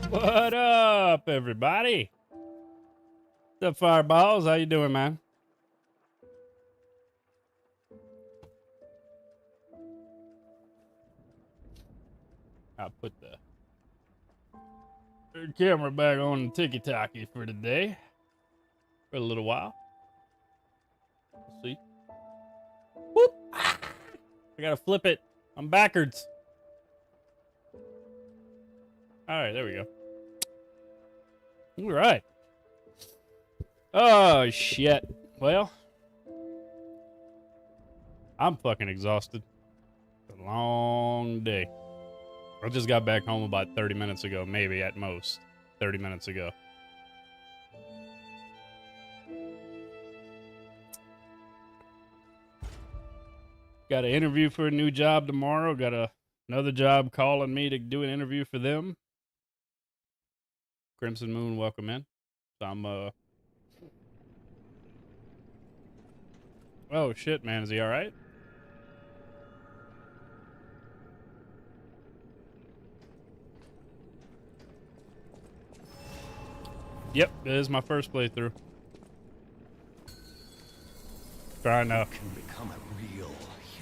What up, everybody? What's up, Fireballs? How you doing, man? I'll put the camera back on ticky-tacky for today. For a little while. We'll see. Whoop! Ah! I gotta flip it. I'm backwards. Alright, there we go. Alright. Oh, shit. Well, I'm fucking exhausted. It's a long day. I just got back home about 30 minutes ago, maybe at most 30 minutes ago. Got an interview for a new job tomorrow. Got another job calling me to do an interview for them. Crimson Moon, welcome in. So I'm, oh, shit, man. Is he all right? Yep, it is my first playthrough. Trying to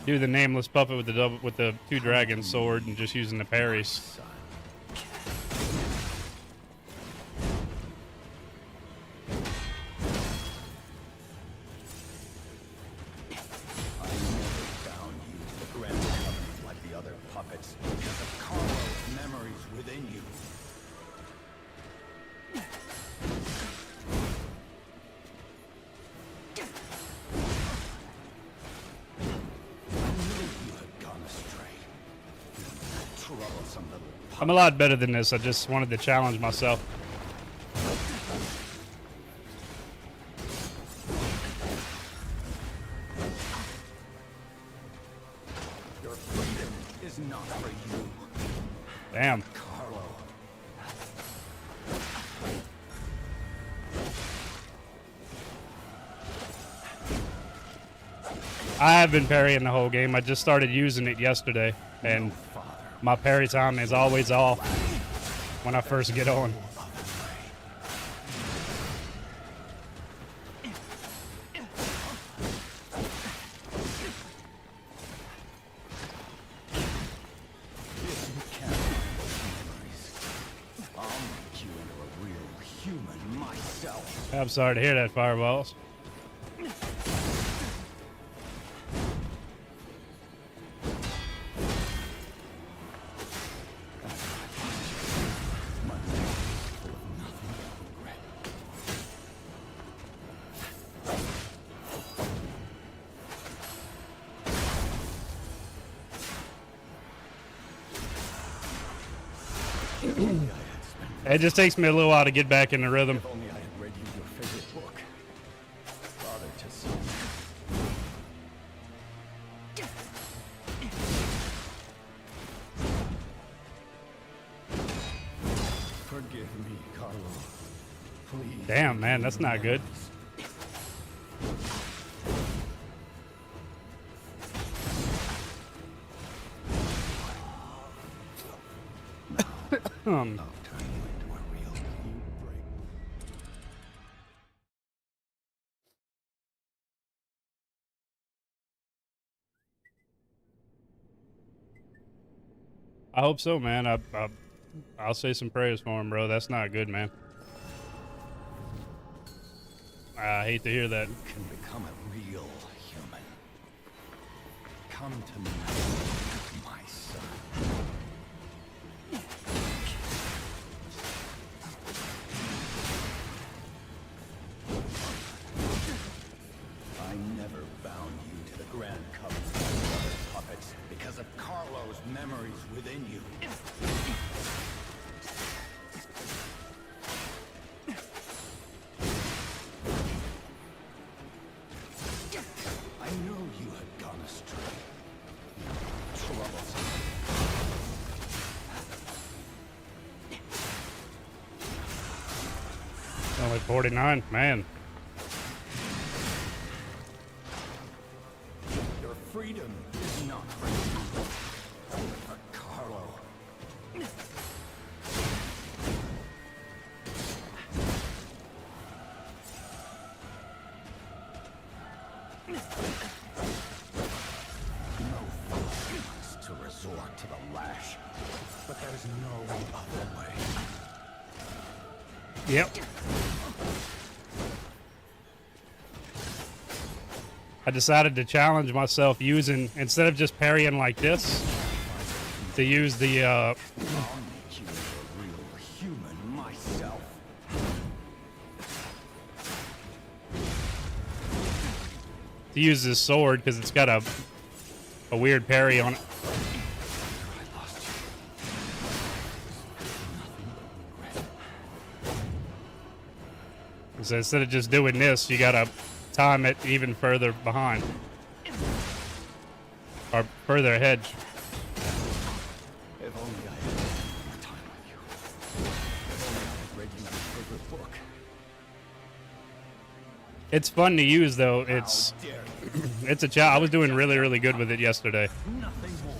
do the nameless puppet with the two dragon sword and just using the parries. I'm a lot better than this. I just wanted to challenge myself. Your freedom is not for you. Damn. Carlo. I have been parrying the whole game. I just started using it yesterday, and my parry time is always off when I first get on. I'm sorry to hear that, Fireballs. It just takes me a little while to get back in the rhythm. If only I had read you your favorite book. Father to son. Forgive me, Carlo. Please. Damn, man, that's not good. I hope so, man. I'll say some prayers for him, bro. That's not good, man. I hate to hear that. You can become a real human. Come to me, my son. I never bound you to the Grand Covenant of other puppets because of Carlo's memories within you. I know you had gone astray. Troublesome. Only 49, man. Your freedom is not for you, for Carlo. No father wants to resort to the lash, but there's no other way. Yep. I decided to challenge myself using, instead of just parrying like this, to use the, I'll make you a real human myself. to use this sword, because it's got a weird parry on it. So instead of just doing this, you gotta time it even further behind. Or further ahead. If only I had more time with you. If only I had read you my favorite book. It's fun to use though. How It's dare you? a challenge. I was doing really, really good with it yesterday. Nothing more.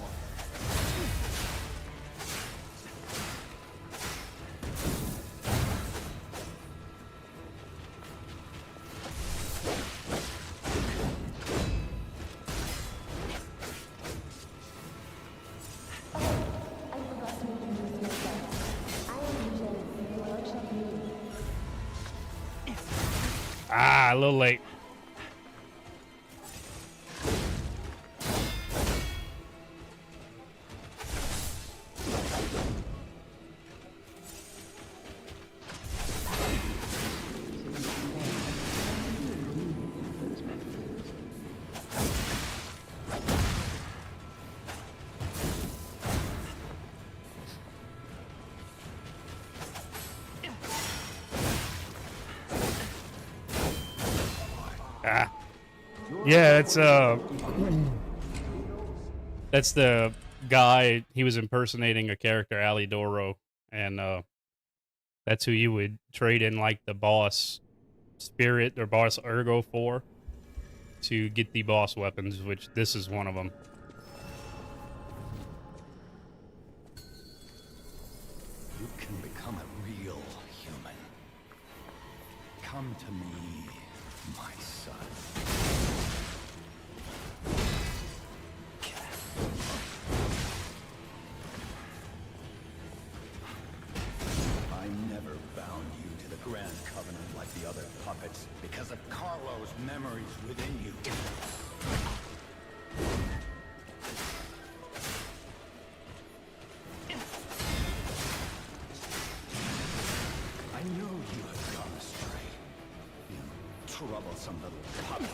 a little late. Ah. Yeah, that's the guy. He was impersonating a character, Alidoro, and that's who you would trade in like the boss spirit or boss ergo for to get the boss weapons, which this is one of them. You can become a real human. Come to me, my son. I never bound you to the Grand Covenant like the other puppets because of Carlo's memories within you. I knew you had gone astray. You troublesome little puppet.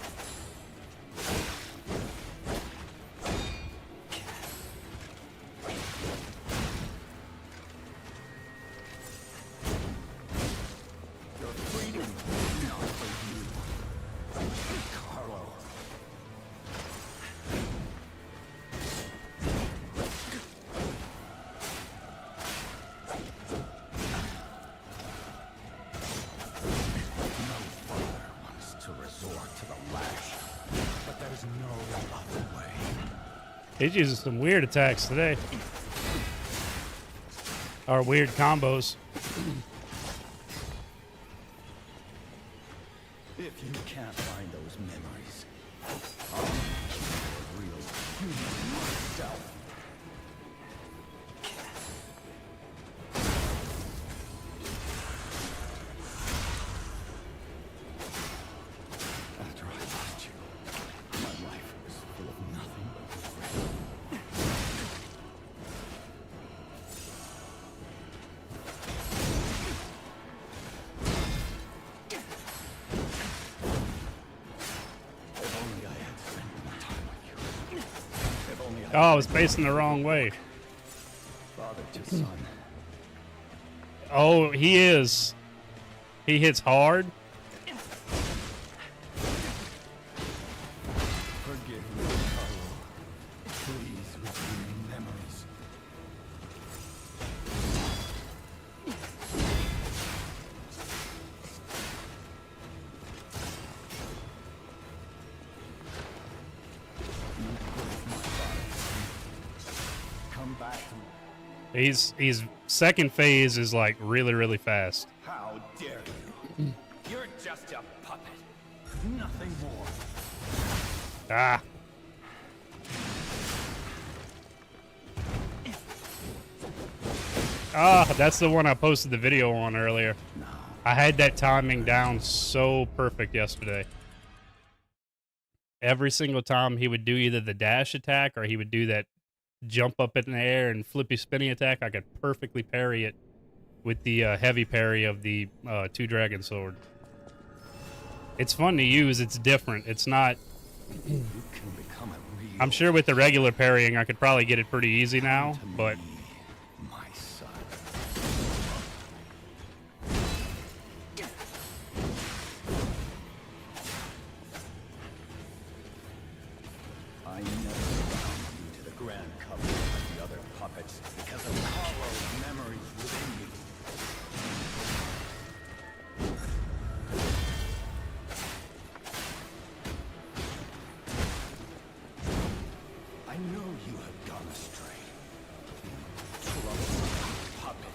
Your freedom is not for you, Carlo. To resort to the lash, but there is no other way. He's using some weird attacks today. Or weird combos. If you can't find those memories, I'll make you a real human myself. After I lost you, my life was full of nothing but regret. If only I had spent more time with you. If only I Oh, I was facing the wrong way. father to son. Oh, he is. He hits hard. Forgive me, Carlo. Please redeem memories. You broke my body. Come back to me. He's second phase is like really fast. How dare you? You're just a puppet. Nothing more. Ah. Ah, that's the one I posted the video on earlier. No. I had that timing down so perfect yesterday. Every single time he would do either the dash attack or he would do that jump up in the air and flippy spinny attack, I could perfectly parry it with the heavy parry of the two dragon sword. It's fun to use. It's different. It's not. You can become a real I'm sure with the regular parrying, I could probably get it pretty easy now, to but me, my son. I never bound you to the Grand Covenant like the other puppets because of Carlo's memories within you. I know you have gone astray. You troublesome puppet.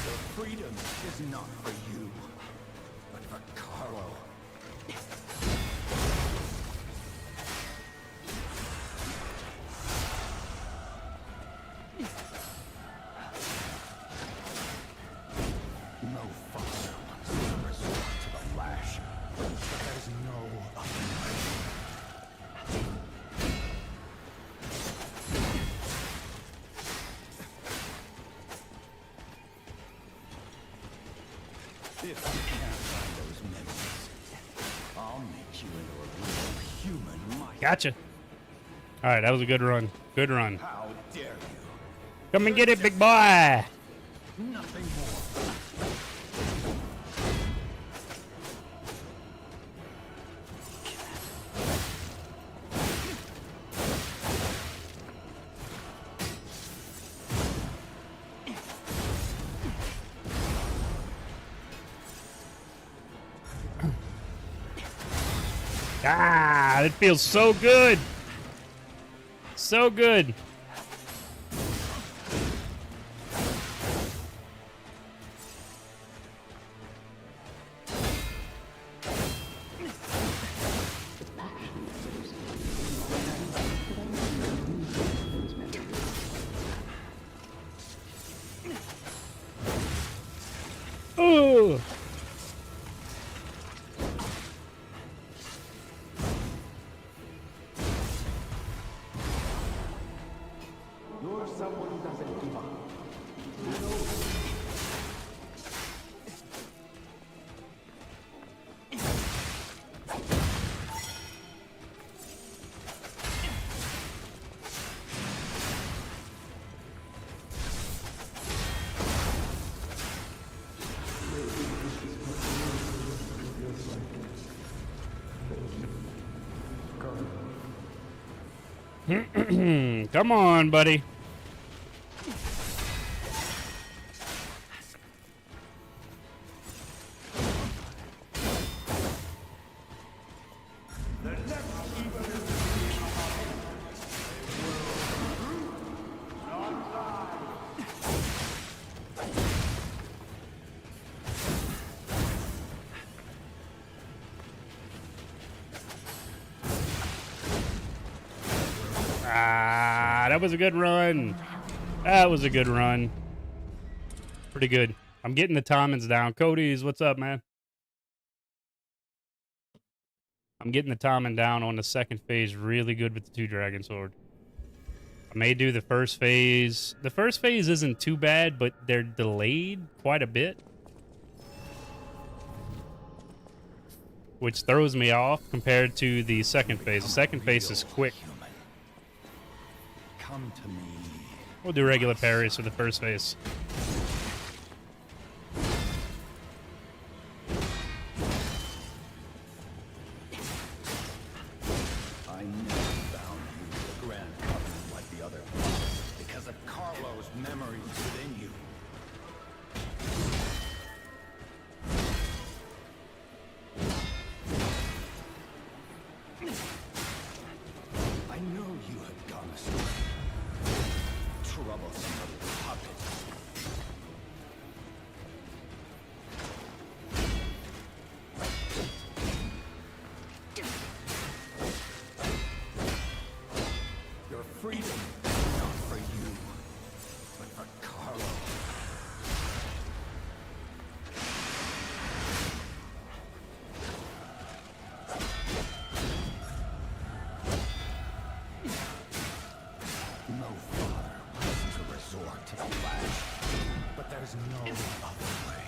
Your freedom is not for you, but for Carlo. If you can't find those memories, I'll make you into a real human myself. Gotcha. All right, that was a good run. Good run. How dare you? Come and get it, big boy. Nothing more. Ah, it feels so good. So good. Ooh. You're someone who doesn't give up. Come on, buddy. Ah, that was a good run. That was a good run. Pretty good. I'm getting the timings down. Cody's, what's up, man? I'm getting the timing down on the second phase really good with the 2 Dragon Sword. I may do the first phase. The first phase isn't too bad, but they're delayed quite a bit, which throws me off compared to the second phase. The second phase is quick. Come to me. We'll do regular parries for the first phase. I never found you with a grand covenant like the other because of Carlo's memories within you. I know you have gone astray. Troublesome little puppet. Your freedom is not for you, but for Carlo. No father wants to resort to the flash, but there's no other way.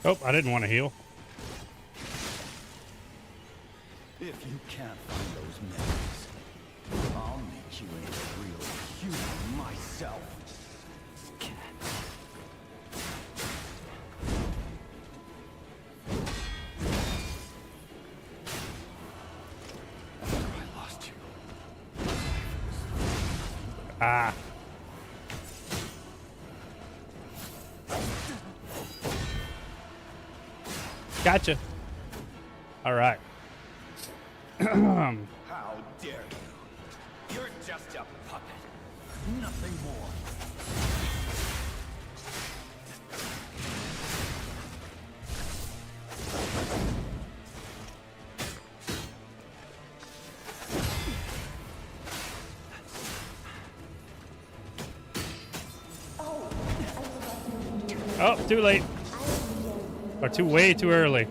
Oh, I didn't want to heal. If you can't find those memories, I'll make you into a real human myself. After I lost you, Ah. Gotcha. All right. how dare you? You're just a puppet, nothing more. Oh, too late. Or way too early.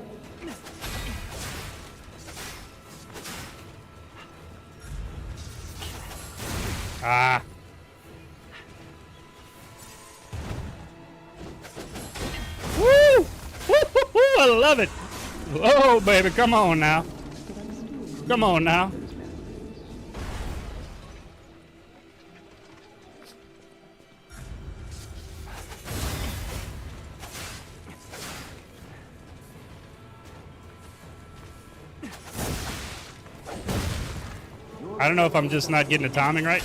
Ah. love it. Oh, baby, come on now. Come on now. I don't know if I'm just not getting the timing right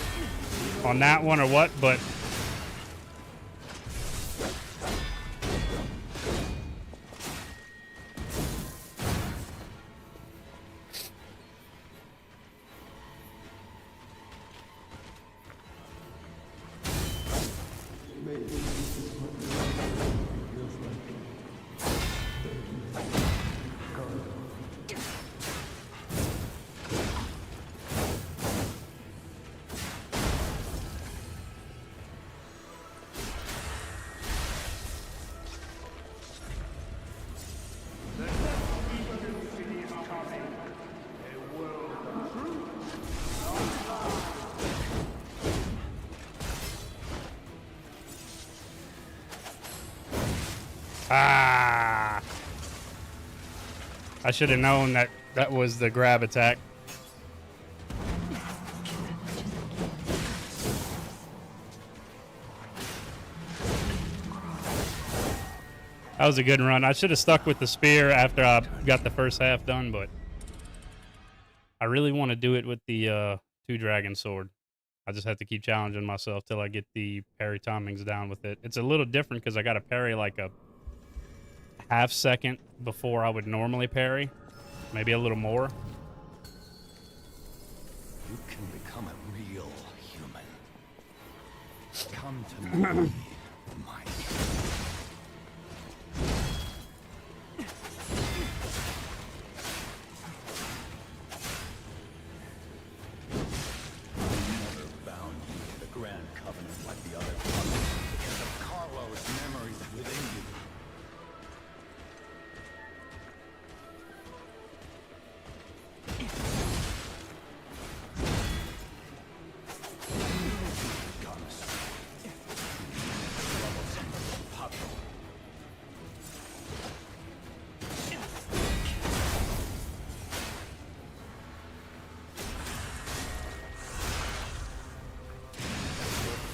on that one or what, but I should have known that that was the grab attack. That was a good run. I should have stuck with the spear after I got the first half done, but I really want to do it with the two dragon sword. I just have to keep challenging myself till I get the parry timings down with it. It's a little different because I got to parry like a half second before I would normally parry. Maybe a little more. You can become a real human. Come to me, my never bound you to the Grand Covenant like the other puppets because of Carlo's memories within you.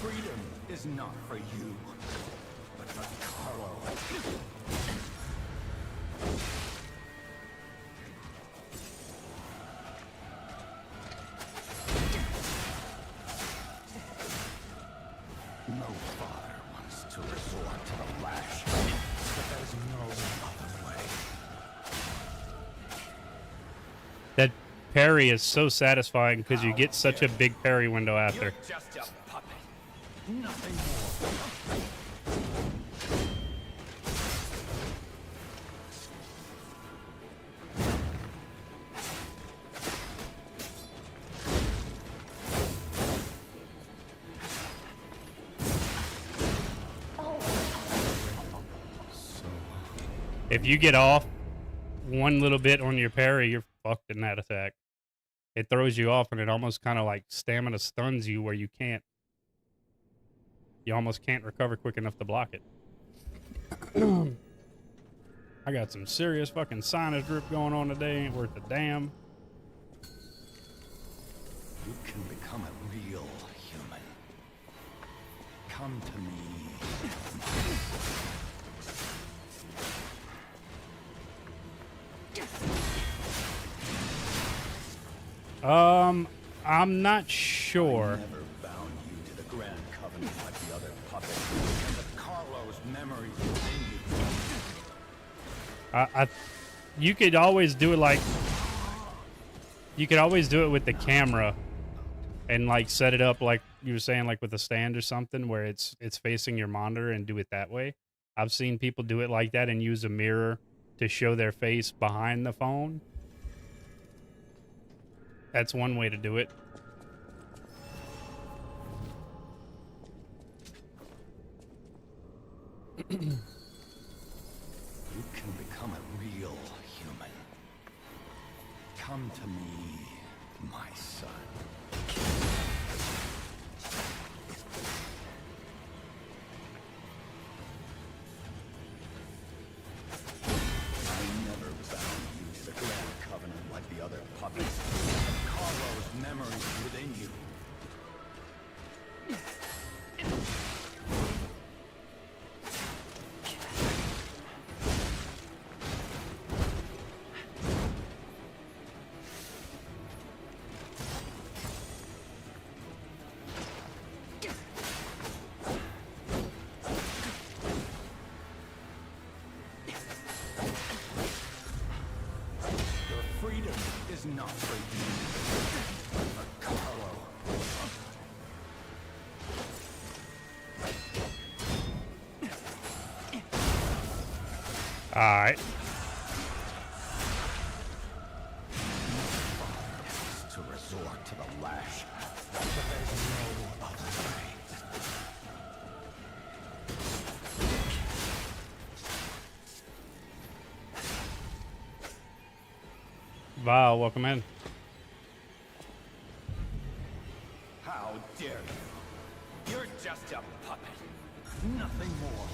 Freedom is not for you, but for Carlo. No father wants to resort to the lash, but there's no other way. That parry is so satisfying because you get such a big parry window after. You're just a puppet, nothing more. If you get off one little bit on your parry, you're fucked in that attack. It throws you off and it almost kind of like stamina stuns you where you almost can't recover quick enough to block it. I got some serious fucking sinus drip going on today. Ain't worth a damn. You can become a real human. Come to me. I'm not sure. I never bound you to the Grand Covenant like the other puppets because of Carlo's memories within you. You could always do it like, you could always do it with the camera and like set it up like you were saying, like with a stand or something where it's facing your monitor and do it that way. I've seen people do it like that and use a mirror to show their face behind the phone. That's one way to do it. You can become a real human. Come to me, my son. I Alright. To resort to the lash. But there's no other way. Val, welcome in. How dare you? You're just a puppet. Nothing more.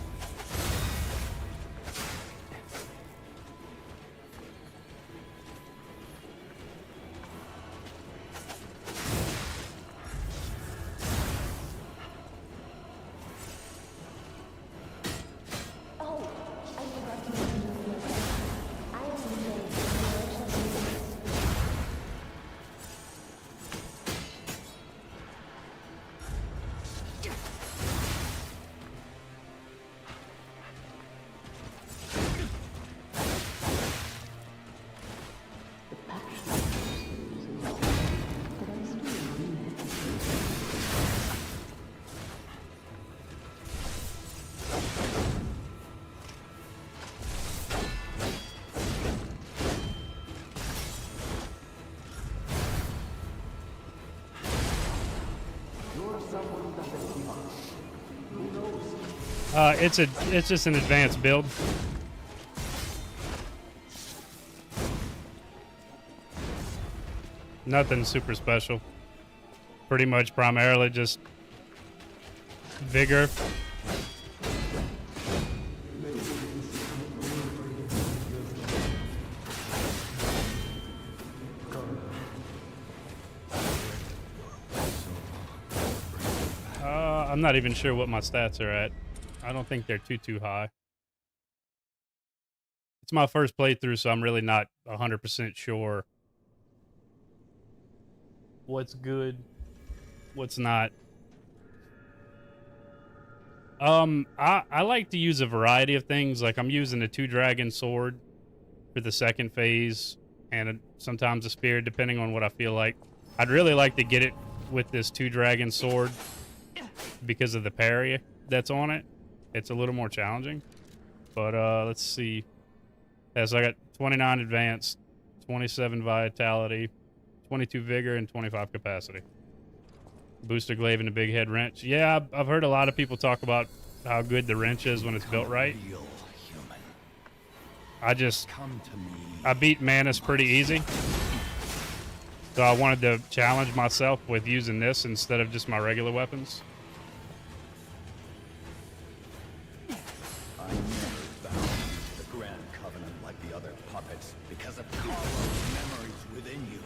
It's just an advanced build. Nothing super special. Pretty much primarily just vigor. I'm not even sure what my stats are at. I don't think they're too high. It's my first playthrough, so I'm really not 100% sure what's good, what's not. I like to use a variety of things. Like I'm using a 2-dragon sword for the second phase, and sometimes a spear, depending on what I feel like. I'd really like to get it with this 2-dragon sword because of the parry that's on it. It's a little more challenging, but let's see. Yeah, so I got 29 advanced, 27 vitality, 22 vigor, and 25 capacity. Booster glaive and a big head wrench. Yeah, I've heard a lot of people talk about how good the wrench is when it's built right. I beat Manus pretty easy, so I wanted to challenge myself with using this instead of just my regular weapons. I never bound you to the Grand Covenant like the other puppets because of Carlo's memories within you.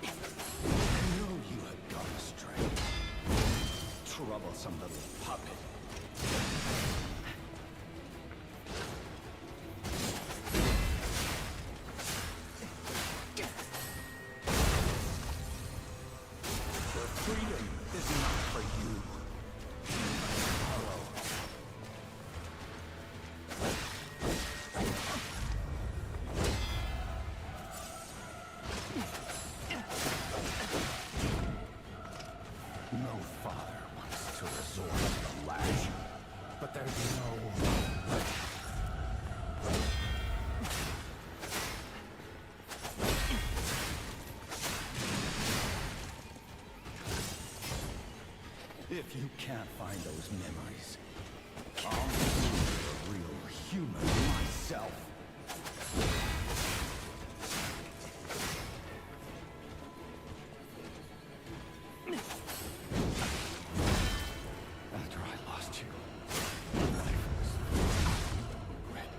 I know you had gone astray. Troublesome little puppet. Freedom is not for you. Carlo. No father wants to resort to the lash, but there's no... If you can't find those memories, I'll be a real human myself. After I lost you, life was regret.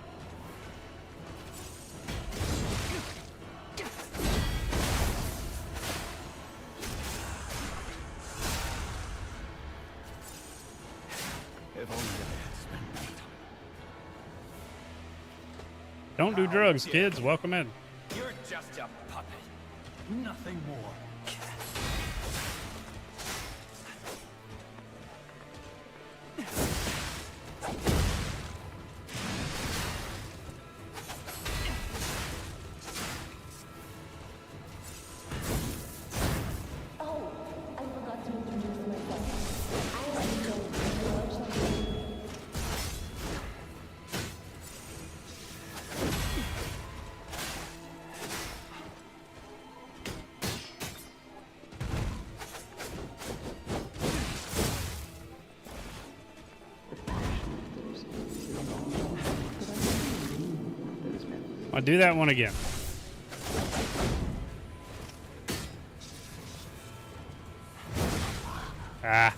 If only I had spent my time. Don't do drugs, kids. Welcome in. You're just a puppet. Nothing more. I'll do that one again. Ah.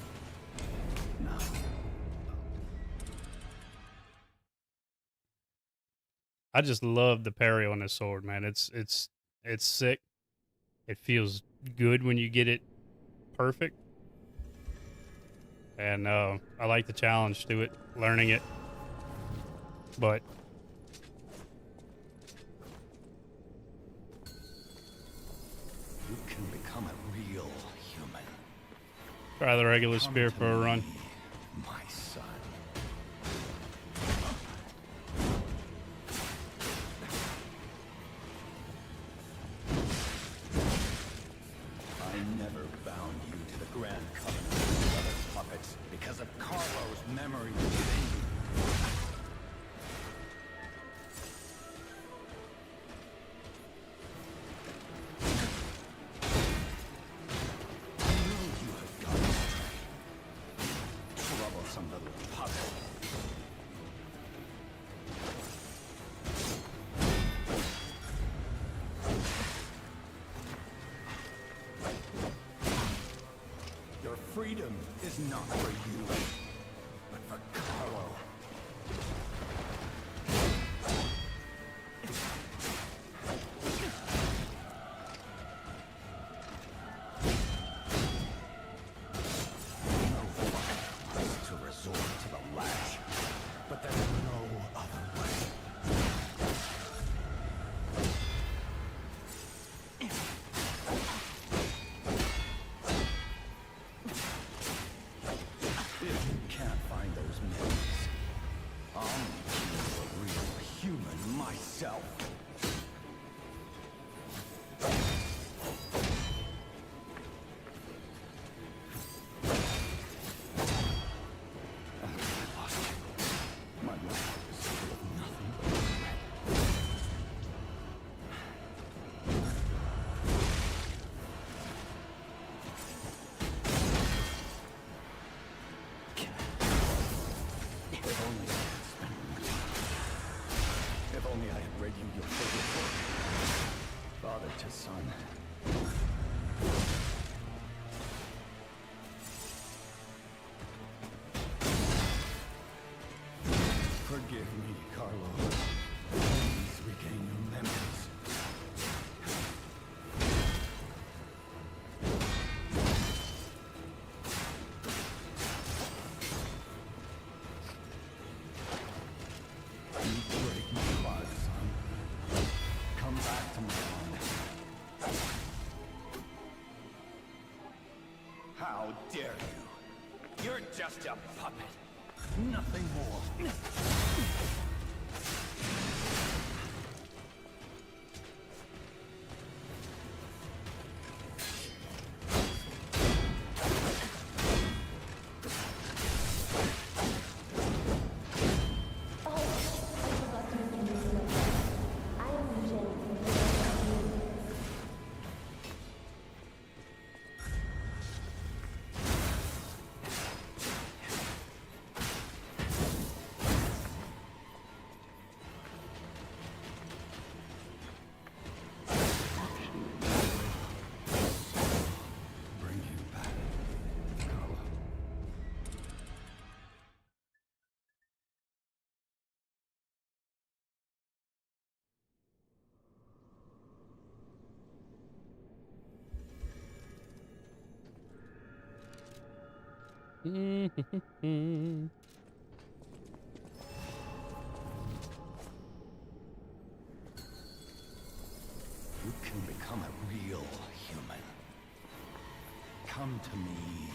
I just love the parry on this sword, man. It's sick. It feels good when you get it perfect. And I like the challenge to it, learning it. But You can become a real human. try the regular Come spear to for a run. me, my son. I never bound you to the Grand Covenant with the other puppets because of Carlo's memory within you. I know you have gone astray. Troublesome little puppet. Your freedom is not for you, but for Carlo. No fire wants to resort to the lash, but there's no other way. If you can't find those memories, I'll make you a real human myself. After I lost you, my life was full of nothing but regret. If only I had spent more time. If only I had read you your favorite book. Father to son. Forgive me, Carlo. Please regain your memories. You break my heart, son. Come back to my own. How dare you? You're just a puppet. Nothing more. Bring you back, Carlo. You can become a real human. Come to me,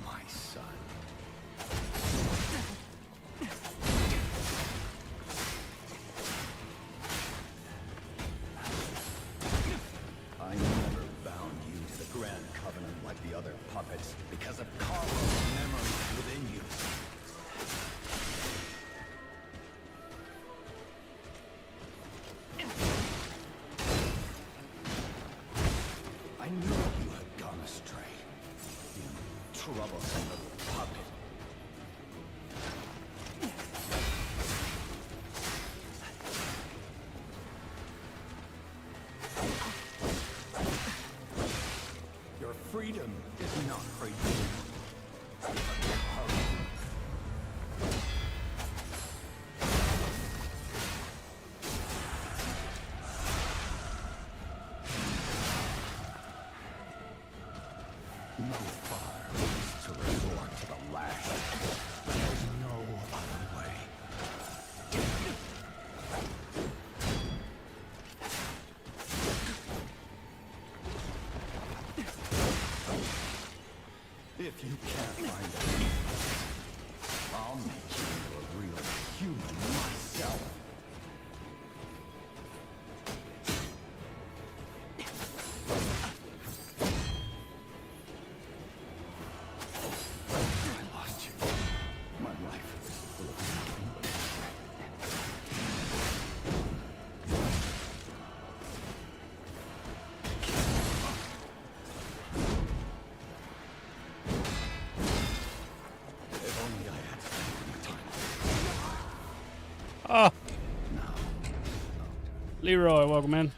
my son. I never bound you to the Grand Covenant like the other puppets because of Carlo's memories within you. I knew you had gone astray. You troublesome little puppet. far is to resort to the lash. But there's no other way. If you can't find it, I'll make you into a real human myself. I lost you. My life was full of nothing but if only I had spent more time. Oh, Leroy, welcome in.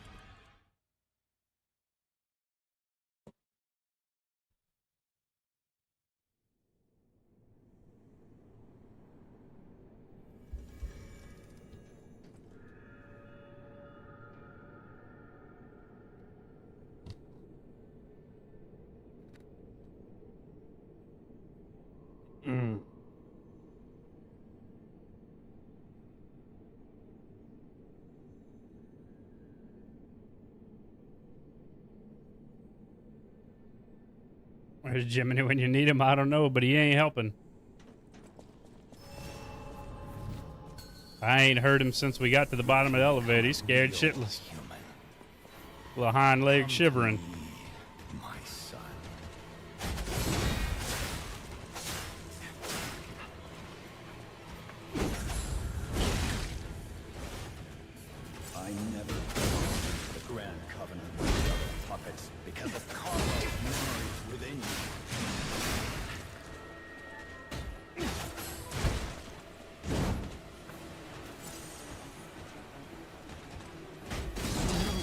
Where's Jiminy when you need him? I don't know, but he ain't helping. I ain't heard him since we got to the bottom of the elevator. He's scared shitless. Human. Little hind leg shivering. My son. I never belonged to the Grand Covenant with the other puppets because of Carlo's memories within you.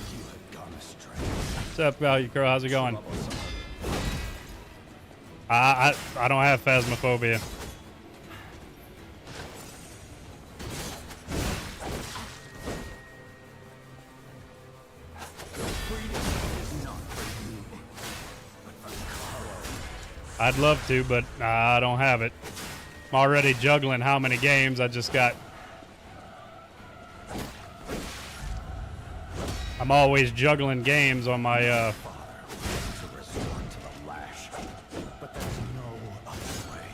You had gone astray. What's up, Value Crow? How's it going? I don't have phasmophobia. I'd love to, but I don't have it. I'm already juggling how many games. I'm always juggling games on my To resort to the lash, but there's no other way.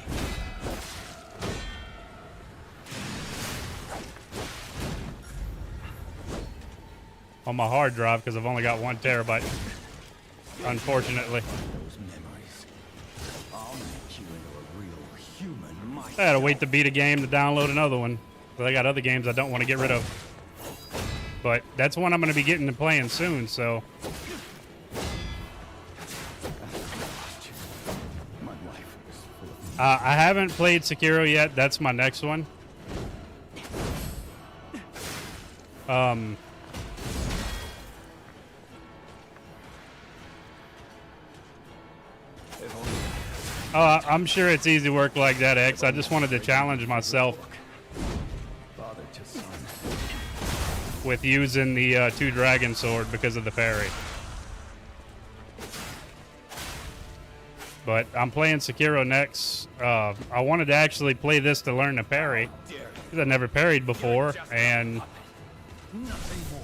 on my hard drive because I've only got 1 terabyte. Unfortunately, Those memories. I'll make you into a real human myself. I gotta wait to beat a game to download another one. But I got other games I don't want to get rid of. But that's one I'm gonna be getting to playing soon. So My life was full of I haven't played Sekiro yet. That's my next one. I'm sure it's easy work like that, X. I just wanted to challenge myself father to son. with using the 2 dragon sword because of the parry. But I'm playing Sekiro next. I wanted to actually play this to learn to parry because I never parried before, and Nothing more.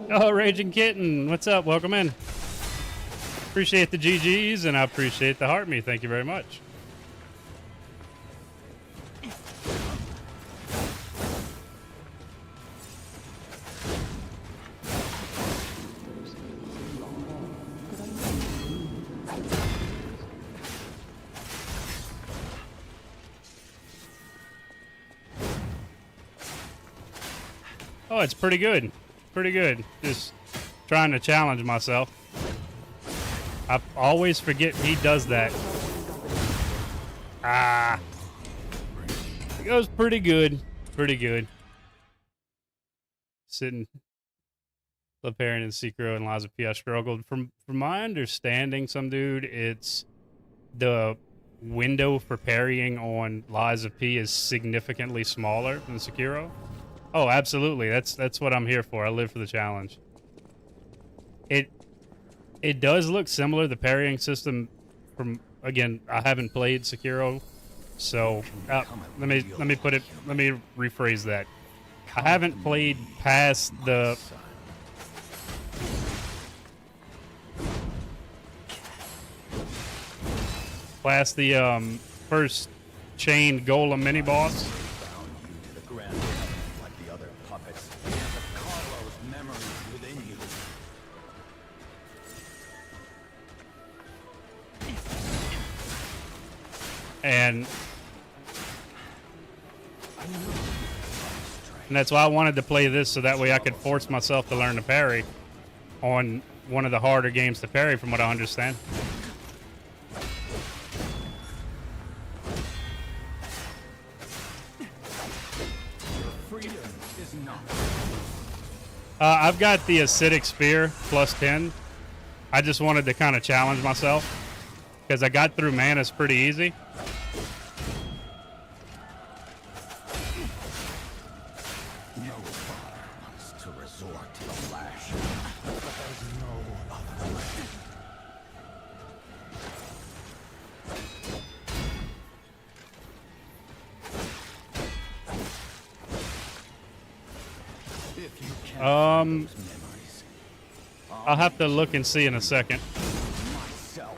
oh, Raging Kitten, what's up? Welcome in. Appreciate the GGs, and I appreciate the heart me. Thank you very much. Oh, it's pretty good. Pretty good. Just trying to challenge myself. I always forget he does that. Ah. It goes pretty good. Pretty good. Sitting Parrying in Sekiro and Lies of P, I struggled. From my understanding, some dude, it's the window for parrying on Lies of P is significantly smaller than Sekiro. Oh, absolutely. That's what I'm here for. I live for the challenge. It does look similar, the parrying system from, again, I haven't played Sekiro, so let me rephrase that. I haven't played past the first chained golem mini boss. Bound you to the grand covenant like the other puppets. Because of Carlo's memories within you. And that's why I wanted to play this, so that way I could force myself to learn to parry on one of the harder games to parry, from what I understand. Freedom is not. I've got the acidic spear +10. I just wanted to kind of challenge myself because I got through Manus pretty easy. No father wants to resort to the lash, but there's no other way. If you can't find those memories, I'll have to look and see in a second. myself.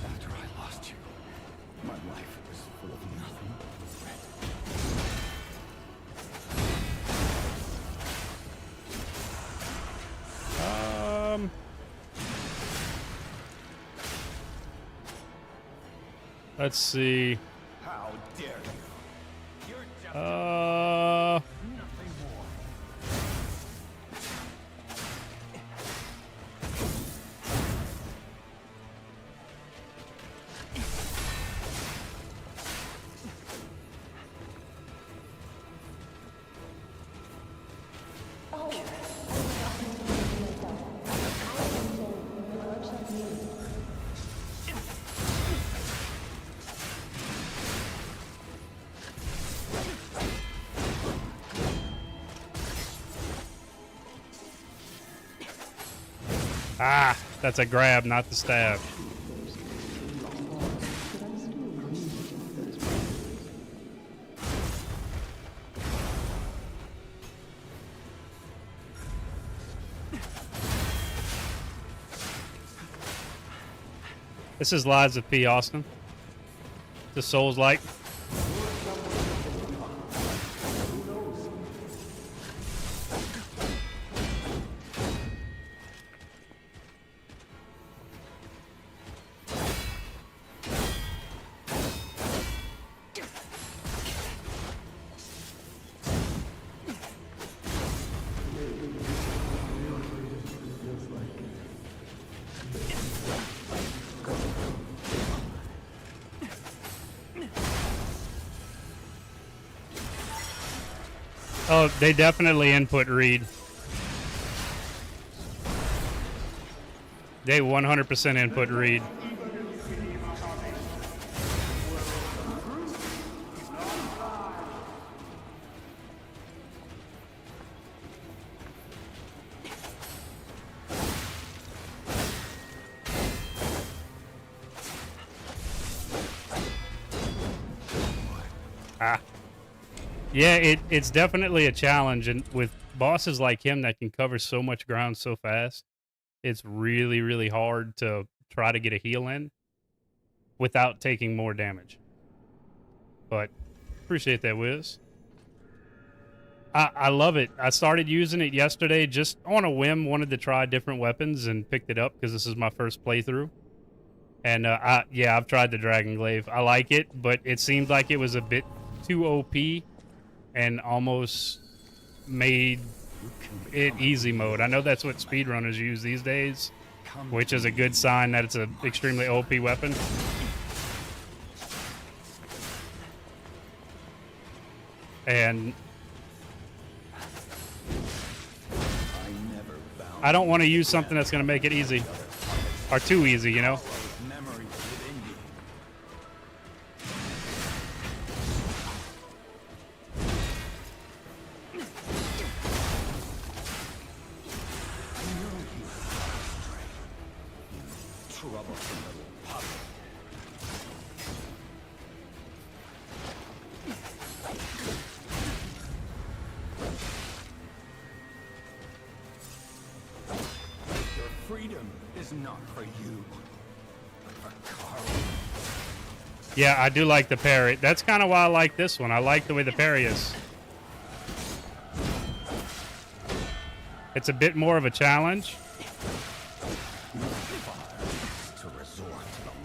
After I lost you, my life was full of nothing but regret. Let's see. How dare you? You're just nothing more. Ah, that's a grab, not the stab. This is Lies of P, Austin. The Souls-like. Oh, they definitely input read. They 100% input read. Ah. Yeah, it's definitely a challenge, and with bosses like him that can cover so much ground so fast, it's really, really hard to try to get a heal in without taking more damage. But appreciate that, Wiz. I love it. I started using it yesterday just on a whim, wanted to try different weapons and picked it up because this is my first playthrough. And I've tried the Dragon Glaive. I like it, but it seemed like it was a bit too OP and almost made it easy mode. I know that's what speedrunners use these days, which is a good sign that it's an extremely OP weapon. and I never bound I don't want to use something that's going to make it easy or too easy, you know. memories within you. I know you stray, you troublesome little puppet. Your freedom is not for you, but for Carl. Yeah, I do like the parry. That's kind of why I like this one. I like the way the parry is. It's a bit more of a challenge, To resort to the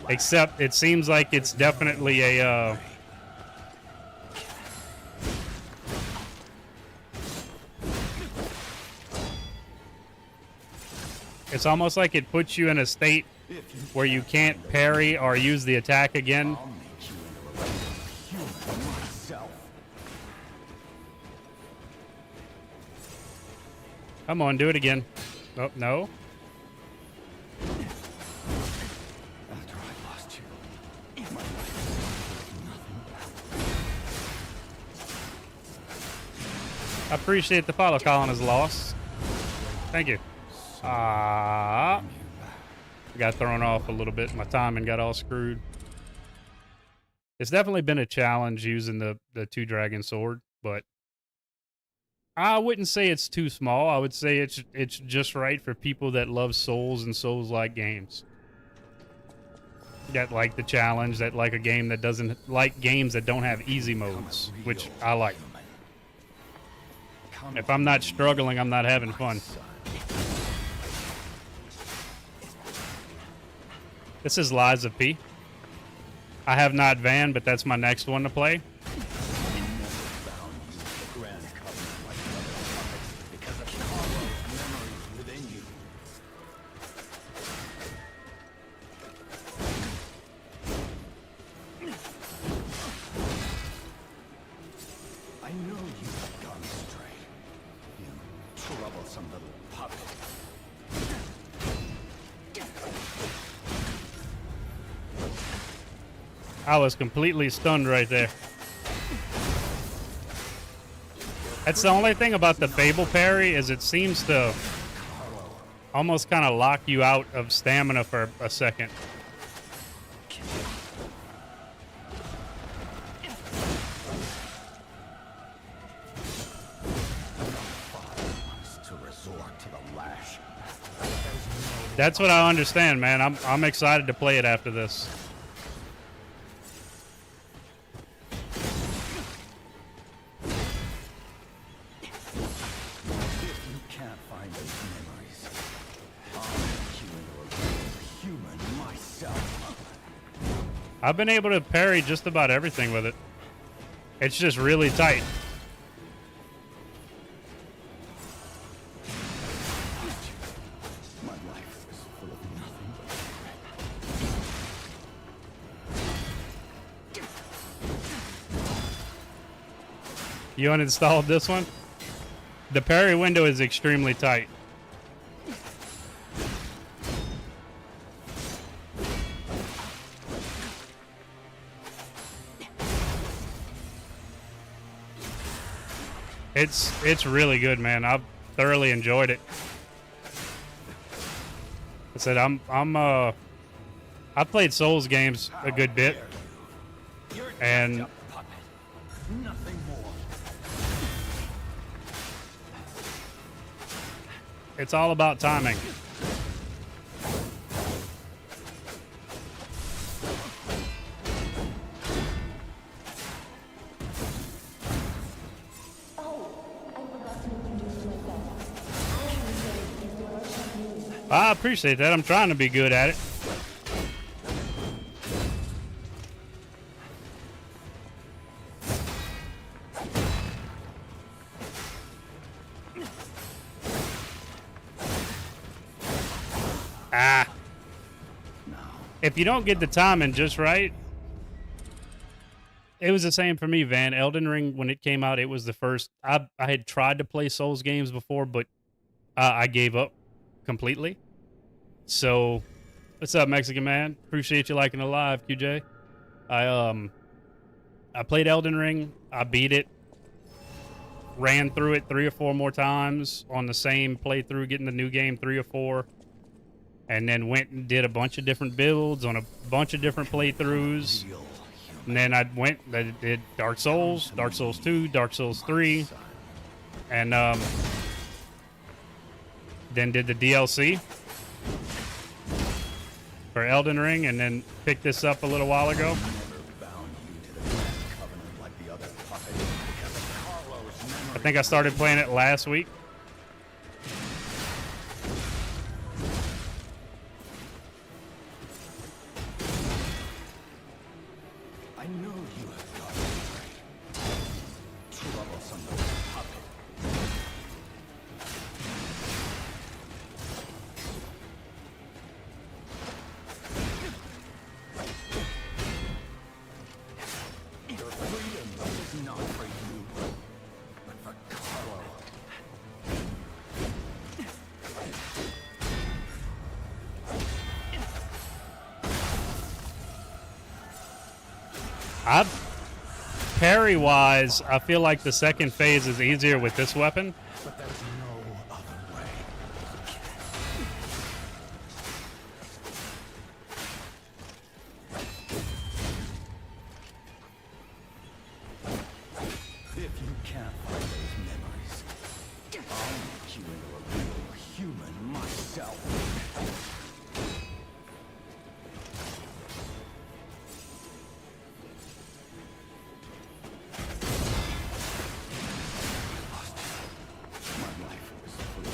last except it seems like it's definitely a it's almost like it puts you in a state where you can't parry or use the attack again. I'll make you into a regular human myself. Come on, do it again. Oh, no. After I lost you, my life was nothing. I appreciate the follow, Colin is lost. Thank you. Ah. Got thrown off a little bit. My timing got all screwed. It's definitely been a challenge using the two dragon sword, but I wouldn't say it's too small. I would say it's just right for people that love Souls and Souls-like games. That like the challenge, that like a game that doesn't like games that don't have easy modes, which I like. If I'm not struggling, I'm not having fun. This is Lies of P. I have not Van, but that's my next one to play. I know you've gone astray, you troublesome little puppet. I was completely stunned right there. That's the only thing about the Fable parry is it seems to almost kind of lock you out of stamina for a second. To resort to the lash. That's what I understand, man. I'm excited to play it after this. If you can't find those memories, I'll make you into a regular human myself. I've been able to parry just about everything with it. It's just really tight. My life was full of nothing but You uninstalled this one? The parry window is extremely tight. It's really good, man. I've thoroughly enjoyed it. I said I've played Souls games a good bit, you're and just a puppet. Nothing more. it's all about timing. I appreciate that. I'm trying to be good at it. Ah. If you don't get the timing just right, It was the same for me, Van. Elden Ring, when it came out, it was the first. I had tried to play Souls games before, but I gave up completely. So, what's up, Mexican man? Appreciate you liking the live, QJ. I played Elden Ring. I beat it. Ran through it 3 or 4 more times on the same playthrough, getting the new game 3 or 4, and then went and did a bunch of different builds on a bunch of different playthroughs. And then I did Dark Souls 2, Dark Souls 3, and then did the DLC for Elden Ring, and then picked this up a little while ago. I think I started playing it last week. I know you have got it right. Troublesome puppet. Your freedom is not for you, but for Carlo. Parry wise, I feel like the second phase is easier with this weapon. But there's no other way. If you can't find those memories, I'll make you into a real human myself. My life was full of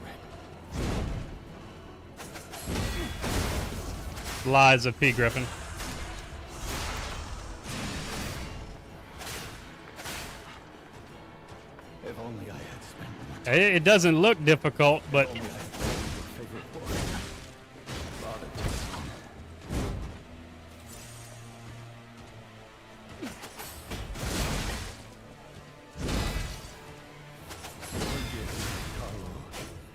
regret. Lies of P. Griffin. If only I had spent more time. It doesn't look difficult, but Only I had played your favorite book. Father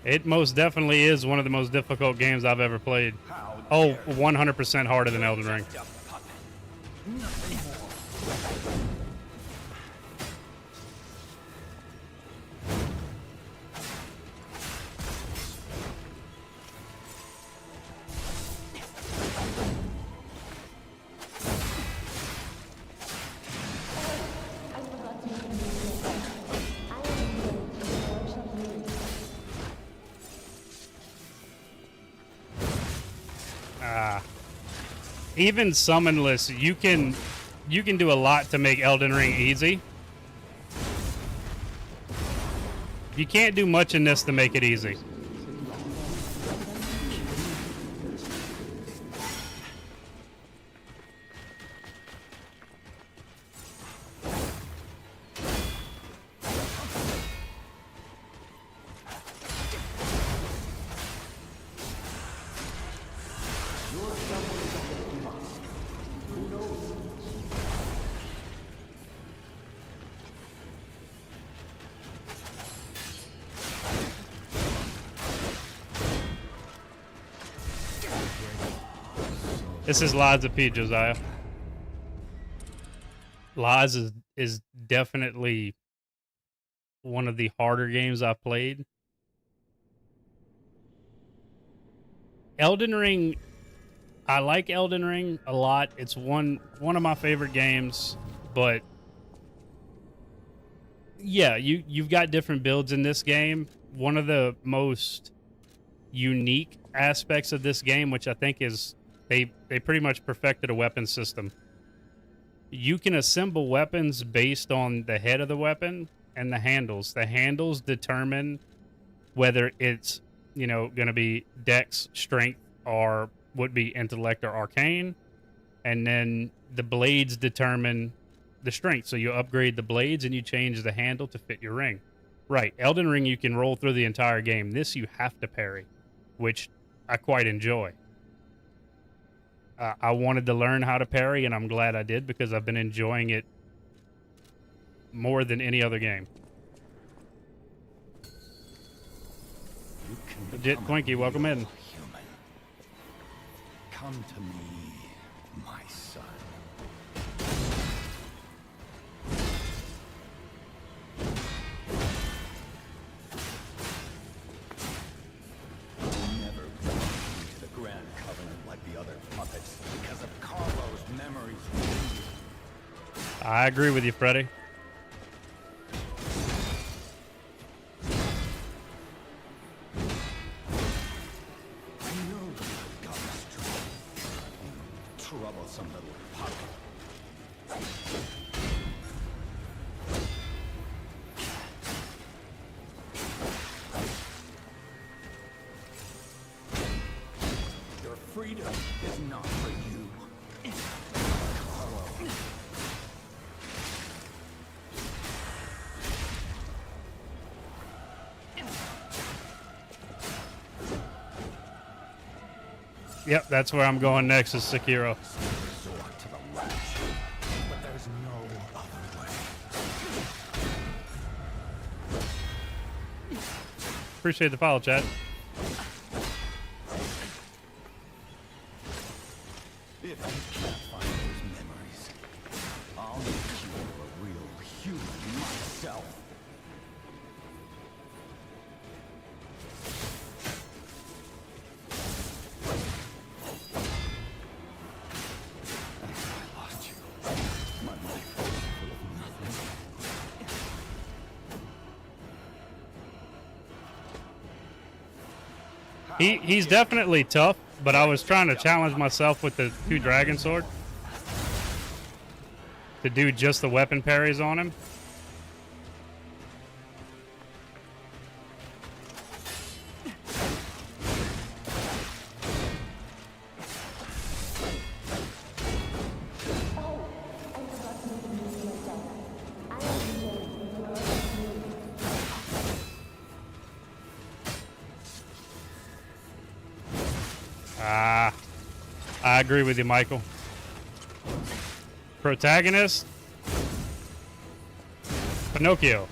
it most definitely is one of the most difficult games I've ever played. How Oh, dare 100% harder than Elden Ring. you, puppet. Nothing more. I forgot to introduce myself. I am here to workshop lyrics. Even summonless, you can do a lot to make Elden Ring easy. You can't do much in this to make it easy. This is Lies of P, Josiah. Lies is definitely one of the harder games I've played. Elden Ring, I like Elden Ring a lot. It's one of my favorite games, but yeah, you've got different builds in this game. One of the most unique aspects of this game, which I think is they pretty much perfected a weapon system. You can assemble weapons based on the head of the weapon and the handles. The handles determine whether it's, you know, going to be dex, strength, or would be intellect or arcane. And then the blades determine the strength. So you upgrade the blades and you change the handle to fit your ring. Right. Elden Ring, you can roll through the entire game. This you have to parry, which I quite enjoy. I wanted to learn how to parry, and I'm glad I did because I've been enjoying it more than any other game. You can Legit become a Twinkie, welcome in. real human. Come to me, my son. Never brought you to the Grand Covenant like the other puppets because of Carlo's memories. I agree with you, Freddy. I know you've got strength. You troublesome little puppet. Your freedom is not for you. Carlo. Yep, that's where I'm going next is Sekiro. Resort to the lash, but there's no other way. Appreciate the follow, chat. If you can't find those memories, I'll make you a real human myself. I lost you. My life was full of nothing. He's definitely tough, but I was trying to challenge myself with the 2 dragon sword to do just the weapon parries on him. Oh, I forgot to introduce myself. I am Pt.10, your community. I agree with you, Michael. Protagonist? Pinocchio.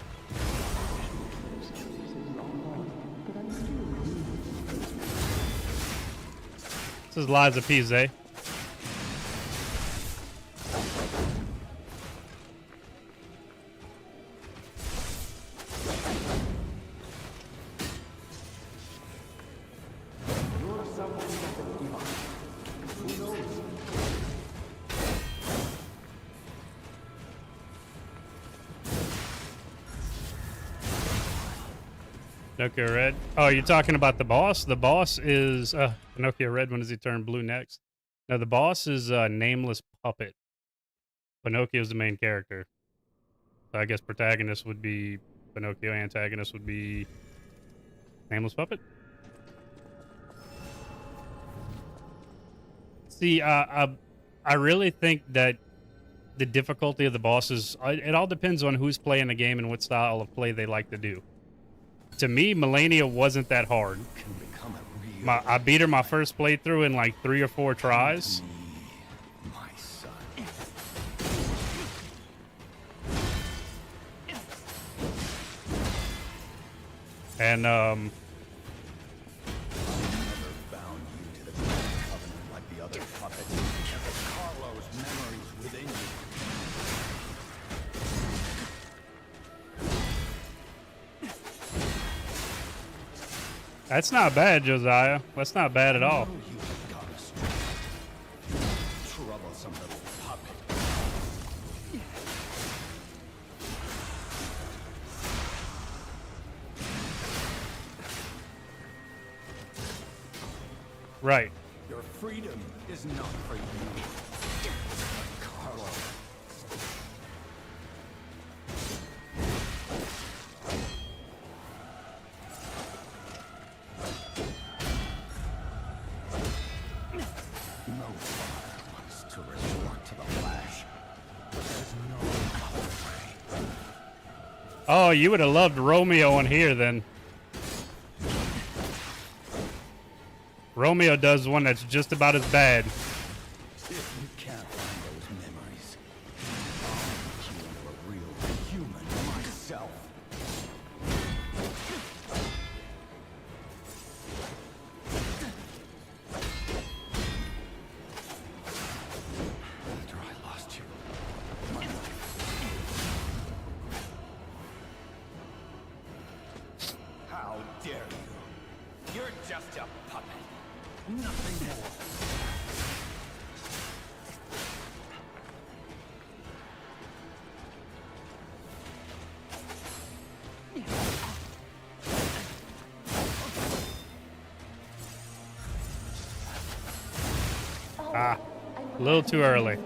This is Liza Pizze. You're someone who doesn't give up. Who knows? Pinocchio Red. Oh, you're talking about the boss? The boss is Pinocchio Red. When does he turn blue next? No, the boss is Nameless Puppet. Pinocchio's the main character. So I guess protagonist would be Pinocchio. Antagonist would be Nameless Puppet. See, I really think that the difficulty of the bosses, it all depends on who's playing the game and what style of play they like to do. To me, Melania wasn't that hard. Can become a real I beat her my first playthrough in like 3 or 4 tries. me, my son. And Never bound you to the Grand Covenant like the other puppets because of Carlo's memories within you. that's not bad, Josiah. That's not bad at all. I know you've got a strength. Troublesome little puppet. Right. Your freedom is not for you, Carlo. No father wants to resort to the lash, but there's no other way. Oh, you would have loved Romeo in here then. Romeo does one that's just about as bad. dare you? You're just a puppet. Nothing more. Ah, a little too early.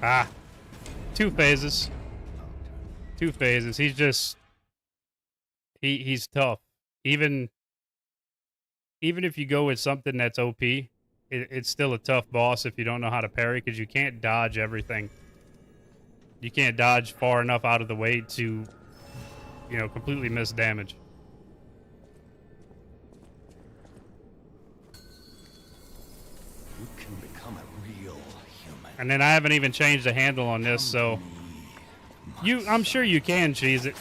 Ah, 2 phases. 2 phases. He's just he's tough. Even if you go with something that's OP, it's still a tough boss if you don't know how to parry because you can't dodge everything. You can't dodge far enough out of the way to, you know, completely miss damage. You can become a real human. And then I haven't even changed the handle on this, so I'm sure you can cheese it.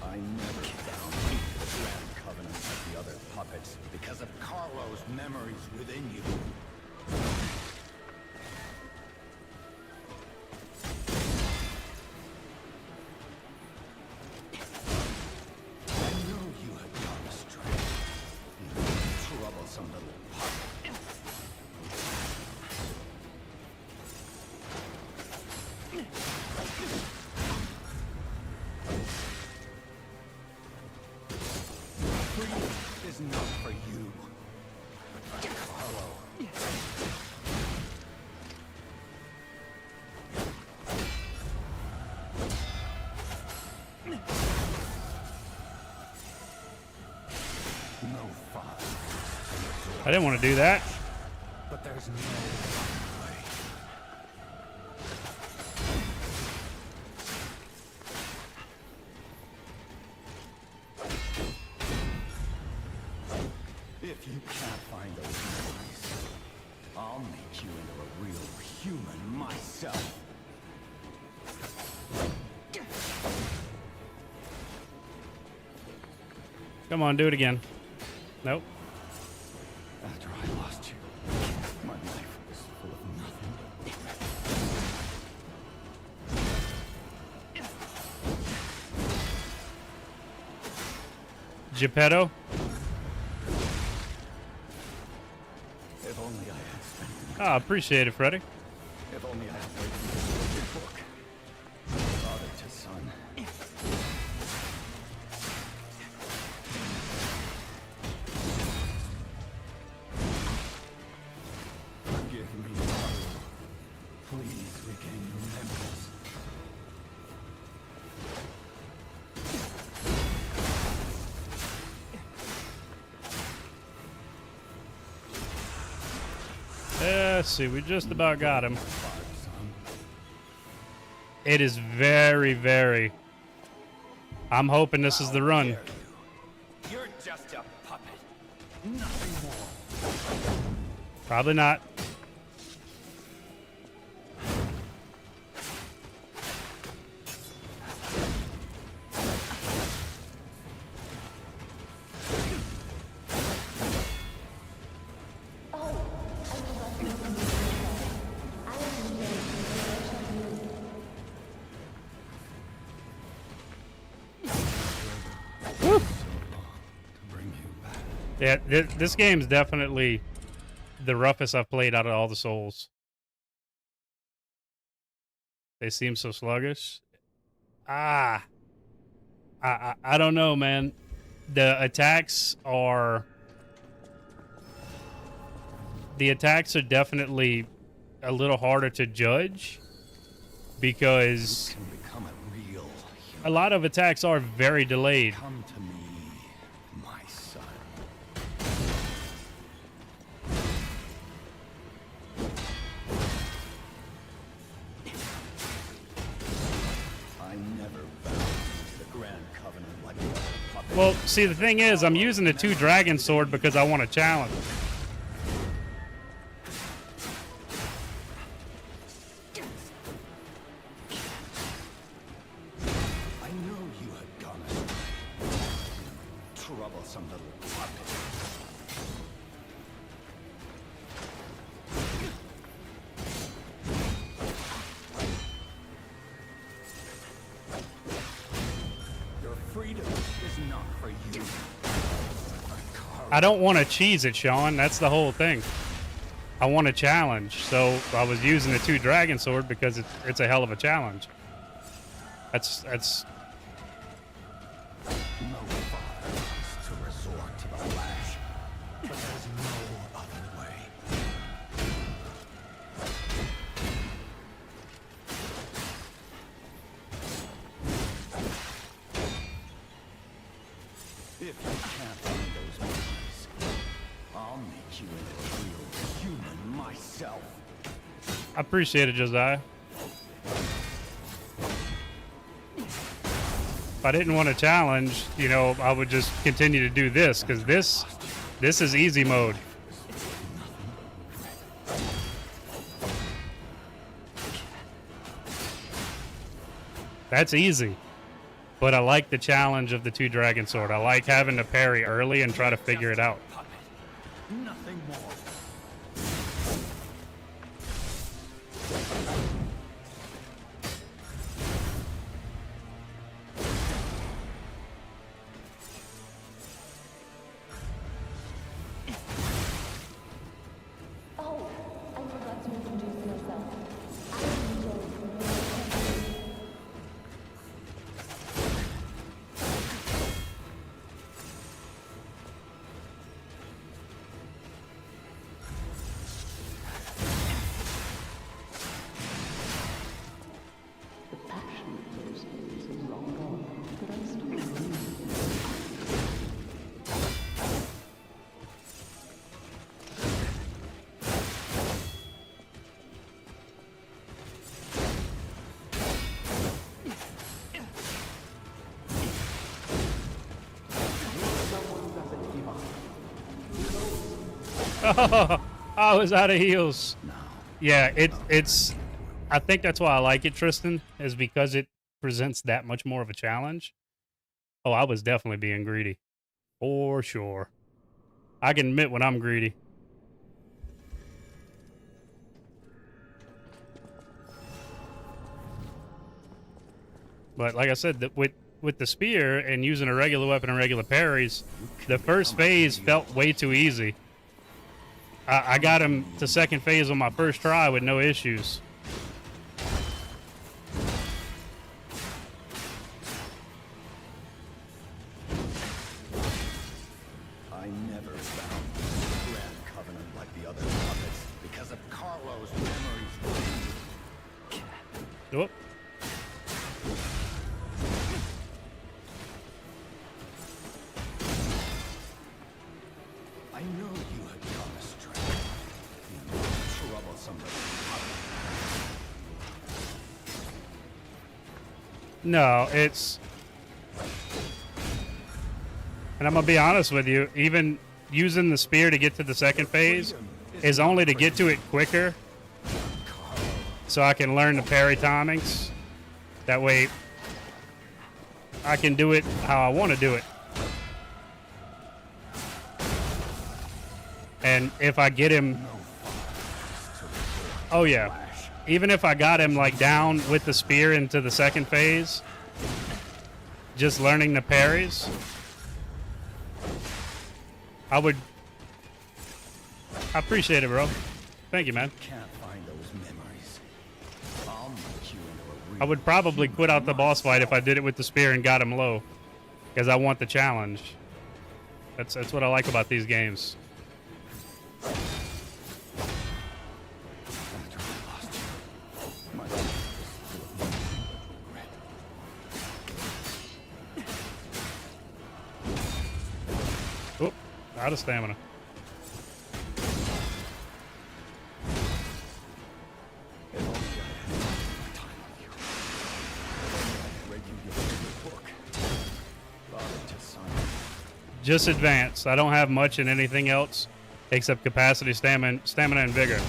I never downbeat the Grand Covenant like the other puppets because of Carlo's memories within you. I knew you had gone astray. You troublesome little puppet. Freedom is not for you, but for Carlo. No fun. I didn't want to do that. But there's no way. If you can't find those memories, I'll make you into a real human myself. Come on, do it again. Nope. After I lost you, my life was full of nothing. Geppetto. If only I had spent Ah, appreciate it, Freddy. If only I had written the book. Father to son. Forgive me, Father. Please regain your memories. Let's see, we just about got him. Father, son. It is very, very... I'm hoping this is the run. Dare you? You're just a puppet. Nothing more. Probably not. Yeah, this game's definitely the roughest I've played out of all the Souls. They seem so sluggish. I don't know, man. The attacks are the attacks are definitely a little harder to judge because Can become a real a lot of attacks are very delayed. Come to me, my son. I never bound the Grand Covenant like the other puppets. Well, see, the thing is, I'm using the 2 dragon sword because I want a challenge. I know you had gone astray. Troublesome little puppet. Your freedom is not for you. I don't want to cheese it, Sean. That's the whole thing. I want a challenge. So I was using the 2 dragon sword because it's a hell of a challenge. That's No father wants to resort to the lash, but there's no other way. If you can't find those memories, I'll make you into a real human myself. I appreciate it, Josiah. If I didn't want a challenge, you know, I would just continue to do this because this is easy mode. That's easy. But I like the challenge of the 2 dragon sword. I like having to parry early and try to figure it out. Puppet. Nothing more. Oh, I forgot to introduce myself. I am Joe from Nameless. The passion of those days is long gone, but I still remember. Someone doesn't give up. I was out of heals. Now, Yeah, it's. I think that's why I like it, Tristan, is because it presents that much more of a challenge. Oh, I was definitely being greedy, for sure. I can admit when I'm greedy. But like I said, with the spear and using a regular weapon and regular parries, the first phase felt way too easy. I got him to second phase on my first try with no issues. I never found the Grand Covenant like the other puppets because of Carlo's memories. Whoop. I know you had gone astray. You troublesome little puppet. No, it's... And I'm going to be honest with you, even using the spear to get to the second phase is only to get to it quicker so I can learn the parry timings. That way I can do it how I want to do it. And if I get him... Oh yeah. Even if I got him like down with the spear into the second phase, just learning the parries, I appreciate it, bro. Thank you, man. Can't find those memories. I'll make you into a real I would probably quit out the boss fight if I did it with the spear and got him low, because I want the challenge. That's what I like about these games. Out of stamina. If only I had more time with you. Read you your favorite book. Pt.10. Just advanced. I don't have much in anything else except capacity, stamina, and vigor.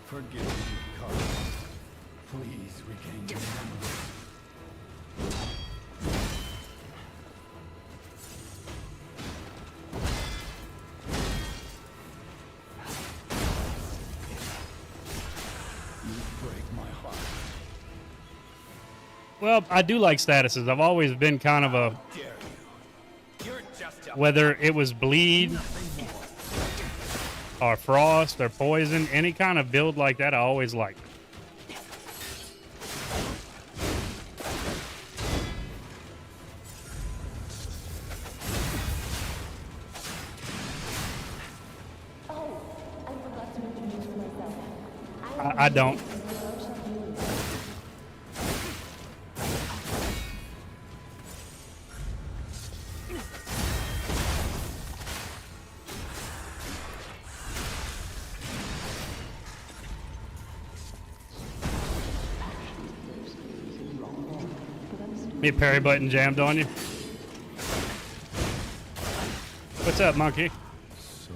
Forgive me, Carl. Please regain your memory. You break my heart. Well, I do like statuses. I've always been kind of a, Dare you? You're just a whether it was bleed or frost or poison, any kind of build like that, I always liked. Oh, I forgot to introduce myself. I don't. Me parry button jammed on you. What's up, monkey?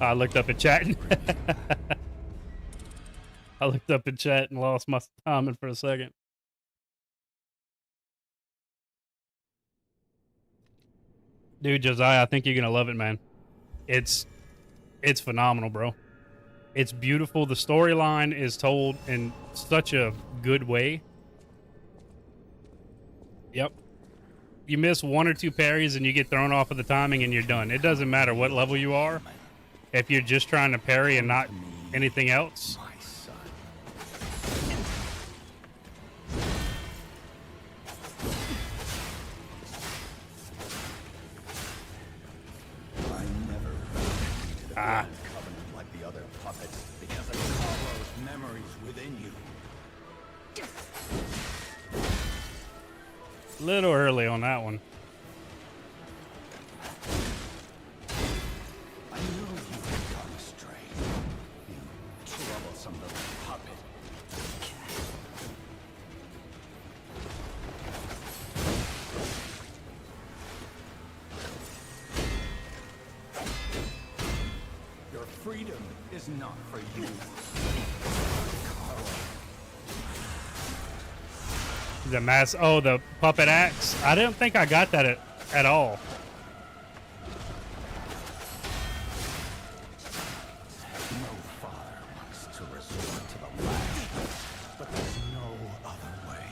I looked up in chat. I looked up in chat and lost my timing for a second. Dude, Josiah, I think you're gonna love it, man. It's phenomenal, bro. It's beautiful. The storyline is told in such a good way. Yep. You miss one or two parries and you get thrown off of the timing and you're done. It doesn't matter what level you are. If you're just trying to parry and not anything else. my son. I never went into the Grand Covenant like the other puppets because of Carlo's memories within you. Little early on that one. I know you have gone astray. You troublesome little puppet. Your freedom is not for you. Carlo. The mass. Oh, the puppet axe. I didn't think I got that at all. No father wants to resort to the lash, but there's no other way.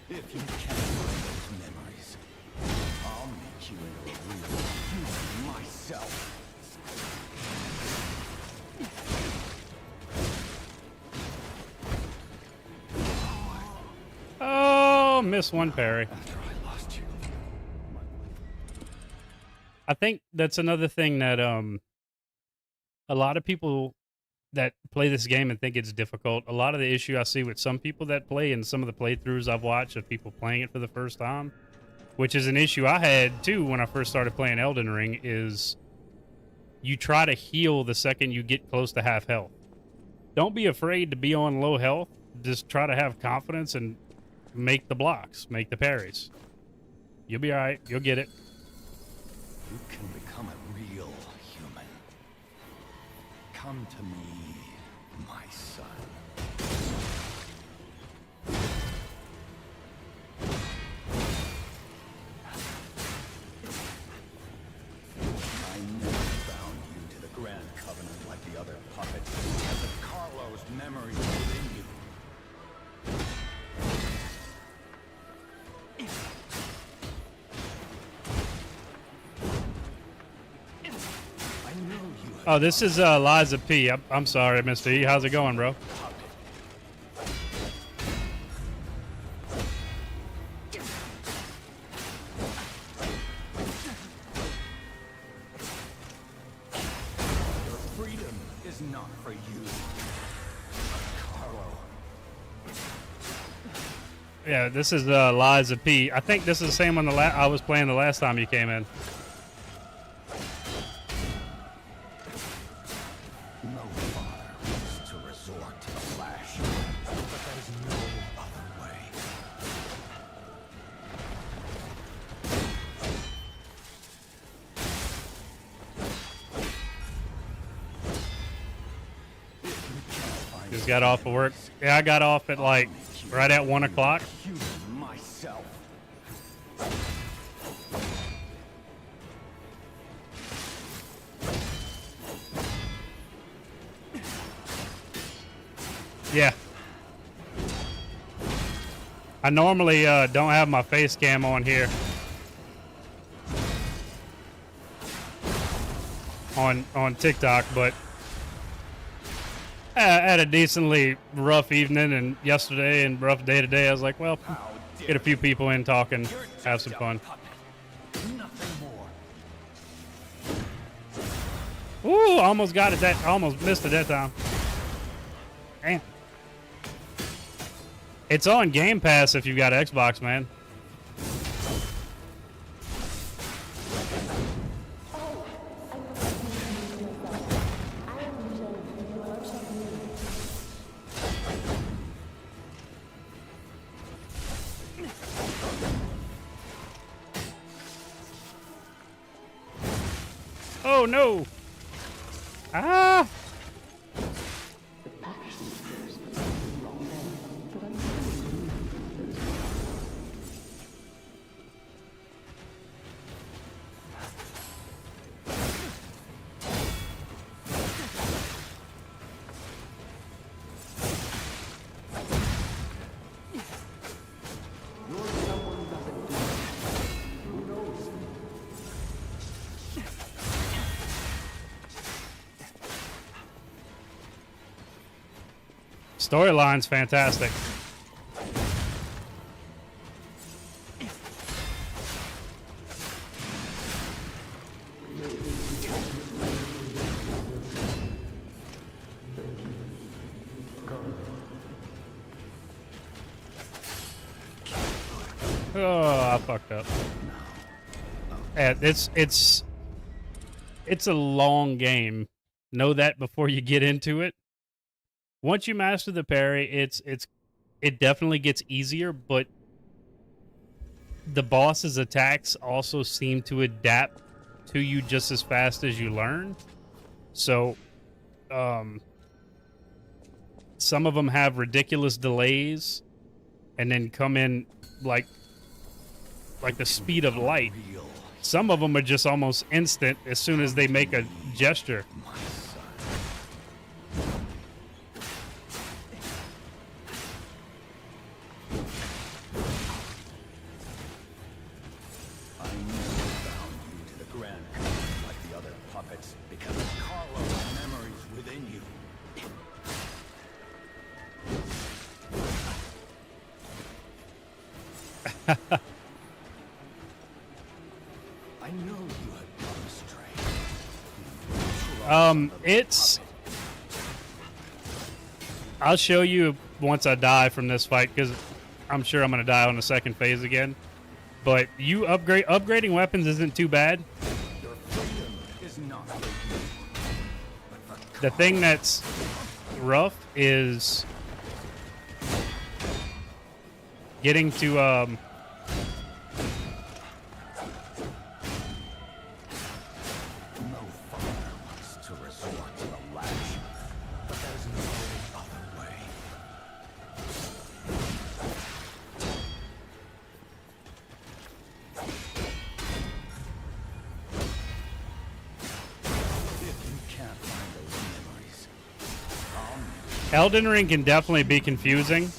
If you can't find those memories, I'll make you into a real human myself. Oh, miss one parry. After I lost you. I think that's another thing that a lot of people that play this game and think it's difficult. A lot of the issue I see with some people that play and some of the playthroughs I've watched of people playing it for the first time, which is an issue I had too when I first started playing Elden Ring, is you try to heal the second you get close to half health. Don't be afraid to be on low health. Just try to have confidence and make the blocks, make the parries. You'll be all right. You'll get it. You can become a real human. Come to me, my son. I never bound you to the Grand Covenant like the other puppets because of Carlo's memories within you. I know you have Oh, this is Liza P. I'm sorry, Mr. E. How's it going, bro? Your freedom is not for you. Yeah, this is Liza P. I think this is the same one I was playing the last time you came in. No father wants to resort to the flash, but there is no other way. Just got off of work. Yeah, I got off at like right at 1 o'clock. Human myself. Yeah. I normally don't have my face cam on here. On TikTok, but I had a decently rough evening and yesterday and rough day today. I was like, well, get a few people in talking, have some fun. Nothing more. Ooh, almost got it that, almost missed it that time. Damn. It's on Game Pass if you've got Xbox, man. Oh no! Ah! Storyline's fantastic. Oh, I fucked up. Yeah, it's a long game. Know that before you get into it. Once you master the parry, it definitely gets easier, but the boss's attacks also seem to adapt to you just as fast as you learn. So, some of them have ridiculous delays and then come in like the speed of light. Some of them are just almost instant as soon as they make a gesture. I know you have gone astray. I'll show you once I die from this fight, because I'm sure I'm going to die on the second phase again. But upgrading weapons isn't too bad. Your freedom is not for you, but for The thing that's rough is getting to no father wants to resort to the lash, but there's no other way. If you can't find those memories, Elden Ring can definitely be confusing,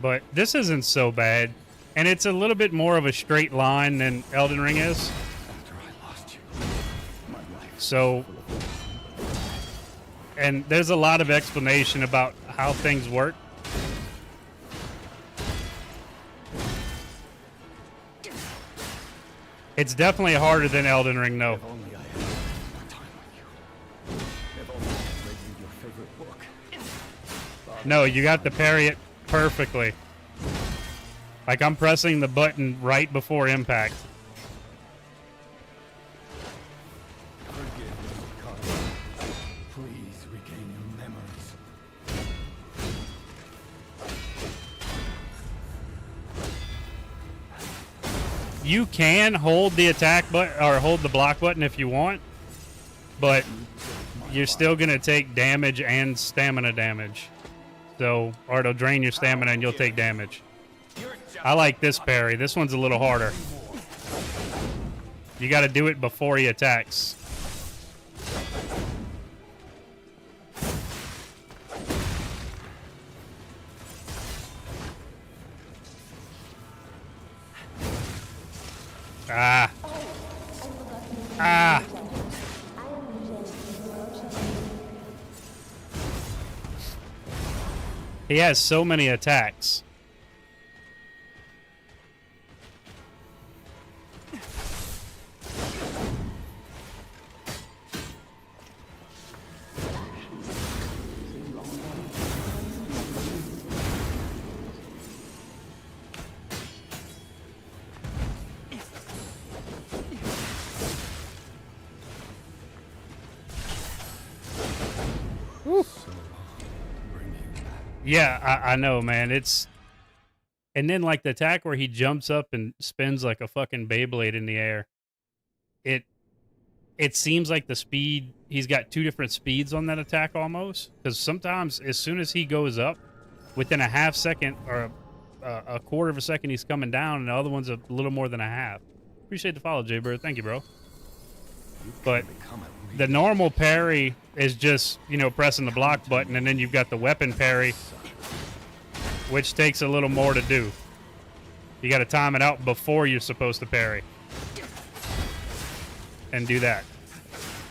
but this isn't so bad. And it's a little bit more of a straight line than Elden Ring is. after I lost you, my life. So, and there's a lot of explanation about how things work. It's definitely harder than Elden Ring, though. If only I had more time with you. If only I had read you your favorite book. No, you got to parry it perfectly. Like I'm pressing the button right before impact. Forgive me, Carlo. Please regain your memories. You can hold the attack button or hold the block button if you want, but you're still gonna take damage and stamina damage. So, or it'll drain your stamina and you'll take damage. I like this parry. This one's a little harder. You got to do it before he attacks. Ah. Ah. He has so many attacks. Yeah, I know, man. It's and then like the attack where he jumps up and spins like a fucking Beyblade in the air. It seems like the speed he's got two different speeds on that attack almost because sometimes as soon as he goes up, within a half second or a quarter of a second he's coming down, and the other one's a little more than a half. Appreciate the follow, Jaybird. Thank you, bro. But the normal parry is just, you know, pressing the block button, and then you've got the weapon parry, which takes a little more to do. You got to time it out before you're supposed to parry. And do that.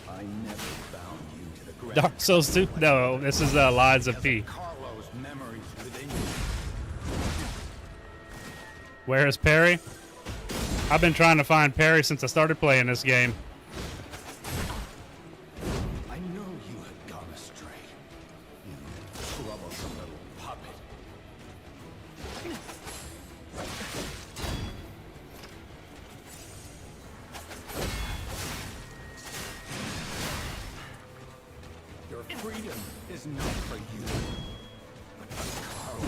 I never bound you to the ground. Dark Souls 2? No, this is Lies of P. Carlo's memories within you. Where is Parry? I've been trying to find Parry since I started playing this game. I know you had gone astray. You troublesome little puppet. Your freedom is not for you, but for Carlo.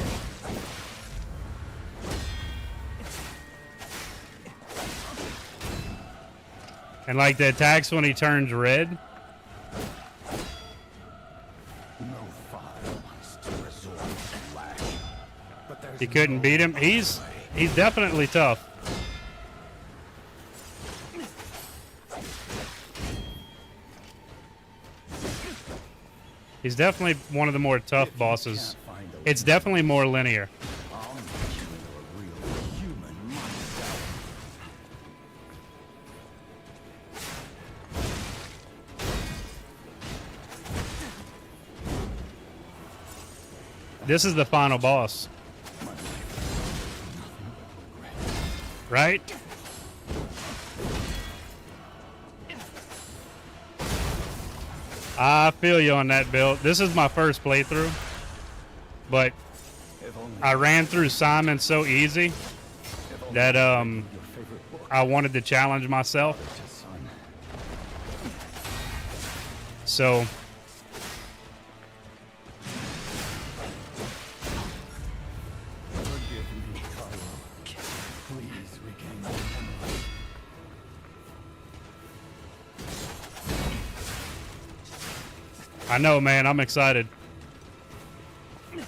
And like the attacks when he turns red. No father wants to resort to lash, but there's He couldn't beat him. He's definitely tough. He's definitely one of the more tough bosses. It's definitely more linear. I'll make you into a real human myself. This is the final boss. Right? I feel you on that, Bill. This is my first playthrough, but If only I ran through Simon so easy that your favorite book I wanted to challenge myself. to son. So Forgive me, Carlo. Please regain your memory. I know, man. I'm excited. You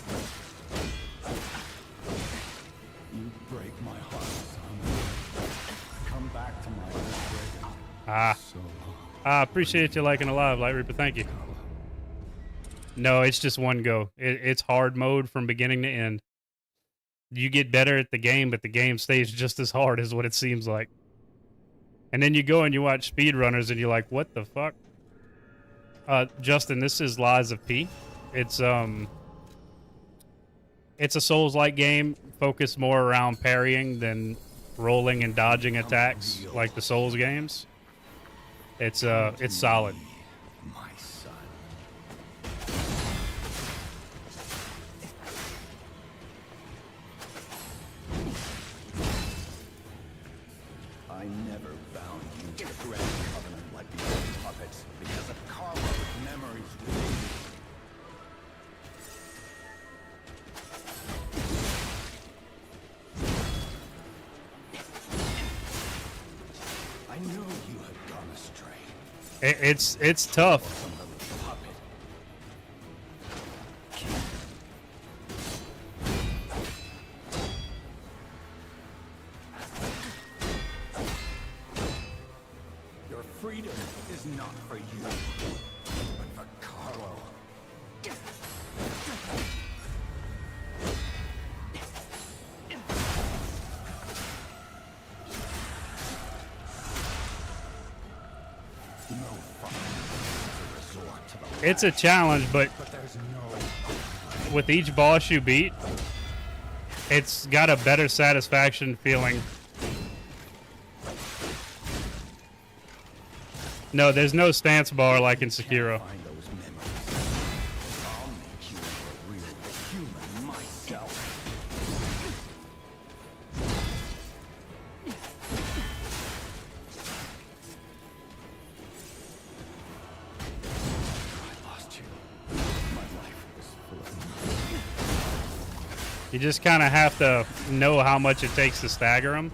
break my heart, son. Come back to my prison. Ah, So long, I appreciate you liking the live, Light Reaper. Thank you. Carlo. No, it's just one go. It's hard mode from beginning to end. You get better at the game, but the game stays just as hard as what it seems like. And then you go and you watch speedrunners and you're like, what the fuck? Justin, this is Lies of P. It's a Souls-like game focused more around parrying than rolling and dodging attacks like the Souls games. It's solid. My son. I never bound you to the Grand Covenant like the old puppets because of Carlo's memories within you. I know you have gone astray. It's tough. Some little puppet. Your freedom is not for you, but for Carlo. No fun to resort to the It's a challenge, but there's no with each boss you beat, it's got a better satisfaction feeling. No, there's no stance bar like in Sekiro. find those memories. I'll make you a real human myself. I lost you. My life was full of You just kind of have to know how much it takes to stagger them.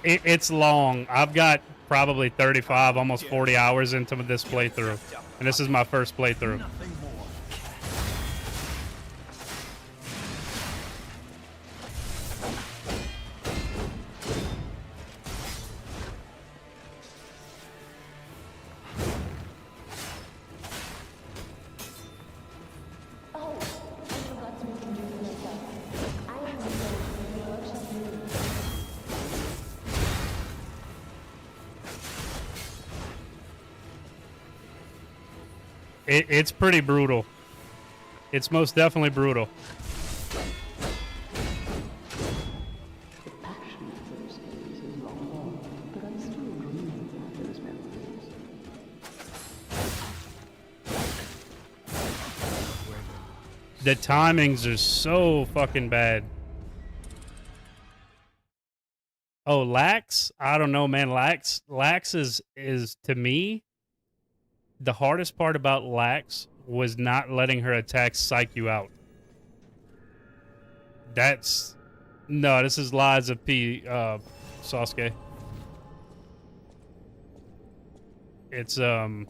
It's long. I've got probably 35, almost 40 hours into this playthrough, and this is my first playthrough. nothing more. Oh, I forgot to introduce myself. I am the workshop leader. It's pretty brutal. It's most definitely brutal. The passion of those days is long gone, but I still dream of those memories. The timings are so fucking bad. Oh, Lax? I don't know, man. Lax is to me, the hardest part about Lax was not letting her attacks psych you out. No, this is Lies of P, Sasuke. It's, but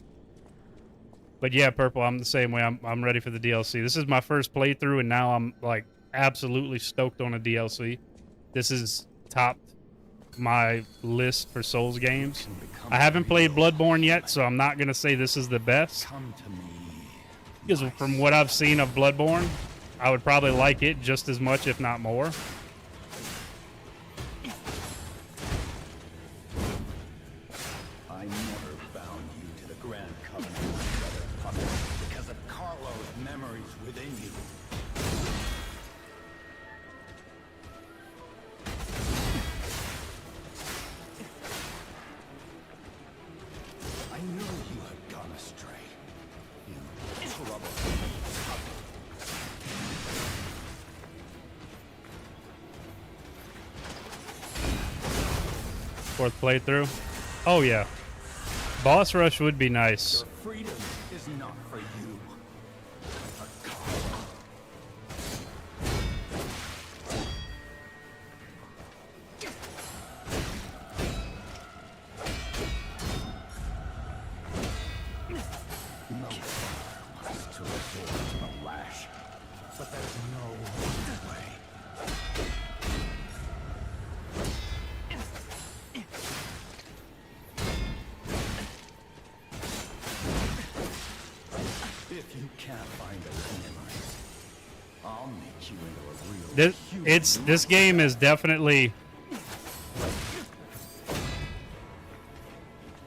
yeah, Purple, I'm the same way. I'm ready for the DLC. This is my first playthrough, and now I'm, like, absolutely stoked on a DLC. This is topped my list for Souls games. I haven't played Bloodborne yet, so I'm not gonna say this is the best. Come to me. Because from what I've seen of Bloodborne, I would probably like it just as much, if not more. I never bound you to the Grand Covenant like other puppets because of Carlo's memories within you. I know you have gone astray. You trouble. Fourth playthrough. Oh yeah. Boss rush would be nice. Your freedom is not for you, but for Carlo. No fire wants to resort to the lash, but there's no other way. If you can't find those memories, I'll make you into a real human. This game is definitely.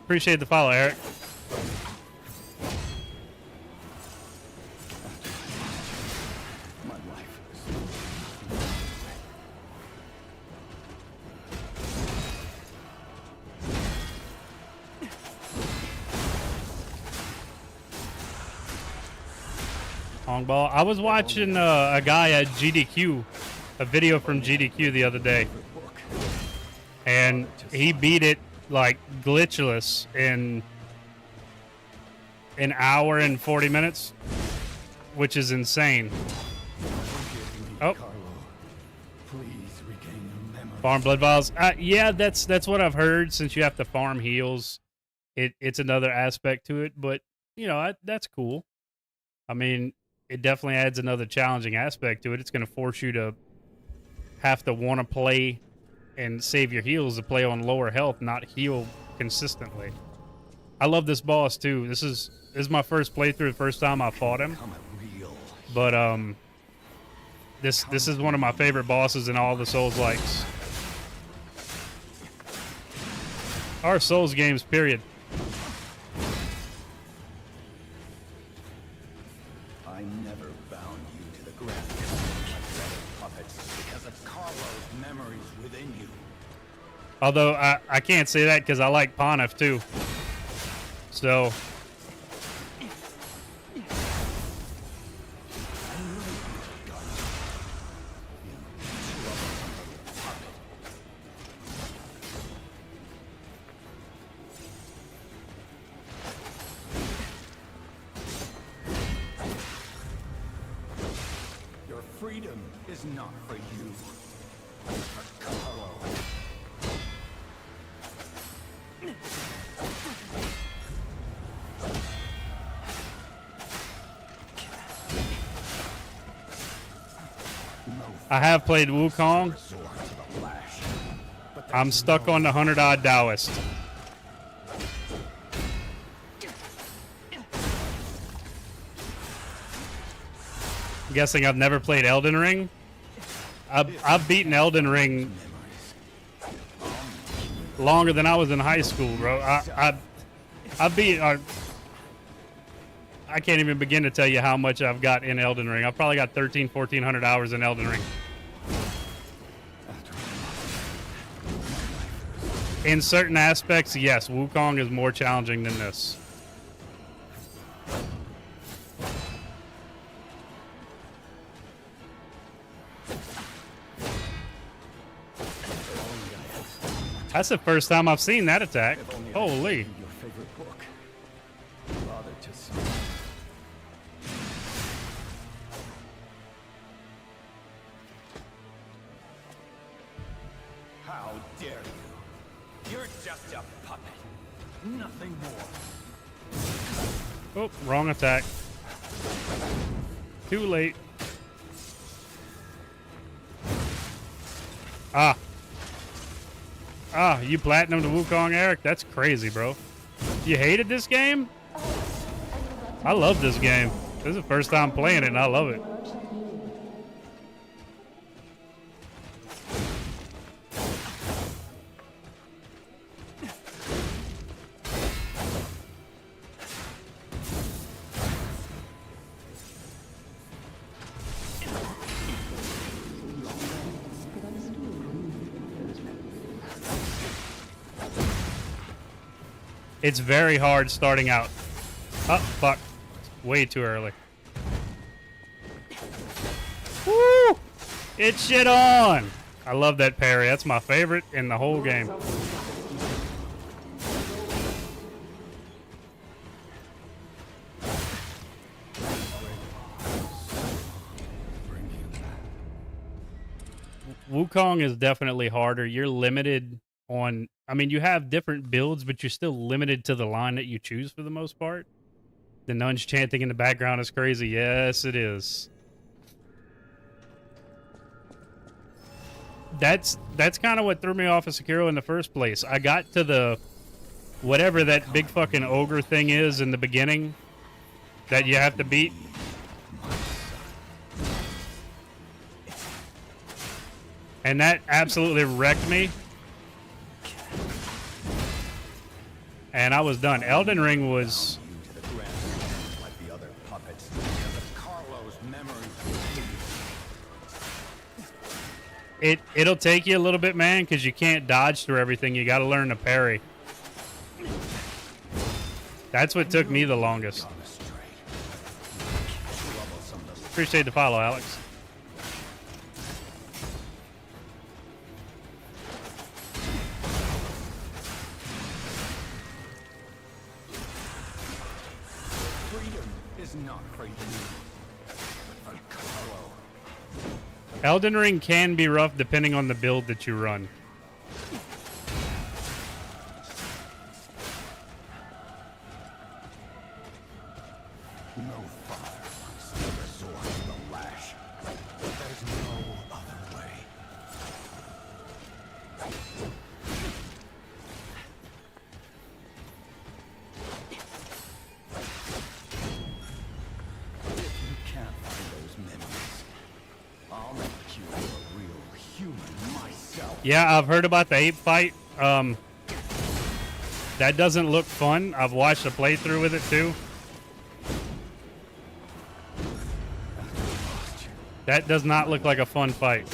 Appreciate the follow, Eric. My life is Long ball. I was watching a guy at GDQ a video from GDQ the other day, and he beat it like glitchless in an hour and 40 minutes, which is insane. Oh, Please regain your memory. farm blood vials. Yeah, that's what I've heard. Since you have to farm heals, it's another aspect to it. But you know, that's cool. I mean, it definitely adds another challenging aspect to it. It's going to force you to have to want to play and save your heals to play on lower health, not heal consistently. I love this boss too. This is my first playthrough, the first time I fought him. But this is one of my favorite bosses in all the Souls-likes. Or Souls games, period. I never bound you to the grand like puppets because of Carlo's memories within you. Although I can't say that because I like Panef too. So Your freedom is not for you, but for Carlo. I have played Wukong. I'm stuck on the 100-odd Taoist. I'm guessing I've never played Elden Ring. I've beaten Elden Ring longer than I was in high school, bro. I beat. I can't even begin to tell you how much I've got in Elden Ring. I've probably got 1,400 hours in Elden Ring. In certain aspects, yes, Wukong is more challenging than this. That's the first time I've seen that attack. Holy. Your favorite book. Bother to see. How dare you? You're just a puppet. Nothing more. Oh, wrong attack. Too late. Ah. Ah, you platinum to Wukong, Eric? That's crazy, bro. You hated this game? I love this game. This is the first time playing it, and I love it. It's very hard starting out. Oh, fuck. Way too early. Woo! It's shit on! I love that parry. That's my favorite in the whole game. Wukong is definitely harder. You're limited on... I mean, you have different builds, but you're still limited to the line that you choose for the most part. The nuns chanting in the background is crazy. Yes, it is. That's kind of what threw me off of Sekiro in the first place. I got to the... whatever that big fucking ogre thing is in the beginning that you have to beat. And that absolutely wrecked me. And I was done. Elden Ring was... It'll take you a little bit, man, because you can't dodge through everything. You got to learn to parry. That's what took me the longest. Appreciate the follow, Alex. is not for you, but for Carlo. Elden Ring can be rough depending on the build that you run. No father wants to resort to the lash, but there's no other way. If you can't find those memories, I'll make you a real human myself. Yeah, I've heard about the ape fight. That doesn't look fun. I've watched a playthrough with it too. That does not look like a fun fight.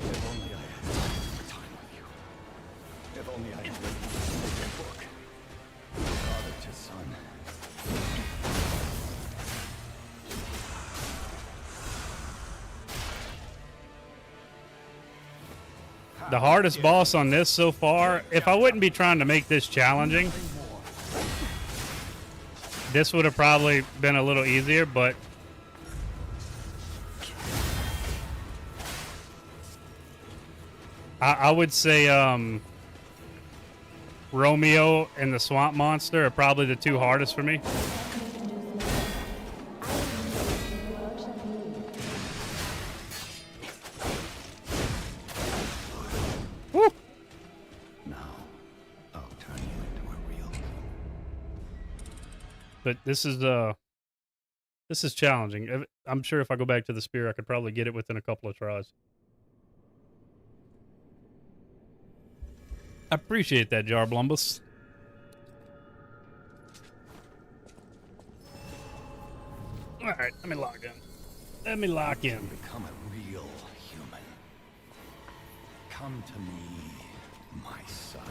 If only I had more time with you. If only I had written a book. Father to son. The hardest boss on this so far, if I wouldn't be trying to make this challenging, this would have probably been a little easier, but I would say Romeo and the Swamp Monster are probably the two hardest for me. Woo! Now, I'll turn you into a real king. But this is challenging. I'm sure if I go back to the spear, I could probably get it within a couple of tries. I appreciate that, Jarblumbus. All right, let me lock in. Let me lock in. Become a real human. Come to me, my son.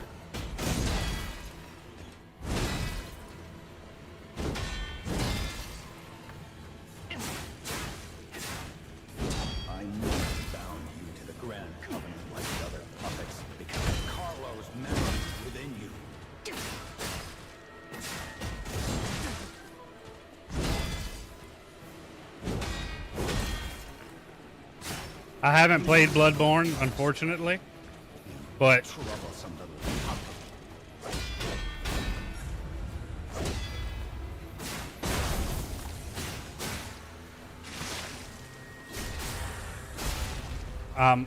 I never bound you to the Grand Covenant like the other puppets because of Carlo's memories within you. I haven't played Bloodborne, unfortunately, but Troublesome little puppet.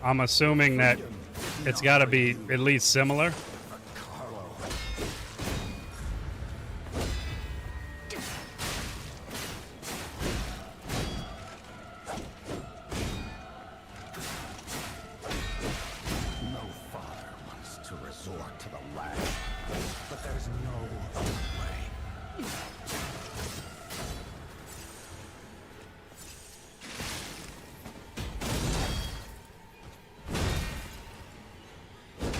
I'm assuming that it's got to be at least similar. For Carlo. No father wants to resort to the lash, but there's no other way.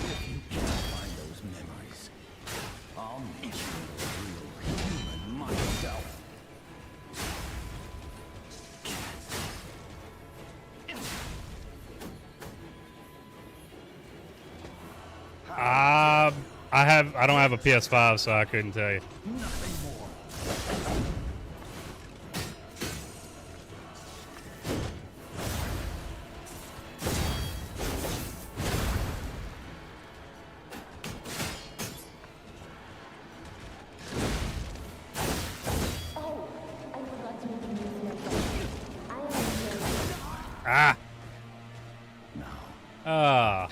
If you can't find those memories, I'll make you a real human myself. I don't have a PS5, so I couldn't tell you. Nothing more. Oh, I forgot to introduce myself. I am Nameless. Ah, Now,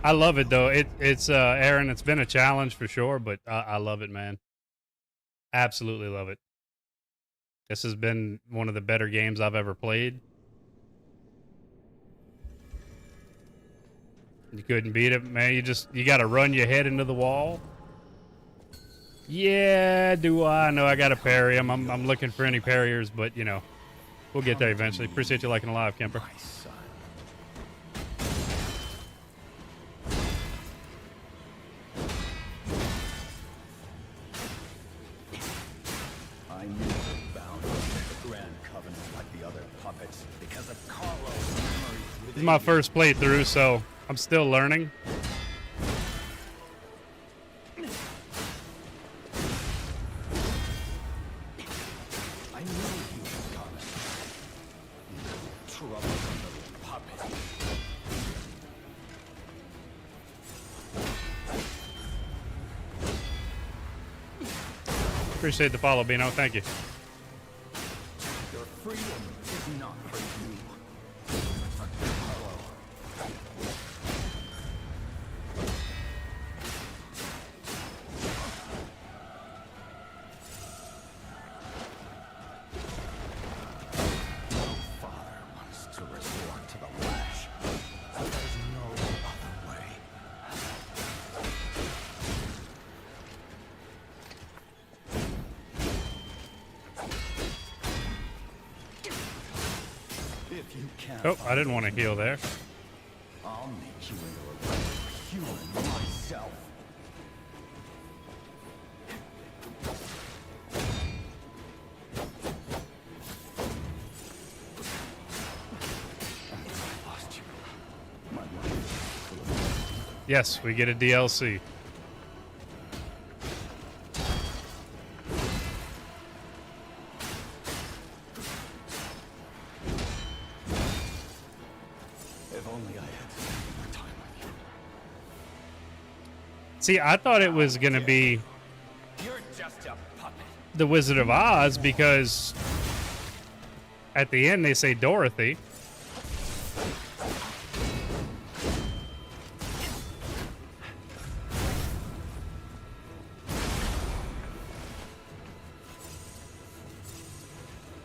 I love it though. It's Aaron. It's been a challenge for sure, but I love it, man. Absolutely love it. This has been one of the better games I've ever played. You couldn't beat it, man. You got to run your head into the wall. Yeah, do I? No, I got to parry him. I'm looking for any parriers, but you know, we'll get there eventually. Appreciate you liking the live, Kemper. my son. I never bound you to the Grand Covenant like the the other puppets because of Carlo's memories This within is my you. first playthrough, so I'm still learning. I knew you were gonna. Troublesome little puppet. Appreciate the follow, Bino. Thank you. Your freedom is not for you. For Carlo. No father wants to resort to the lash. But there's no other way. If you can't Oh, I find didn't want to those heal there. I'll make you into a regular human myself. After I lost you, my life was full of Yes, we get a DLC. If only I had spent more time with you. See, I thought it was going to be You're just a puppet. the Wizard of Oz because at the end they say Dorothy.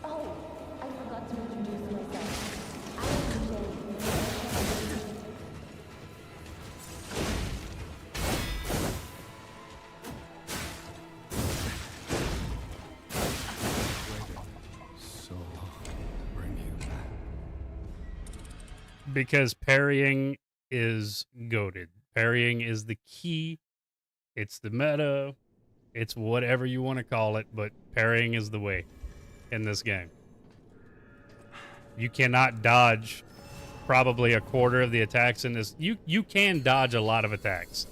Oh, I forgot to introduce myself. I am Jane. So long to bring you back. Because parrying is goated. Parrying is the key. It's the meta. It's whatever you want to call it, but parrying is the way in this game. You cannot dodge probably a quarter of the attacks in this. You can dodge a lot of attacks,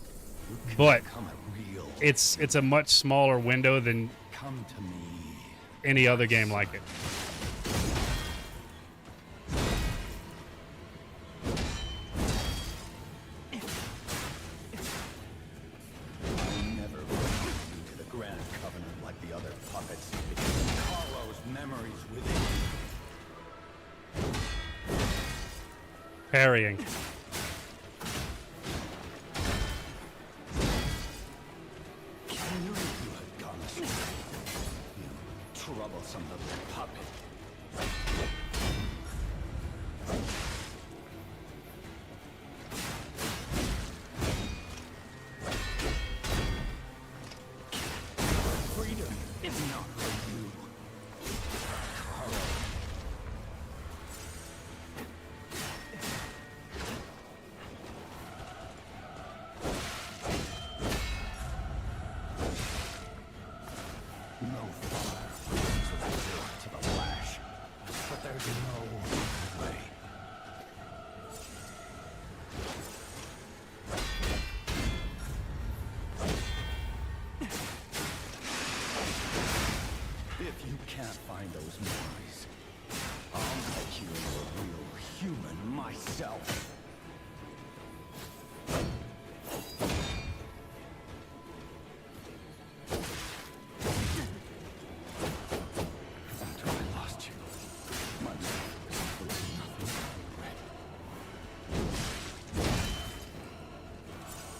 but Come a real. it's a much smaller window than Come to me. any other game like it. I never brought you to the Grand Covenant like the other puppets because of Carlo's memories within you. Parrying. I knew you had gone astray. You troublesome little puppet. Freedom is not for you. Carlo. No father wants to resort to the lash, but there's no other way. If you can't find those memories, I'll make you into a real human myself. After I lost you, my life was full of nothing but regret.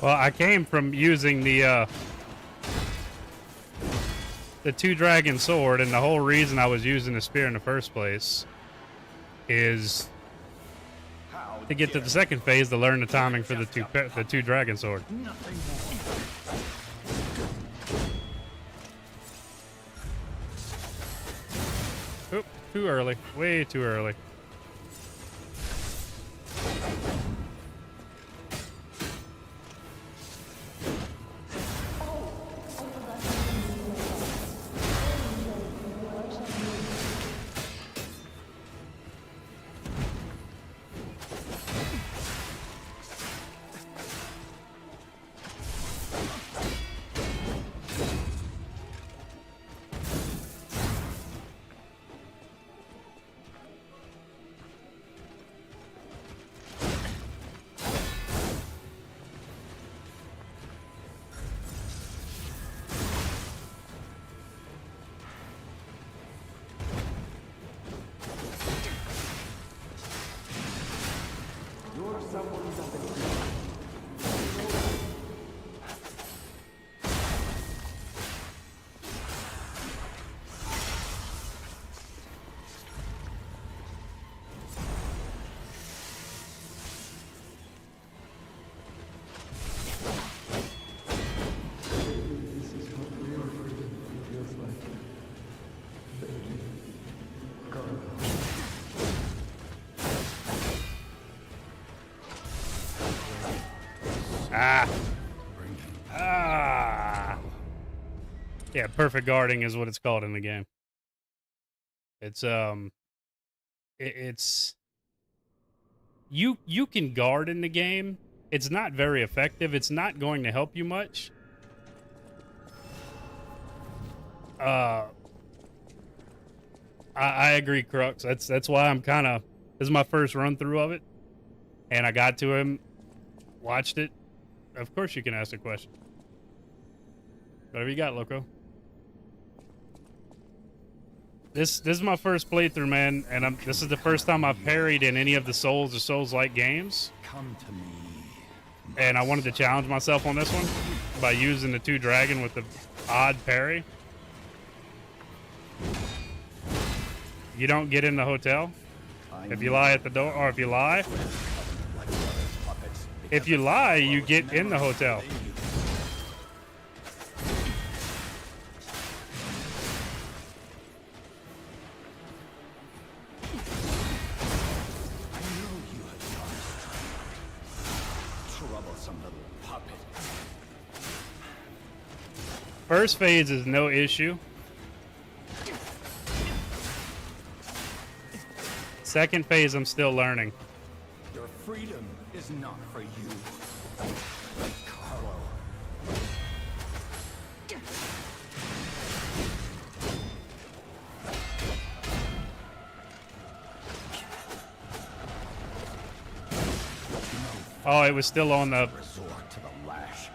Well, I came from using the two dragon sword, and the whole reason I was using the spear in the first place is How to get to the second phase to learn the timing for the two dragon sword. nothing more. Oop, too early. Way too early. Ah. Ah. Yeah, perfect guarding is what it's called in the game. It's it's you can guard in the game. It's not very effective. It's not going to help you much. I agree, Crux. That's why I'm kind of, this is my first run through of it, and I got to him, watched it. Of course, you can ask a question. Whatever you got, Loco. This is my first playthrough, man, and this is the first time I've parried in any of the Souls or Souls-like games. Come to me. And I wanted to challenge myself on this one by using the 2 dragon with the odd parry. You don't get in the hotel if you lie at the door, or if you lie. If you lie, you get in the hotel. First phase is no issue. Second phase, I'm still learning. Your freedom is not for you, Carlo. Oh, it was still on the... Resort to the lash,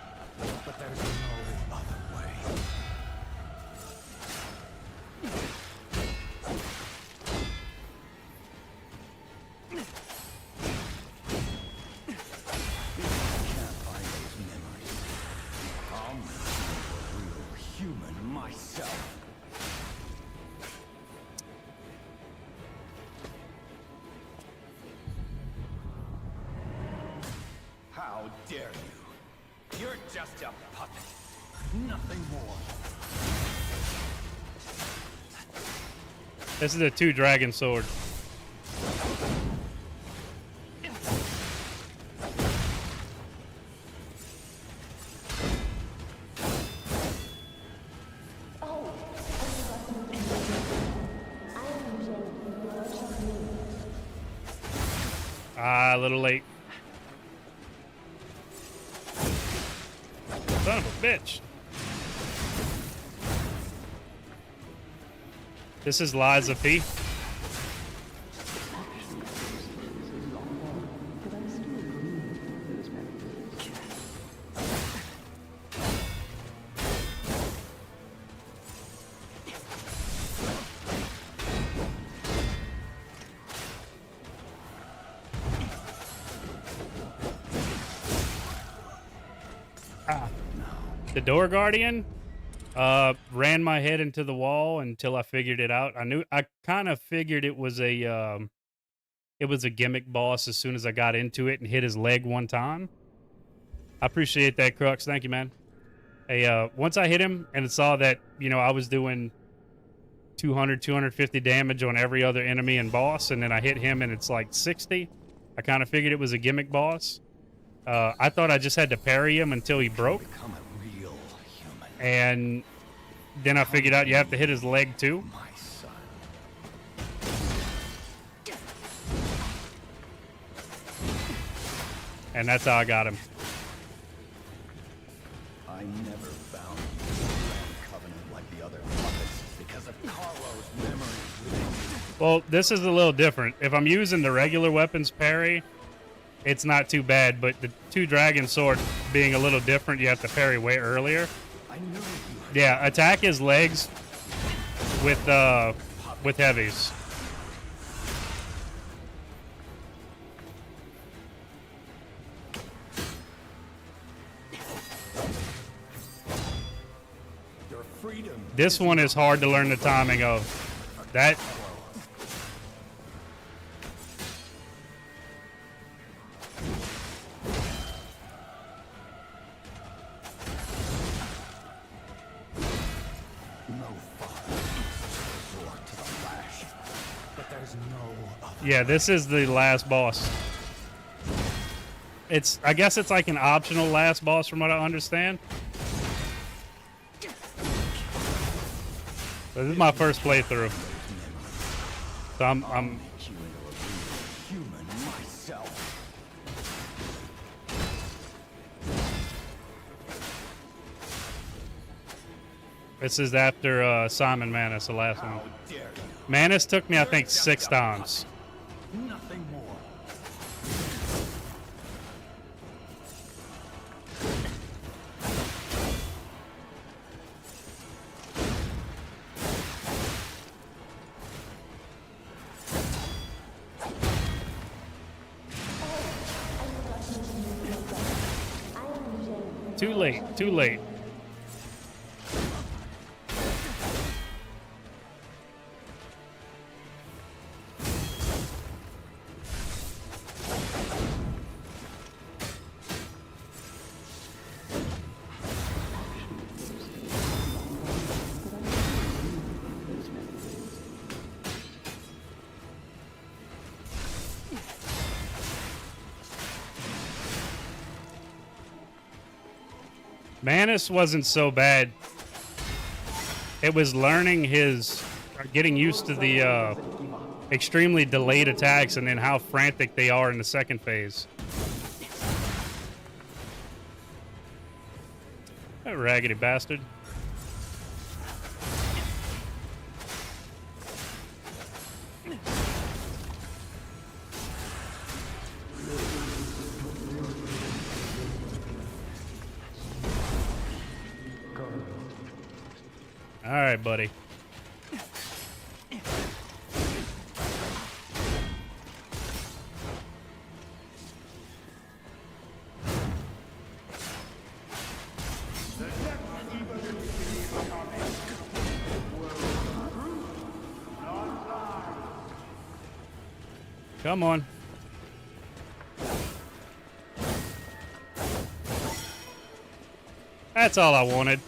but there's no other way. Myself. How dare you? You're just a puppet. Nothing more. This is a 2 dragon sword. A little late. Son of a bitch. This is Liza P. The door guardian ran my head into the wall until I figured it out. I kind of figured it was a gimmick boss as soon as I got into it and hit his leg one time. I appreciate that, Crux. Thank you, man. Hey, once I hit him and saw that, you know, I was doing 200, 250 damage on every other enemy and boss, and then I hit him and it's like 60, I kind of figured it was a gimmick boss. I thought I just had to parry him until he broke. And then I figured out you have to hit his leg too. And that's how I got him. I never found you Grand Covenant like the other puppets because of Carlo's memories. Well, this is a little different. If I'm using the regular weapons parry, it's not too bad, but the 2 dragon sword being a little different, you have to parry way earlier. Yeah, attack his legs with heavies. This one is hard to learn the timing of. That yeah, this is the last boss. I guess it's like an optional last boss from what I understand. This is my first playthrough. So I'm Make you into a real human myself. this is after Simon Manus, the last one. How dare you? Manus took me, I think, 6 times. Nothing more. Too late, too late. Manus wasn't so bad. It was learning getting used to the extremely delayed attacks and then how frantic they are in the second phase. That raggedy bastard. All right, buddy. Come on. That's all I wanted.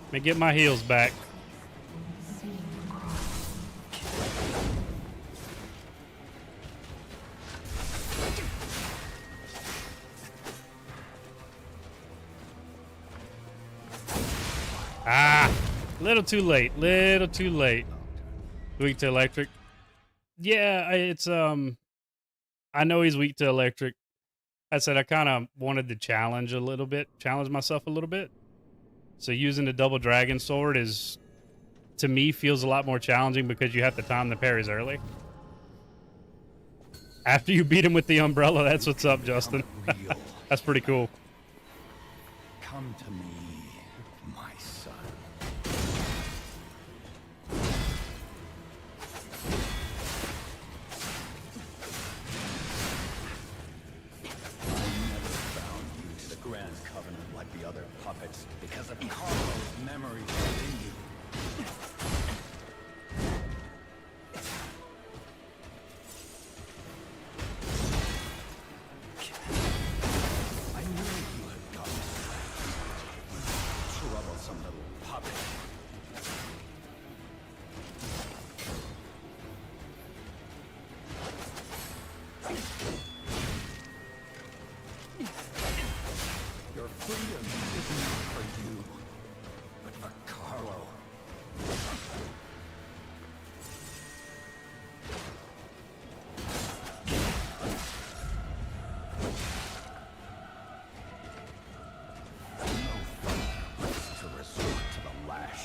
Let me get my heels back. Ah, little too late. Little too late. Weak to electric. Yeah, it's I know he's weak to electric. I said I kind of wanted to challenge myself a little bit. So using the double dragon sword is, to me, feels a lot more challenging because you have to time the parries early. After you beat him with the umbrella, that's what's up, Justin. That's pretty cool. Come to me, my son. I never found you to the Grand Covenant like the other puppets because of Carlo's memories within you. I knew you had got troublesome little puppet. Your freedom is not for you, but for Carlo. No fun is to resort to the lash,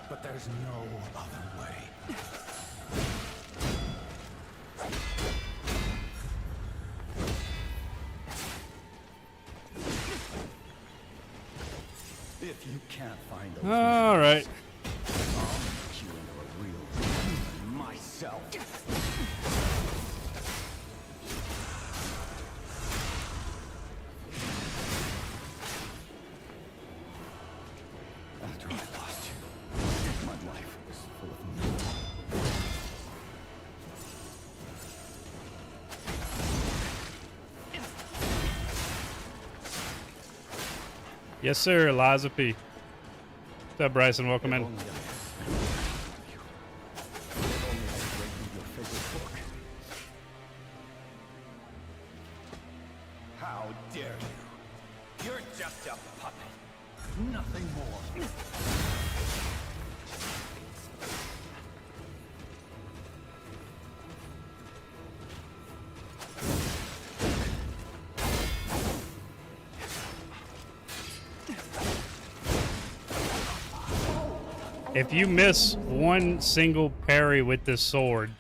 but there's no other way. If you can't find those All right. I'll make you into a real human myself. After I lost you, my life was full of meaning. Yes, sir, Eliza P. What's up, Bryson? Welcome in. Only I had spent time with you. You're just a puppet. Nothing more. If you miss one single parry with this sword,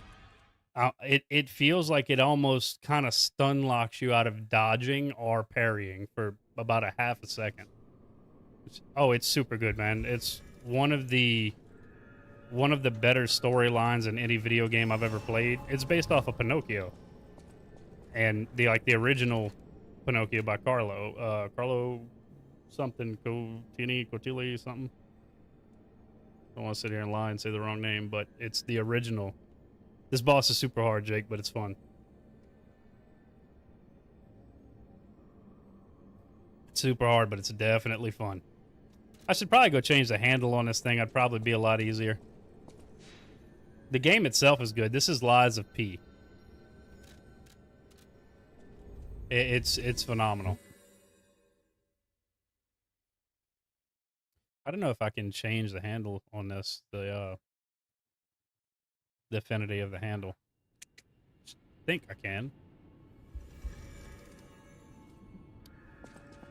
it feels like it almost kind of stun locks you out of dodging or parrying for about a half a second. It's super good, man. It's one of the better storylines in any video game I've ever played. It's based off of Pinocchio, and the original Pinocchio by Carlo something Cotili something. I don't want to sit here and lie and say the wrong name, but it's the original. This boss is super hard, Jake, but it's fun. It's super hard, but it's definitely fun. I should probably go change the handle on this thing. I'd probably be a lot easier. The game itself is good. This is Lies of P. It's phenomenal. I don't know if I can change the handle on this, the affinity of the handle. I think I can.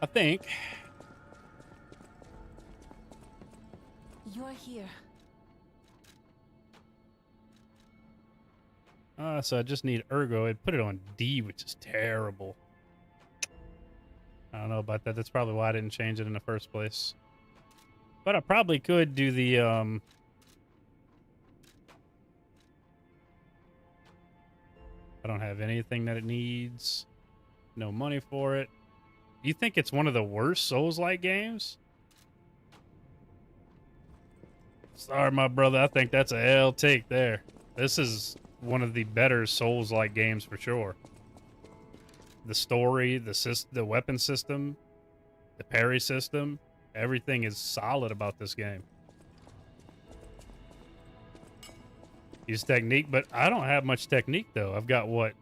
I think. You're here. So I just need Ergo. I'd put it on D, which is terrible. I don't know about that. That's probably why I didn't change it in the first place. But I probably could do the I don't have anything that it needs. No money for it. You think it's one of the worst Souls-like games? Sorry, my brother. I think that's a L take there. This is one of the better Souls-like games for sure. The story, the weapon system, the parry system, everything is solid about this game. Use technique, but I don't have much technique though. I've got what?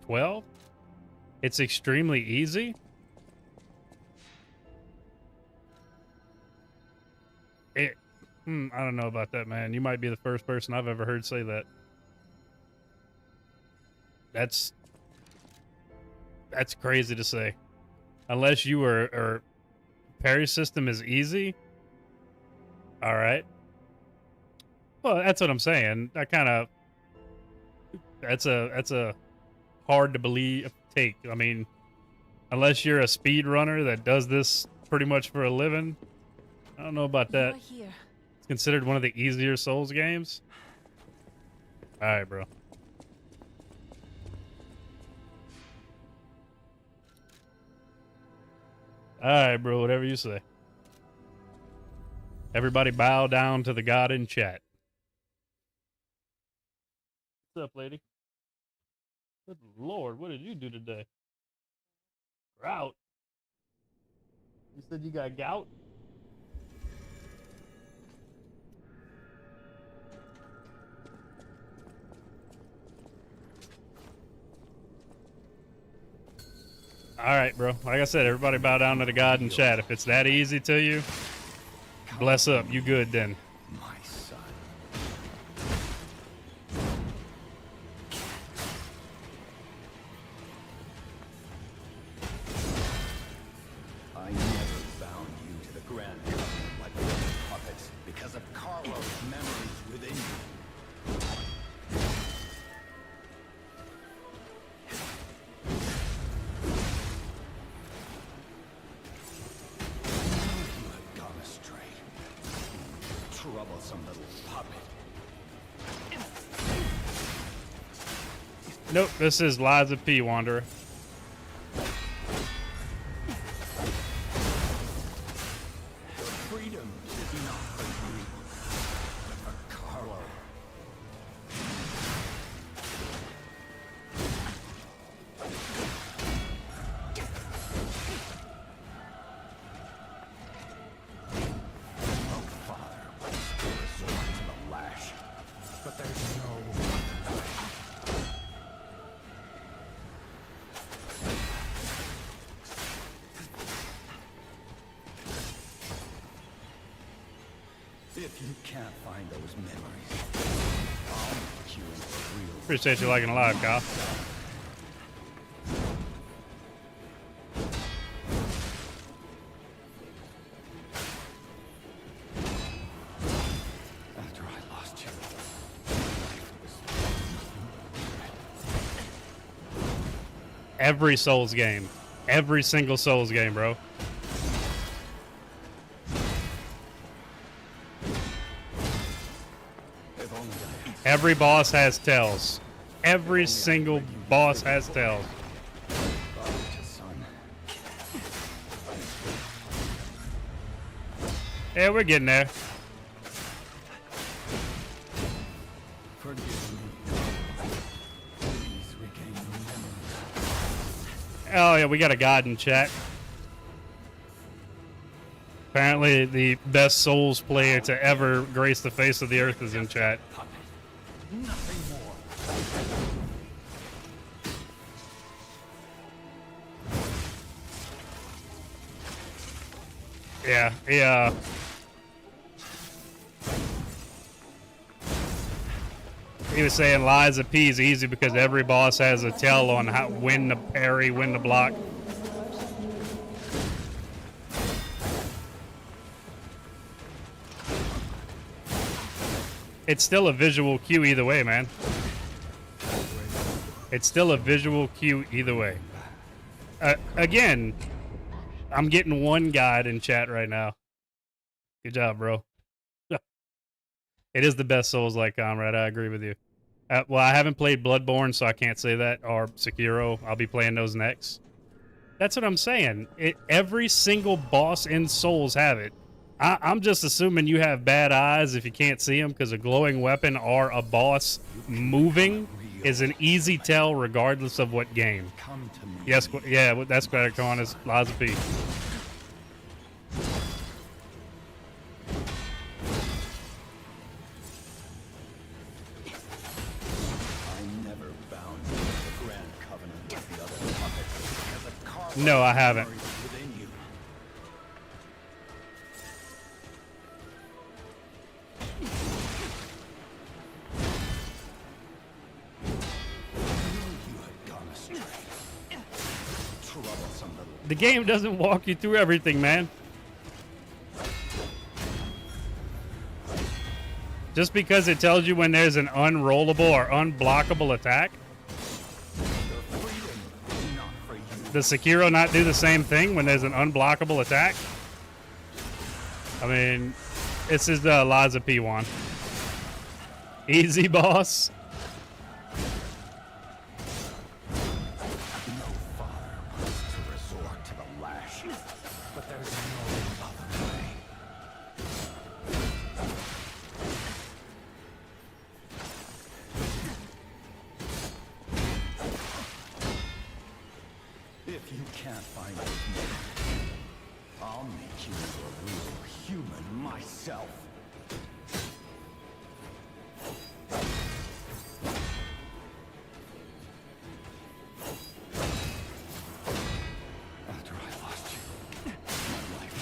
12? It's extremely easy. I don't know about that, man. You might be the first person I've ever heard say that. That's crazy to say. Unless you or parry system is easy. All right. Well, that's what I'm saying. That's a hard to believe take. I mean, unless you're a speed runner that does this pretty much for a living, I don't know about that. You're here. It's considered one of the easier Souls games. All right, bro. All right, bro. Whatever you say. Everybody bow down to the god in chat. What's up, lady? Good Lord, what did you do today? Grout. You said you got gout? All right, bro. Like I said, everybody bow down to the god in chat. If it's that easy to you, bless up. You good then. My son. I never bound you to the Grand Covenant like little puppets because of Carlo's memories within you. You have gone astray. Troublesome little puppet. Nope, this is Lies of P, Wanderer. Your freedom is not for you, but for Carlo. Oh, Father, resort to the lash, but there's no If you can't find those memories, I'll put you into a real. Appreciate you liking the live, Kyle. After I lost you, life was Every Souls game. Every single Souls game, bro. if only I had Every boss has tails. Every single boss has tails. father to son. Yeah, we're getting there. Forgive me. Please regain your memories. Oh yeah, we got a god in chat. Apparently the best Souls player to ever grace the face of the earth is in chat. Puppet. Nothing more. Yeah, yeah. He was saying Liza P is easy because every boss has a tell on how when to parry, when to block. It's still a visual cue either way, man. It's still a visual cue either way. Again, I'm getting one guide in chat right now. Good job, bro. It is the best Souls-like, comrade. I agree with you. Well, I haven't played Bloodborne, so I can't say that. Or Sekiro. I'll be playing those next. That's what I'm saying. Every single boss in Souls have it. I'm just assuming you have bad eyes if you can't see them, because a glowing weapon or a boss moving is an easy tell regardless of what game. Come to me. Yes, yeah, that's better, Con. It's Liza P. I never bound you to the Grand Covenant with the other puppets because of Carlos' No, I haven't. memories within you. You had gone astray. Troublesome little. The game doesn't walk you through everything, man. Just because it tells you when there's an unrollable or unblockable attack, Their freedom is not for you. does Sekiro not do the same thing when there's an unblockable attack? I mean, this is the Liza P one. Easy, boss. No father wants to resort to the lash, but there's no other way. If you can't find those memories, I'll make you into a real human myself. After I lost you, my life.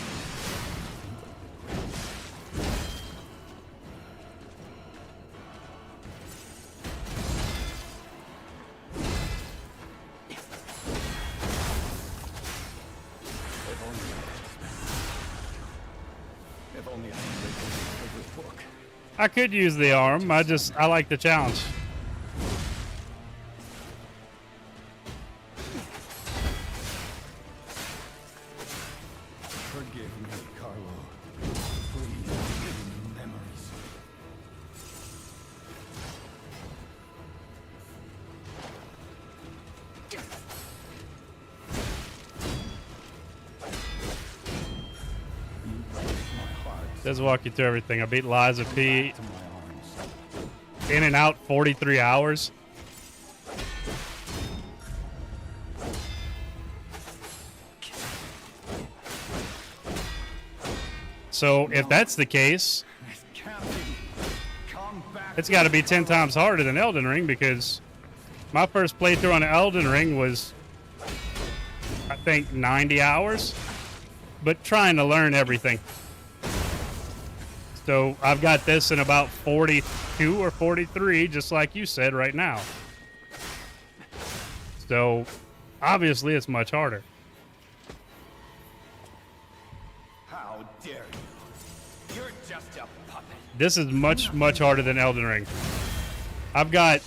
If only I had. If only I had written my favorite book. I could use the arm. I like the challenge. Forgive me, Carlo. Please give me memories. You break my heart. Does walk you through everything. I beat Liza P To my arms. in and out 43 hours. So if that's the case, It can't be. Come back. it's got to be 10 times harder than Elden Ring, because my first playthrough on Elden Ring was, I think, 90 hours, but trying to learn everything. So I've got this in about 42 or 43, just like you said right now. So obviously it's much harder. How dare you? You're just a puppet. This is much, much harder than Elden Ring. I've got,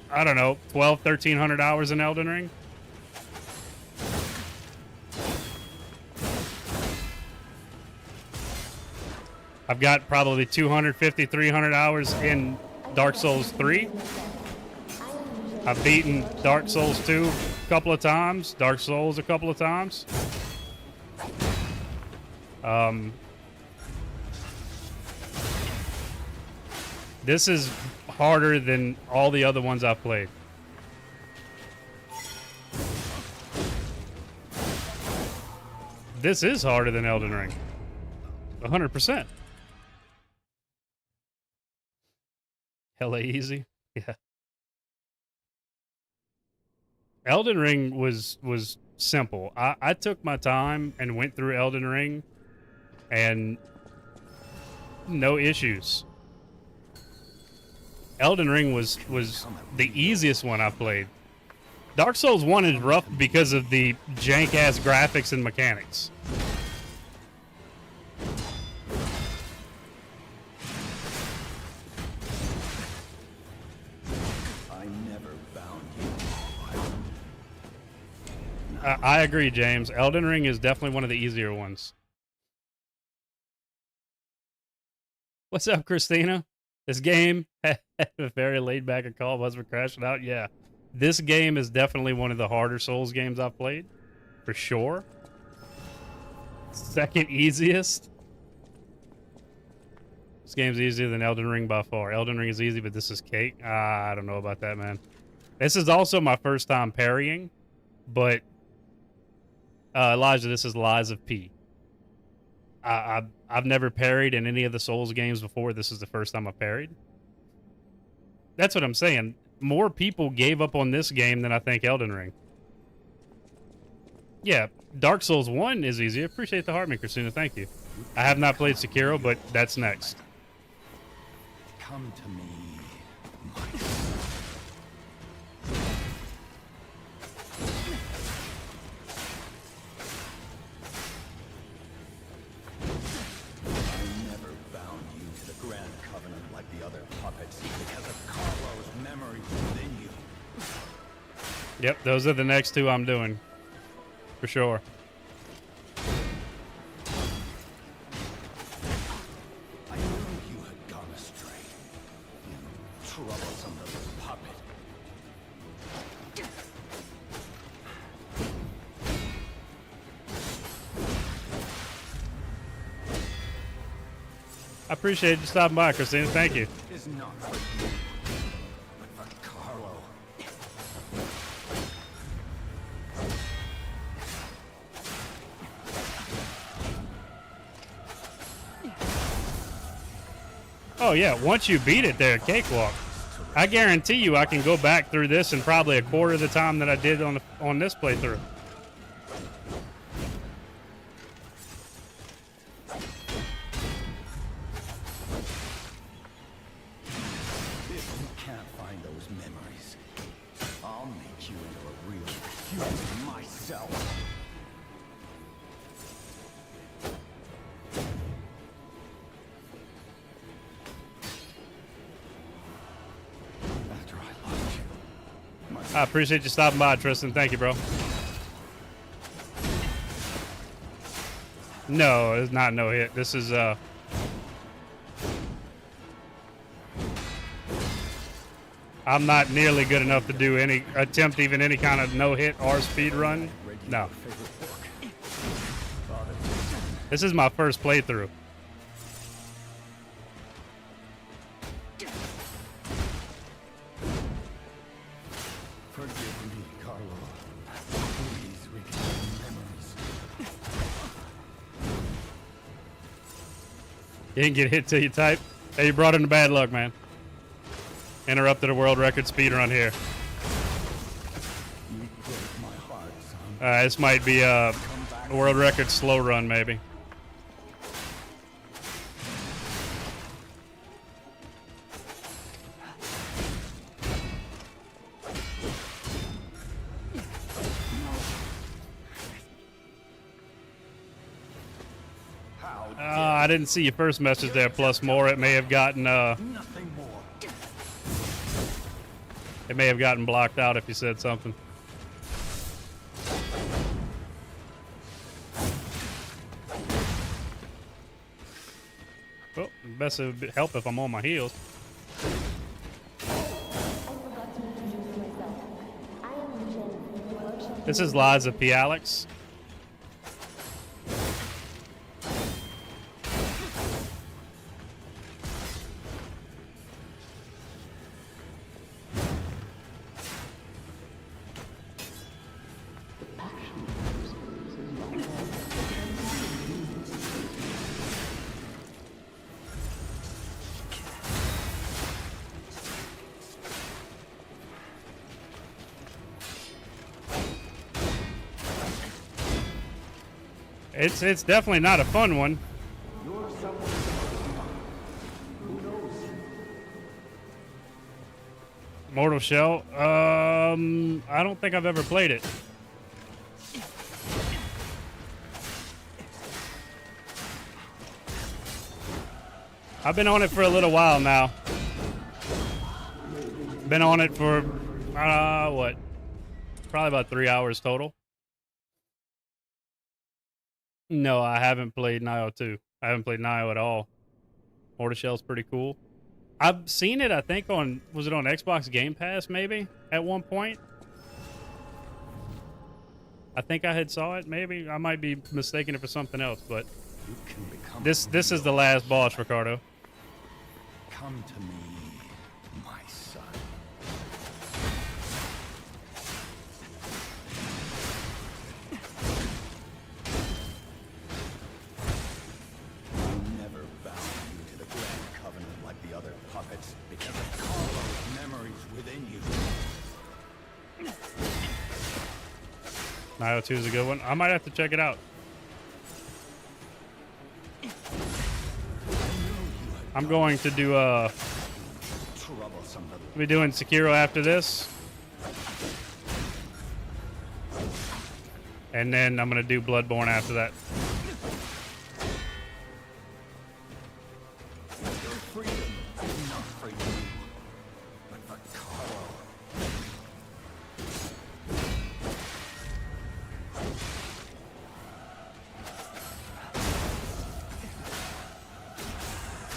I don't know, 1,300 hours in Elden Ring. I've got probably 250, 300 hours in Dark Souls 3. I've beaten Dark Souls 2 a couple of times, Dark Souls a couple of times. This is harder than all the other ones I've played. This is harder than Elden Ring. 100%. Hella easy. Yeah. Elden Ring was simple. I took my time and went through Elden Ring and no issues. Elden Ring was the easiest one I played. Dark Souls 1 is rough because of the jank-ass graphics and mechanics. I never bound you. I agree, James. Elden Ring is definitely one of the easier ones. What's up, Christina? This game had a very laid-back and calm husband crashing out. Yeah. This game is definitely one of the harder Souls games I've played. For sure. Second easiest. This game's easier than Elden Ring by far. Elden Ring is easy, but this is cake. I don't know about that, man. This is also my first time parrying, but Elijah, this is Lies of P. I've never parried in any of the Souls games before. This is the first time I parried. That's what I'm saying. More people gave up on this game than I think Elden Ring. Yeah, Dark Souls 1 is easy. I appreciate the heart, Christina. Thank you. I have not played Sekiro, but that's next. Come to me, my I never bound you to the Grand Covenant like the other puppets because of Carlo's memory within you. Yep, those are the next two I'm doing. For sure. I knew you had gone astray. You troublesome little puppet. I appreciate you stopping by, Christina. Thank you. Is not for you, but for Carlo. Oh yeah, once you beat it, there, cakewalk. I guarantee you, I can go back through this in probably a quarter of the time that I did on this playthrough. If you can't find those memories, I'll make you into a real human myself. After I lost you, I appreciate you stopping by, Tristan. Thank you, bro. No, it's not no hit. This is I'm not nearly good enough to do any attempt even any kind of no hit or speed run. No. favorite book. This is my first playthrough. Forgive me, Carlo. Please reclaim memories. You didn't get hit till you type. Hey, you brought in the bad luck, man. Interrupted a world record speed run here. You break my heart, son. This might be a world record slow run, maybe. How I didn't see your first message there, plus more. It may have gotten nothing more. it may have gotten blocked out if you said something. Well, best it would help if I'm on my heels. This is Liza P. Alex. It's definitely not a fun one. Mortal Shell. I don't think I've ever played it. I've been on it for a little while now. Been on it for what? Probably about 3 hours total. No, I haven't played Nioh 2. I haven't played Nioh at all. Mortal Shell's pretty cool. I've seen it, I think, was it on Xbox Game Pass, maybe, at one point? I think I had saw it, maybe. I might be mistaking it for something else, but You can become this is the last boss, Ricardo. Come to me, my son. I never bound you to the Grand Covenant like the other puppets because of Carlo's memories within you. Nioh 2 is a good one. I might have to check it out. I'm going to do Troublesome little we'll be doing Sekiro after this. And then I'm gonna do Bloodborne after that. freedom is not for you, but for Carlo.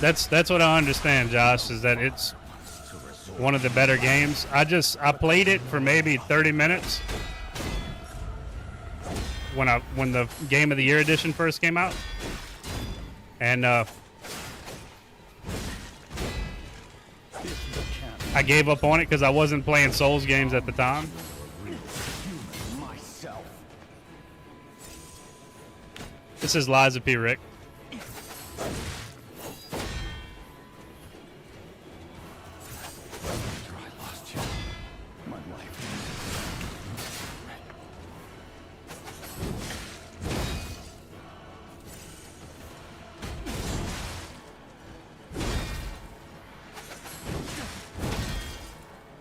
That's what I understand, Josh, is that it's one of the better games. I played it for maybe 30 minutes when the Game of the Year edition first came out. And I gave up on it because I wasn't playing Souls games at the time. Myself. This is Liza P. Rick. After I lost you, my life.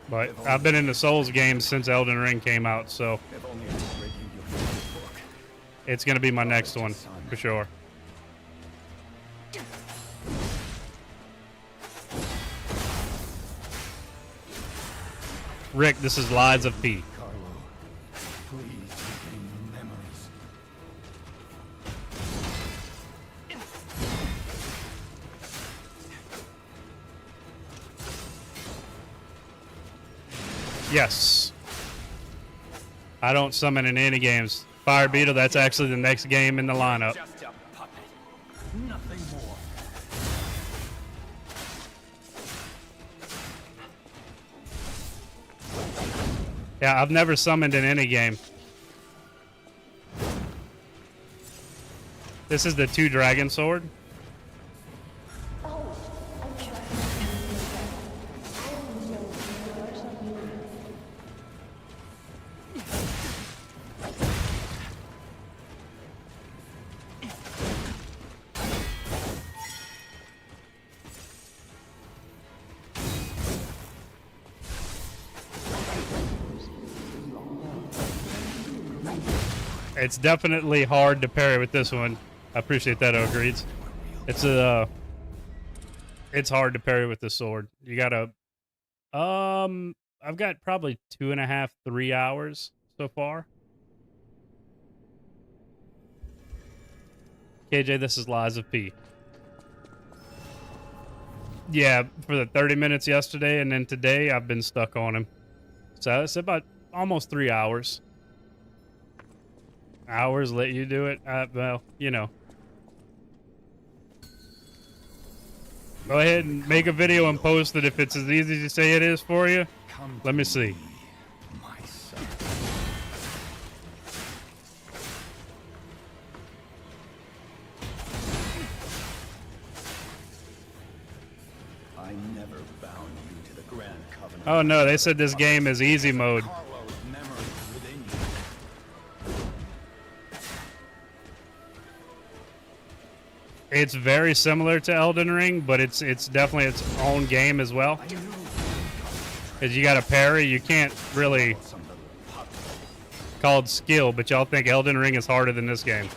But I've been in the Souls games since Elden Ring came out, so If only I could read you your book. it's going to be my next one, for sure. Rick, this is Liza P. Carlo, please regain your memories. Yes. I don't summon in any games. Fire Beetle, that's actually the next game in the lineup. Just a puppet. Nothing more. Yeah, I've never summoned in any game. This is the 2 Dragon Sword. It's definitely hard to parry with this one. I appreciate that, Ogreeds. It's hard to parry with the sword. You gotta, I've got probably 2.5, 3 hours so far. KJ, this is Liza P. Yeah, for the 30 minutes yesterday, and then today I've been stuck on him. So it's about almost 3 hours. Hours let you do it? Well, you know. Go ahead and make a video and post it if it's as easy as you say it is for you. Let me see. My son. I never bound you to the Grand Covenant. Oh no, they said this game is easy mode. Carlo's memories within you. It's very similar to Elden Ring, but it's definitely its own game as well. Because you got to parry, you can't really call it skill, but y'all think Elden Ring is harder than this game.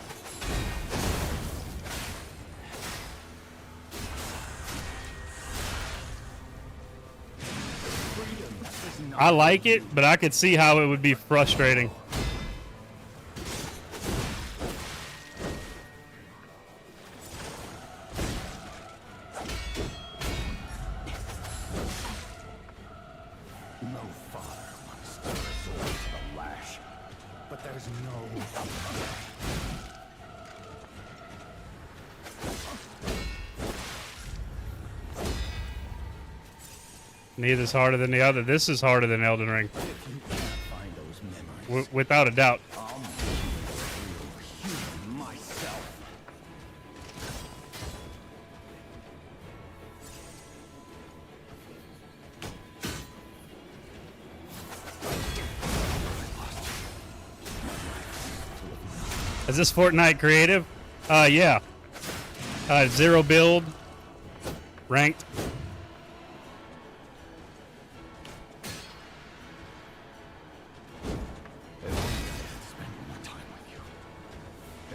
I like it, but I could see how it would be frustrating. No father wants to resort to the lash, but there's no other. Neither's harder than the other. This is harder than Elden Ring, If you can't find those memories, without a doubt. I'll make you a real human myself. Is this Fortnite creative? Yeah. Zero build, ranked.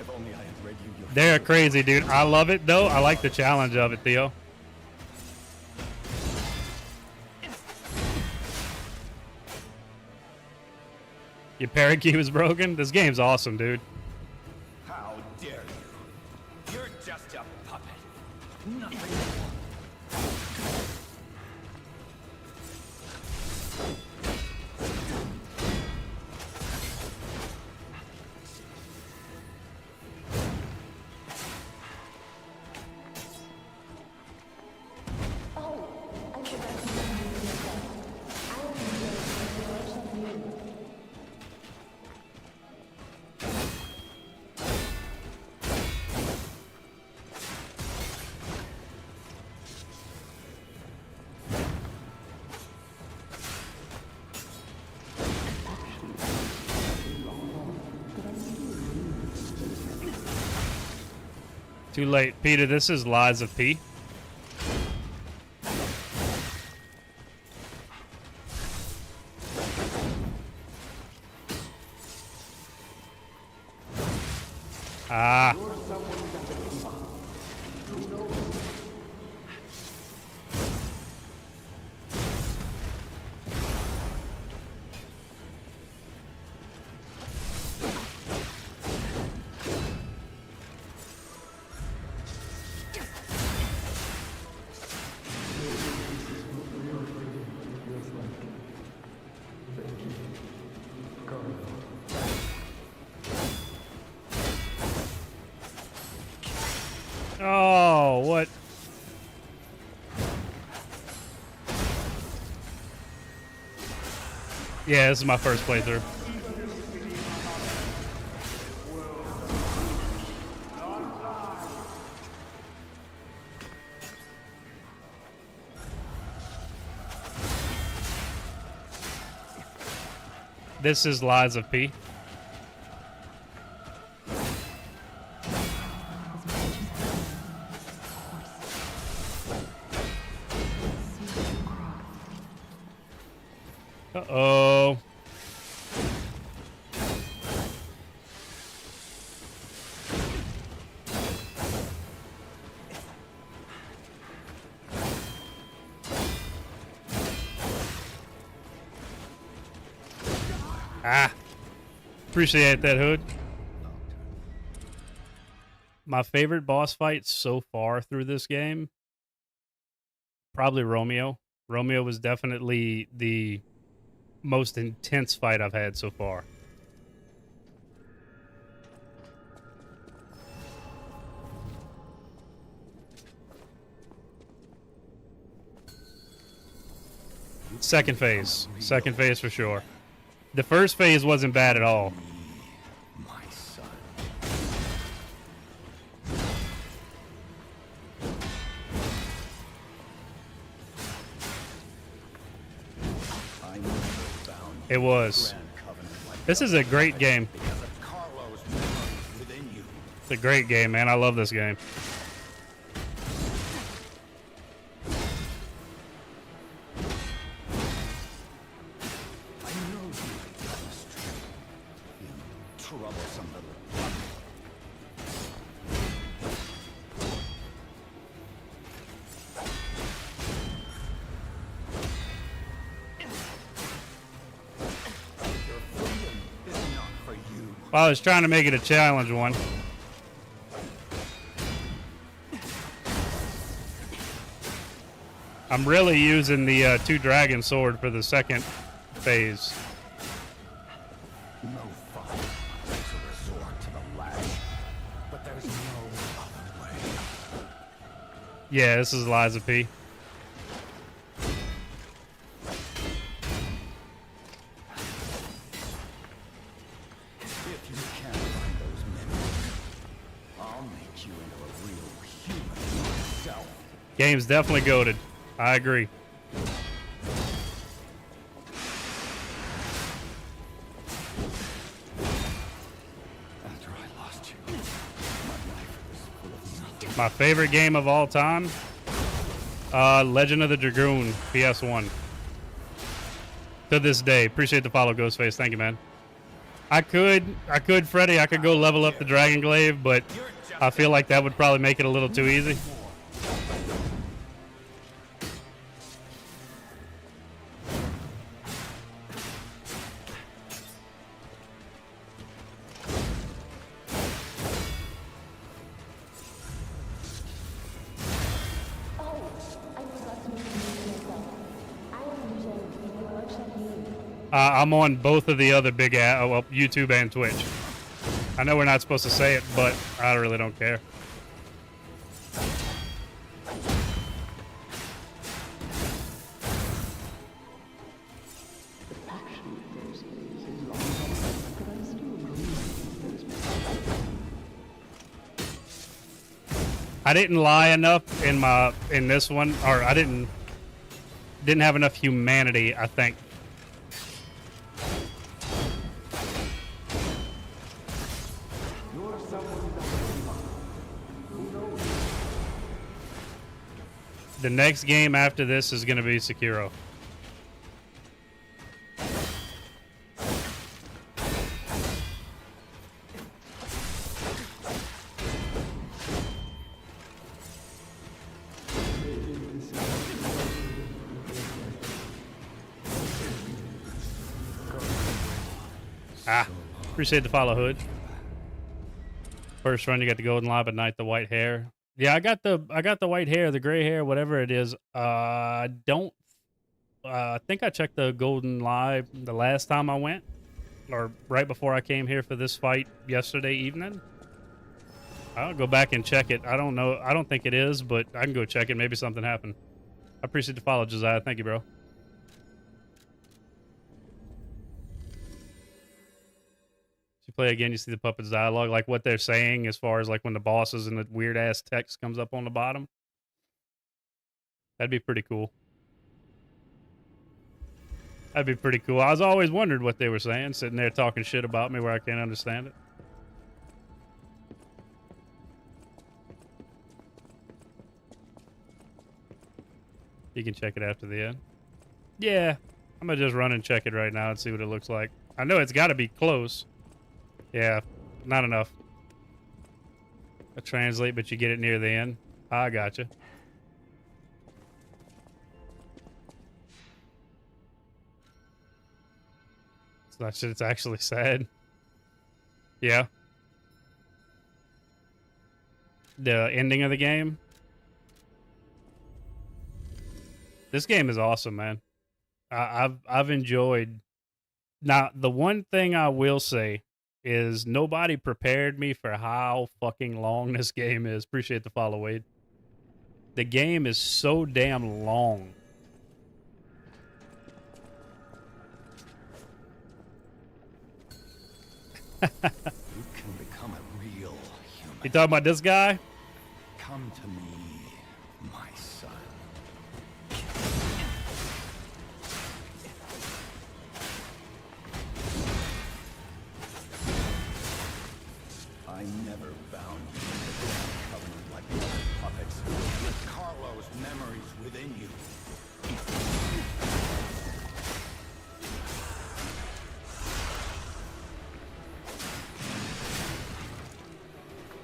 If only I had read you your They're crazy, dude. I love it though. I like the challenge of it, Theo. Your parakeet was broken? This game's awesome, dude. How dare you? You're just a puppet. Nothing more. Oh, I forgot to introduce myself. I am the champion. Too late. Peter, this is Liza P. Ah. Oh, what? Yeah, this is my first playthrough. This is Liza P. Uh-oh. Ah, appreciate that, Hood. My favorite boss fight so far through this game, probably Romeo. Romeo was definitely the most intense fight I've had so far. Second phase for sure. The first phase wasn't bad at all. My son. I never found It was. Grand Covenant like This is a great game. because of Carlo's memories within you. It's a great game, man. I love this game. I know you chemistry. You troublesome little puppet. Your freedom is not for you. Well, I was trying to make it a challenge one. I'm really using the two dragon sword for the second phase. No fun to resort to the lash, but there's no other way. Yeah, this is Liza P. If you can't find those memories, I'll make you into a real human myself. Game's definitely goated. I agree. After I lost you, my life was full of nothing. My favorite game of all time, Legend of the Dragoon, PS1. To this day. Appreciate the follow, Ghostface. Thank you, man. I could, Freddy, I could go level up the Dragon Glaive, but I feel like that would probably make it a little too easy. Oh, I forgot to introduce myself. I am Jen, your workshop lead. I'm on both of the other big, well, YouTube and Twitch. I know we're not supposed to say it, but I really don't care. The passion of those days is long gone, but I still dream of those moments. I didn't lie enough in this one, or I didn't have enough humanity, I think. You're someone that who knows? The next game after this is going to be Sekiro. Appreciate the follow, Hood. First run, you got the golden lob at night, the white hair. Yeah, I got the white hair, the gray hair, whatever it is. I think I checked the golden live the last time I went, or right before I came here for this fight yesterday evening. I'll go back and check it. I don't know. I don't think it is, but I can go check it. Maybe something happened. I appreciate the follow, Josiah. Thank you, bro. You play again, you see the puppets dialogue, like what they're saying as far as like when the bosses and the weird ass text comes up on the bottom. That'd be pretty cool. That'd be pretty cool. I was always wondered what they were saying, sitting there talking shit about me where I can't understand it. You can check it after the end. Yeah, I'm gonna just run and check it right now and see what it looks like. I know it's got to be close. Yeah, not enough. I translate, but you get it near the end. I gotcha. That shit's actually sad. Yeah. The ending of the game. This game is awesome, man. I've enjoyed. Now, the one thing I will say is nobody prepared me for how fucking long this game is. Appreciate the follow, Wade. The game is so damn long. You can become a real human. You talking about this guy? Come to me, my son. I never bound you to the Grand Covenant like the other puppets. With Carlo's memories within you.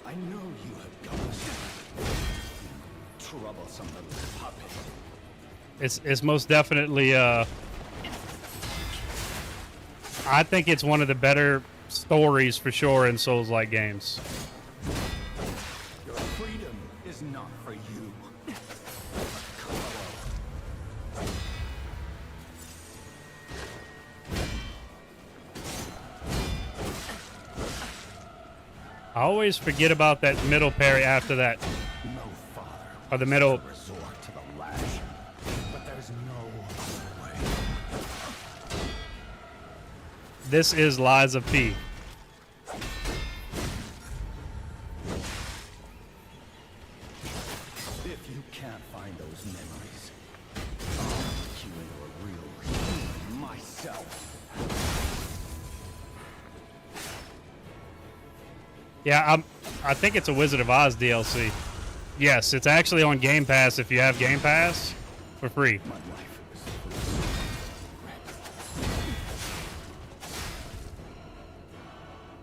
I know you have done this. Troublesome little puppet. It's most definitely I think it's one of the better stories for sure in Souls-like games. Your freedom is not for you. Carlo. I always forget about that middle parry after that. No father Or the middle. resort to the lash, but there's no other way. This is Lies of P. If you can't find those memories, I'll make you into a real human myself. Yeah, I think it's a Wizard of Oz DLC. Yes, it's actually on Game Pass if you have Game Pass for free. My life was full of regret.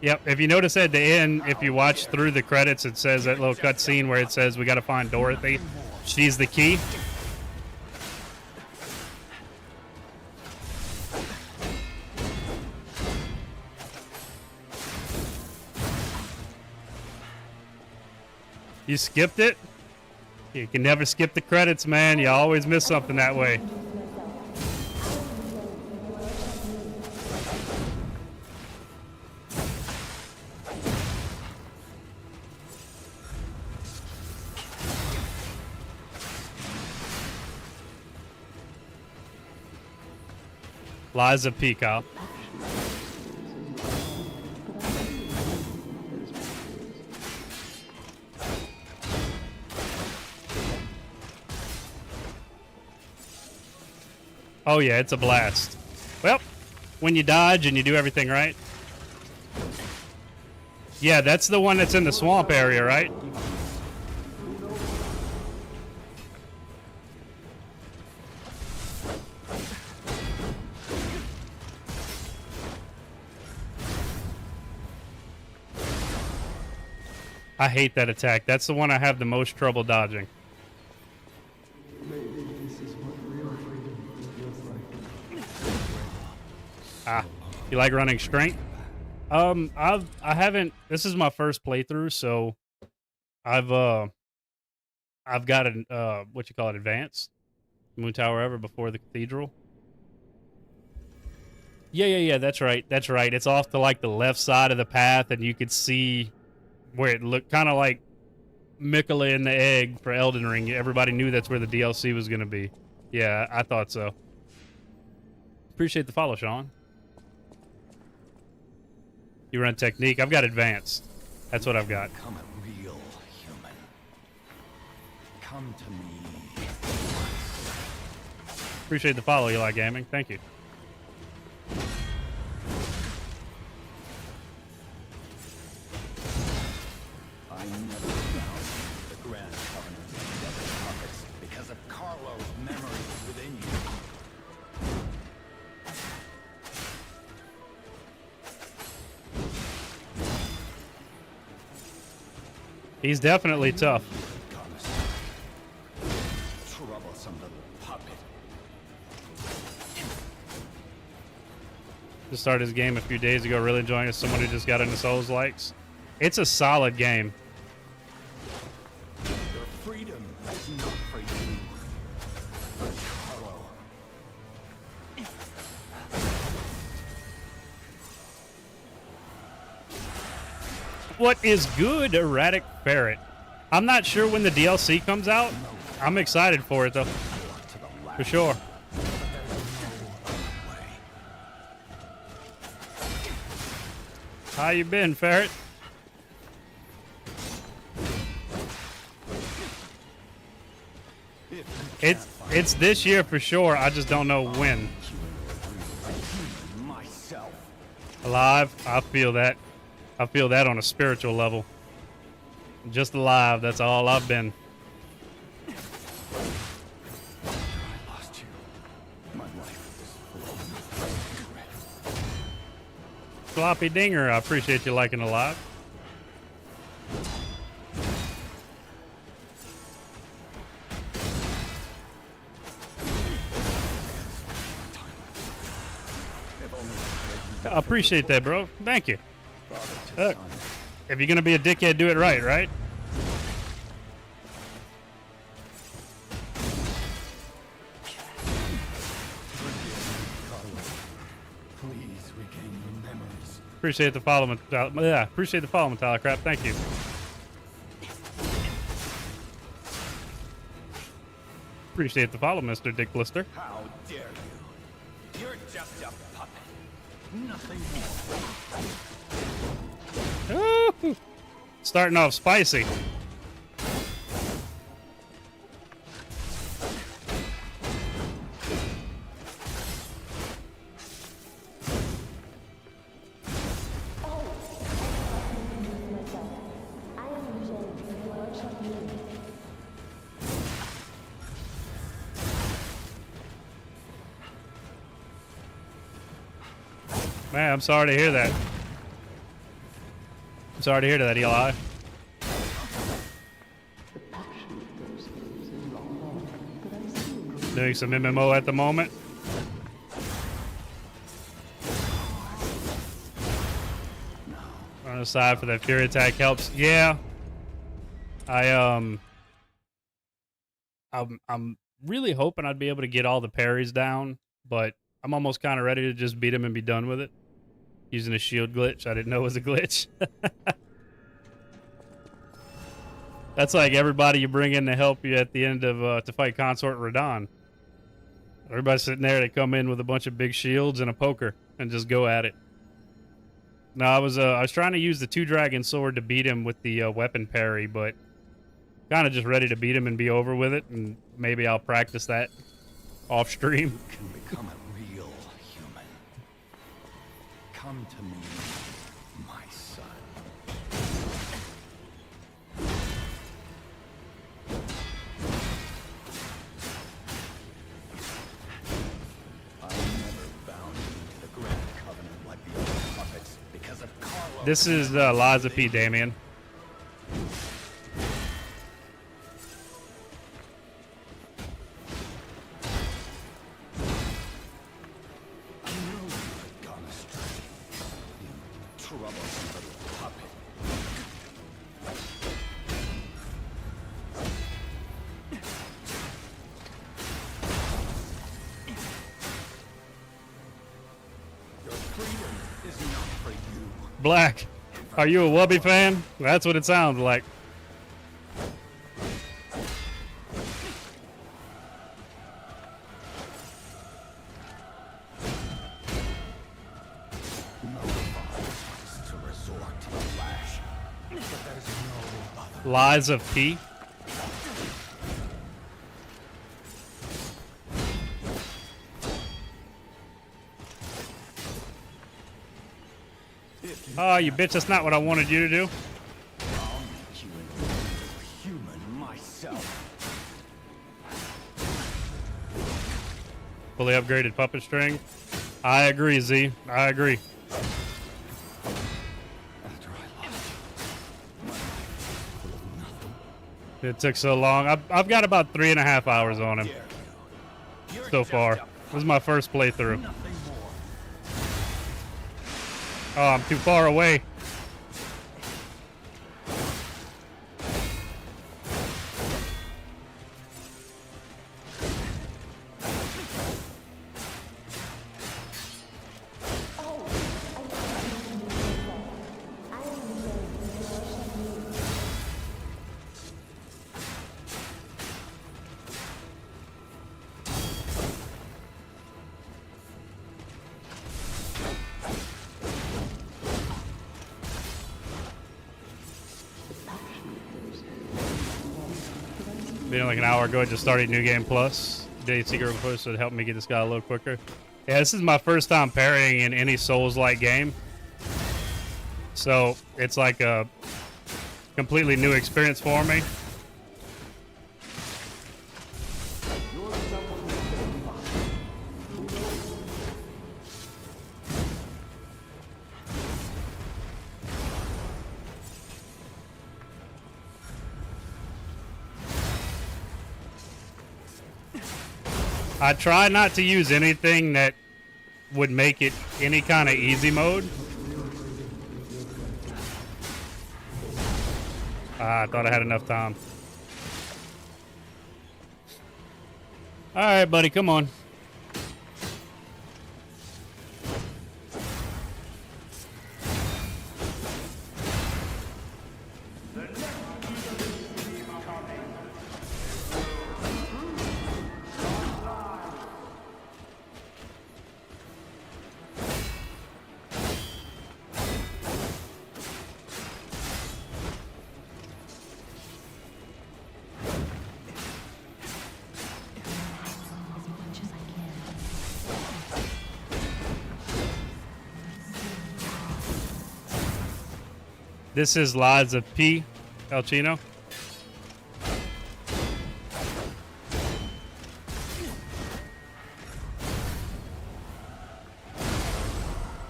Yep, if you notice at the end, if you watch through the credits, it says that little cutscene where it says we got to find Dorothy. She's the key. You skipped it? You can never skip the credits, man. You always miss something that way. Lies of Peacock. Oh yeah, it's a blast. Well, when you dodge and you do everything right. Yeah, that's the one that's in the swamp area, right? I hate that attack. That's the one I have the most trouble dodging. Maybe this is what real freedom feels like. Ah, you like running strength? I haven't. This is my first playthrough, so I've got an what you call it, advanced Moon Tower ever before the cathedral. Yeah. That's right. It's off to like the left side of the path, and you could see where it looked kind of like Mikola in the egg for Elden Ring. Everybody knew that's where the DLC was going to be. Yeah, I thought so. Appreciate the follow, Sean. You run technique. I've got advanced. That's what I've got. Become a real human. Come to me. Appreciate the follow, Eli Gaming. Thank you. I never found the Grand Covenant of the other puppets because of Carlo's memories within you. He's definitely tough. Thomas. Troublesome little puppet. Just started this game a few days ago. Really enjoying it. As someone who just got into Souls likes. It's a solid game. Your freedom is not for you. Carlo. What is good, Erratic Ferret? I'm not sure when the DLC comes out. I'm excited for it though. For sure. How you been, Ferret? It's this year for sure. I just don't know when. Myself. Alive, I feel that. I feel that on a spiritual level. Just alive, that's all I've been. I lost you. My life is full of regret. Floppy Dinger, I appreciate you liking Alive. I appreciate that, bro. Thank you. Look, if you're gonna be a dickhead, do it right, right? Please regain your memories. Appreciate the follow, yeah. Appreciate the follow, Metallic Crap. Thank you. Appreciate the follow, Mr. Dick Blister. How dare you? You're just a puppet. Nothing more. Ooh, starting off spicy. I am Jen from the workshop meeting. Man, I'm sorry to hear that. I'm sorry to hear that, Eli. The passion of those days is long gone, but I still dream. Doing some MMO at the moment. On the side for that Fury attack helps. Yeah. I'm really hoping I'd be able to get all the parries down, but I'm almost kind of ready to just beat him and be done with it. Using a shield glitch I didn't know was a glitch. That's like everybody you bring in to help you at the end of to fight Consort Radon. Everybody's sitting there, they come in with a bunch of big shields and a poker and just go at it. No, I was trying to use the 2-dragon sword to beat him with the weapon parry, but kind of just ready to beat him and be over with it, and maybe I'll practice that off stream. Can become a real human. Come to me, my son. I never bound you to the Grand Covenant like the other puppets because of Carlo. This is Liza P. Damien. I know you've gone astray. You troublesome little puppet. Your freedom is not for you. Black, are you a Wubby fan? That's what it sounds like. No father wants to resort to the lash, but there's no other. Lies of P. Oh, you bitch, that's not what I wanted you to do. I'll make you into a human myself. Fully upgraded puppet string. I agree, Z. I agree. After I lost you, my life was full of nothing. It took so long. I've got about 3.5 hours on him Dare you? You're so just far. a This is my first playthrough. nothing more. Oh, I'm too far away. Been like an hour ago, I just started New Game Plus. Day Secret Push would help me get this guy a little quicker. Yeah, this is my first time parrying in any Souls-like game. So, it's like a completely new experience for me. I try not to use anything that would make it any kind of easy mode. I thought I had enough time. All right, buddy, come on. This is Lies of P. El Chino.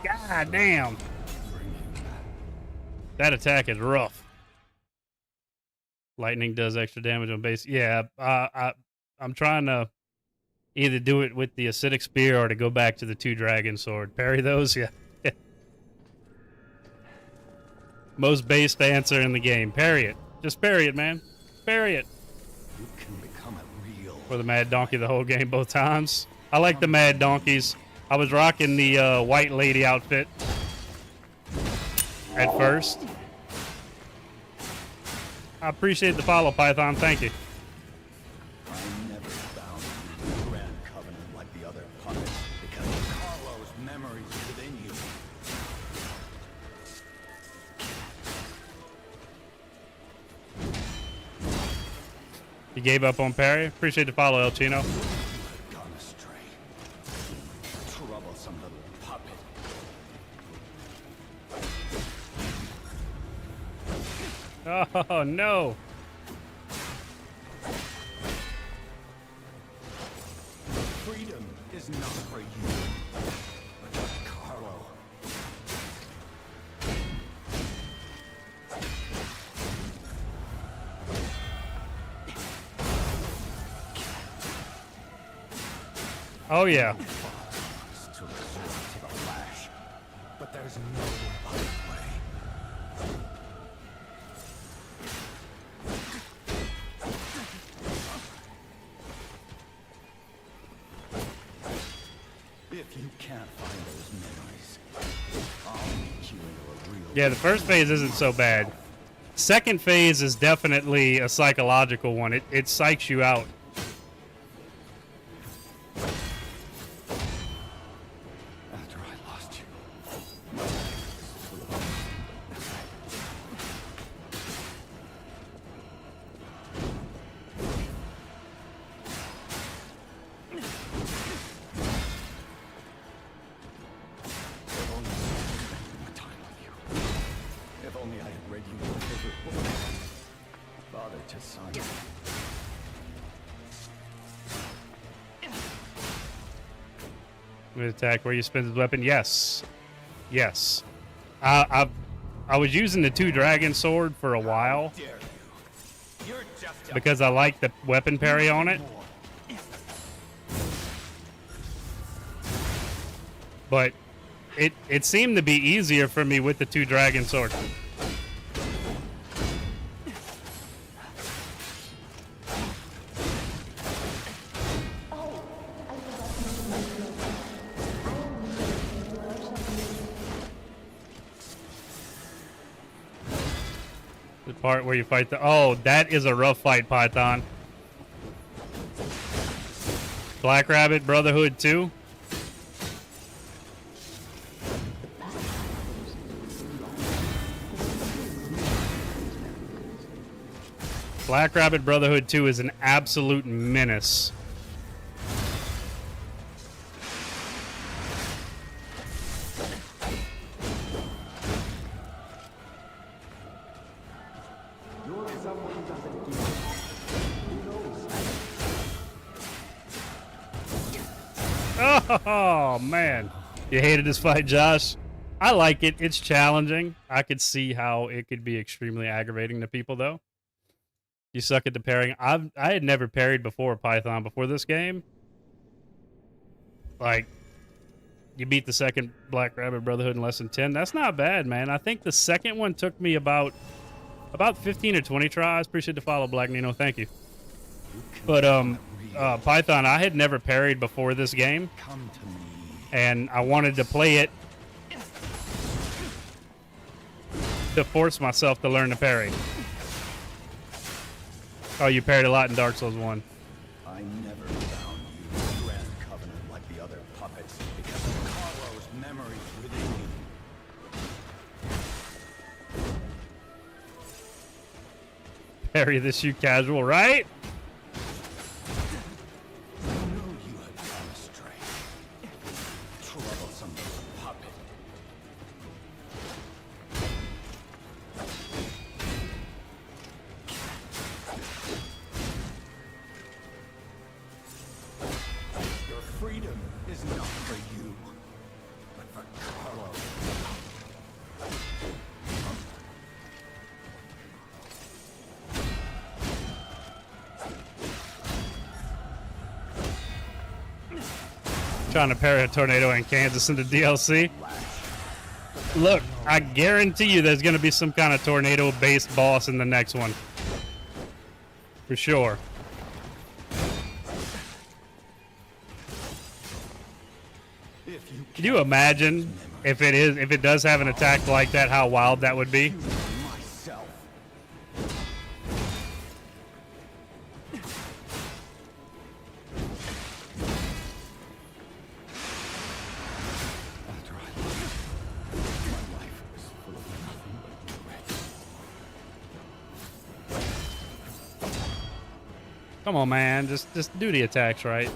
God damn. That attack is rough. Lightning does extra damage on base. Yeah, I'm trying to either do it with the acidic spear or to go back to the 2 dragon sword. Parry those, yeah. Most based answer in the game. Parry it. Just parry it, man. Parry it. You can become a real. For the Mad Donkey the whole game both times. I like the Mad Donkeys. I was rocking the white lady outfit at first. I appreciate the follow, Python. Thank you. I never bound you to the Grand Covenant like the other puppets because of Carlo's memories within you. You gave up on parry? Appreciate the follow, El Chino. I've gone astray. Troublesome little puppet. Oh, no. Freedom is not for you, but for Carlo. Oh, yeah. To resort to the lash, but there's no other way. If you can't find those memories, I'll make you into a real. Yeah, the first phase isn't so bad. Second phase is definitely a psychological one. It psychs you out. After I lost you. If only I had spent more time with you. If only I had read you your favorite book. Father to son. With attack where you spend his weapon. Yes. Yes. I was using the 2 dragon sword for a while Dare you? You're just a because I like the weapon parry on it. But it seemed to be easier for me with the 2 dragon swords. The part where you fight the... Oh, that is a rough fight, Python. Black Rabbit Brotherhood 2. Black Rabbit Brotherhood 2 is an absolute menace. Oh, man. You hated this fight, Josh? I like it. It's challenging. I could see how it could be extremely aggravating to people, though. You suck at the parrying. I had never parried before, Python, before this game. Like, you beat the second Black Rabbit Brotherhood in less than 10. That's not bad, man. I think the second one took me about 15 or 20 tries. Appreciate the follow, Black Nino. Thank you. But, Python, I had never parried before this game. Come to me. And I wanted to play it to force myself to learn to parry. Oh, you parried a lot in Dark Souls 1. I never found you a grand covenant like the other puppets because of Carlo's memories within you. Parry this, you casual, right? I know you have gone astray. Troublesome puppet. Your freedom is not for you, but for Carlo. Trying to parry a tornado in Kansas in the DLC. Look, I guarantee you there's going to be some kind of tornado-based boss in the next one. For sure. Can you imagine if it does have an attack like that, how wild that would be? Myself. After I left, my life was full of nothing but regret. Come on, man. Just do the attacks right.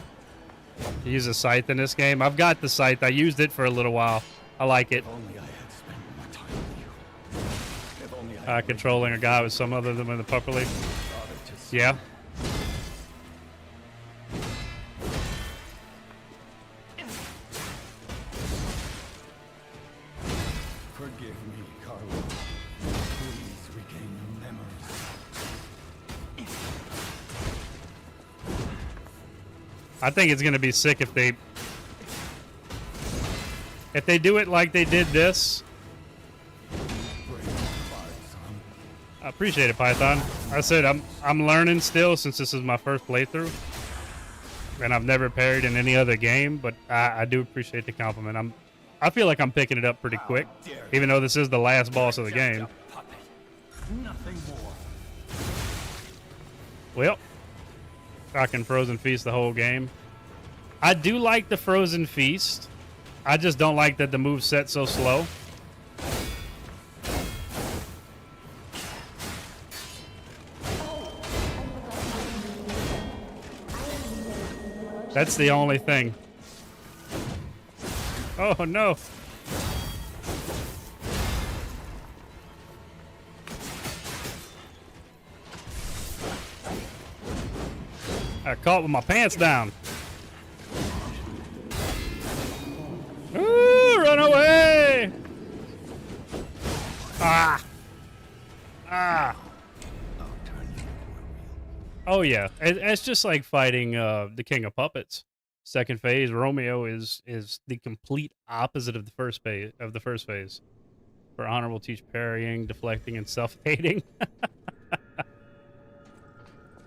You use a scythe in this game. I've got the scythe. I used it for a little while. I like it. If only I had spent more time with you. If only I had Controlling a guy with some other than the properly. bothered to see. Yeah. Forgive me, Carlo. Please regain your memories. I think it's gonna be sick if they do it like they did this. Bring the fire, son. I appreciate it, Python. I said I'm learning still since this is my first playthrough, and I've never parried in any other game. But I do appreciate the compliment. I feel like I'm picking it up pretty quick, even though this is the last boss of the game. Just a puppet. Nothing more. Well, rocking Frozen Feast the whole game. I do like the Frozen Feast. I just don't like that the moveset's so slow. That's the only thing. Oh no. I got caught with my pants down. Ooh, run away! Ah! Ah! Oh yeah, it's just like fighting the King of Puppets. Second phase, Romeo is the complete opposite of the first phase. For honorable, teach parrying, deflecting, and self-hating.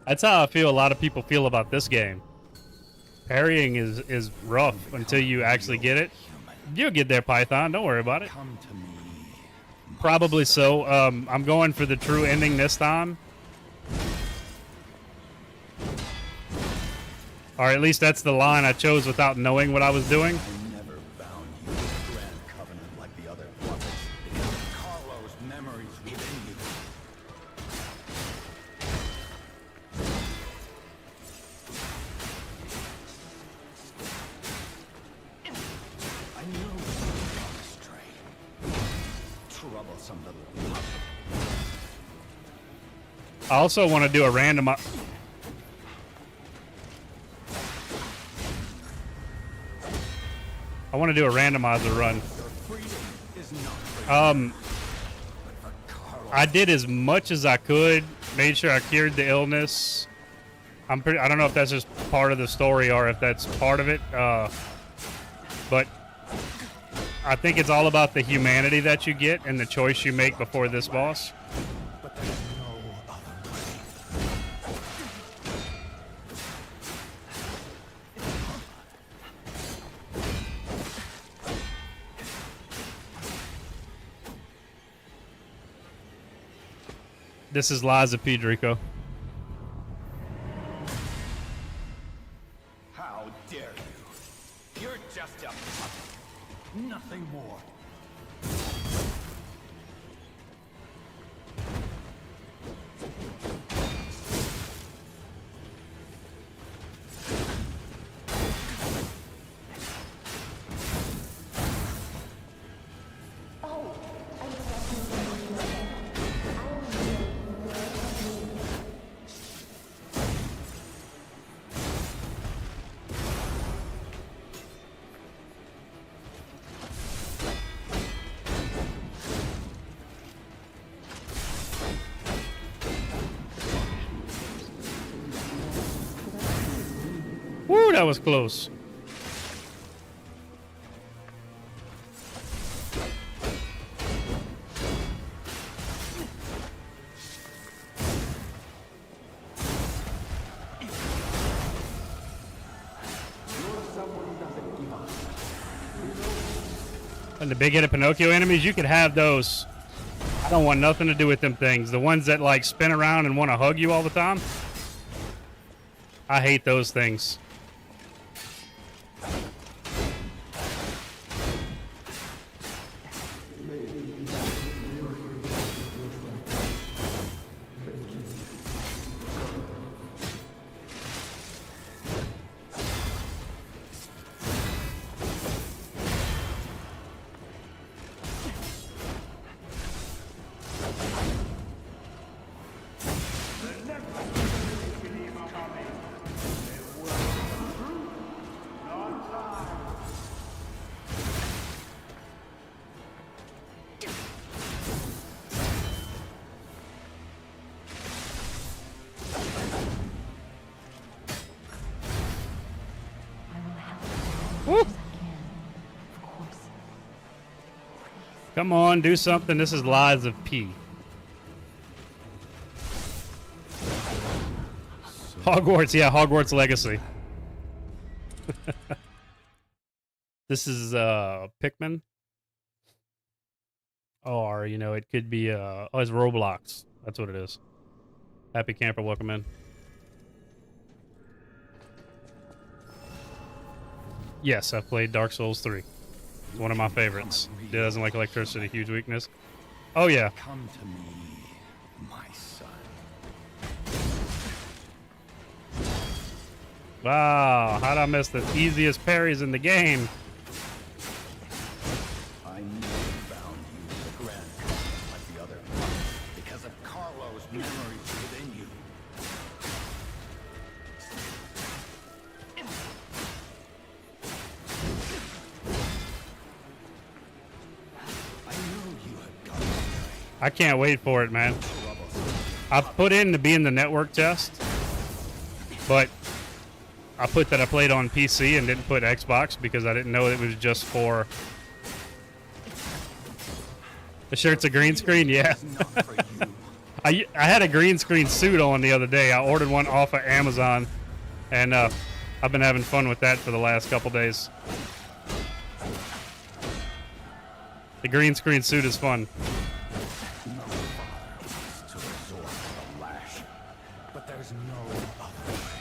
That's how I feel a lot of people feel about this game. Parrying is rough until you actually get it. You'll get there, Python. Don't worry about it. Come to me. Probably so. I'm going for the true ending this time. Or at least that's the line I chose without knowing what I was doing. I never bound you to the Grand Covenant like the other puppets because of Carlo's memories within you. I knew you were gone astray. Troublesome little puppet. I also want to do a random... I want to do a randomizer run. Your freedom is not freedom, but for Carlo. I did as much as I could, made sure I cured the illness. I don't know if that's just part of the story or if that's part of it. But I think it's all about the humanity that you get and the choice you make before this boss. But there's no other way. This is Liza P. Drico. How dare you? You're just a puppet. Nothing more. Oh, I'm sorry. Woo, that was close. And the big-headed Pinocchio enemies, you could have those. I don't want nothing to do with them things. The ones that like spin around and want to hug you all the time. I hate those things. Woo. Come on, do something. This is Lies of P. Hogwarts, yeah, Hogwarts Legacy. This is Pikmin. Or, you know, it could be oh, it's Roblox. That's what it is. Happy camper, welcome in. Yes, I've played Dark Souls 3. It's one of my favorites. It doesn't like electricity, huge weakness. Oh yeah. Come to me, my son. Wow, how'd I miss the easiest parries in the game? I never bound you to the Grand Covenant like the other puppets because of Carlo's memories within you. I knew you had gone astray. I can't wait for it, man. Troublesome. I put in to be in the network test, but I put that I played on PC and didn't put Xbox because I didn't know it was just for... The shirt's a green screen? Yeah. I had a green screen suit on the other day. I ordered one off of Amazon, and I've been having fun with that for the last couple days. The green screen suit is fun. No father wants to resort to the lash, but there's no other way.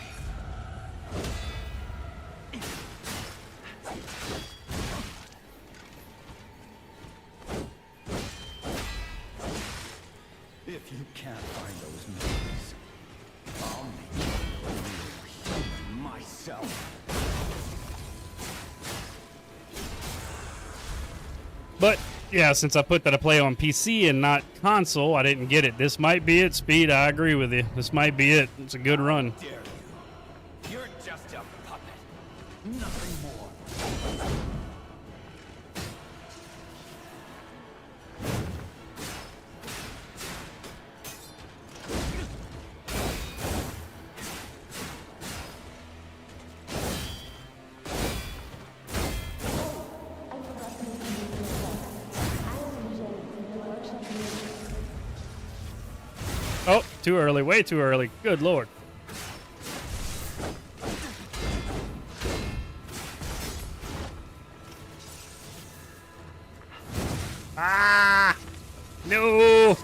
If you can't find those memories, I'll make you a real human myself. But yeah, since I put that I play on PC and not console, I didn't get it. This might be it, Speed. I agree with you. This might be it. It's a good run. Dare you? You're just a puppet. Nothing more. I forgot to introduce myself. I am Jade from the workshop leader. Oh, too early. Way too early. Good lord. Ah! No!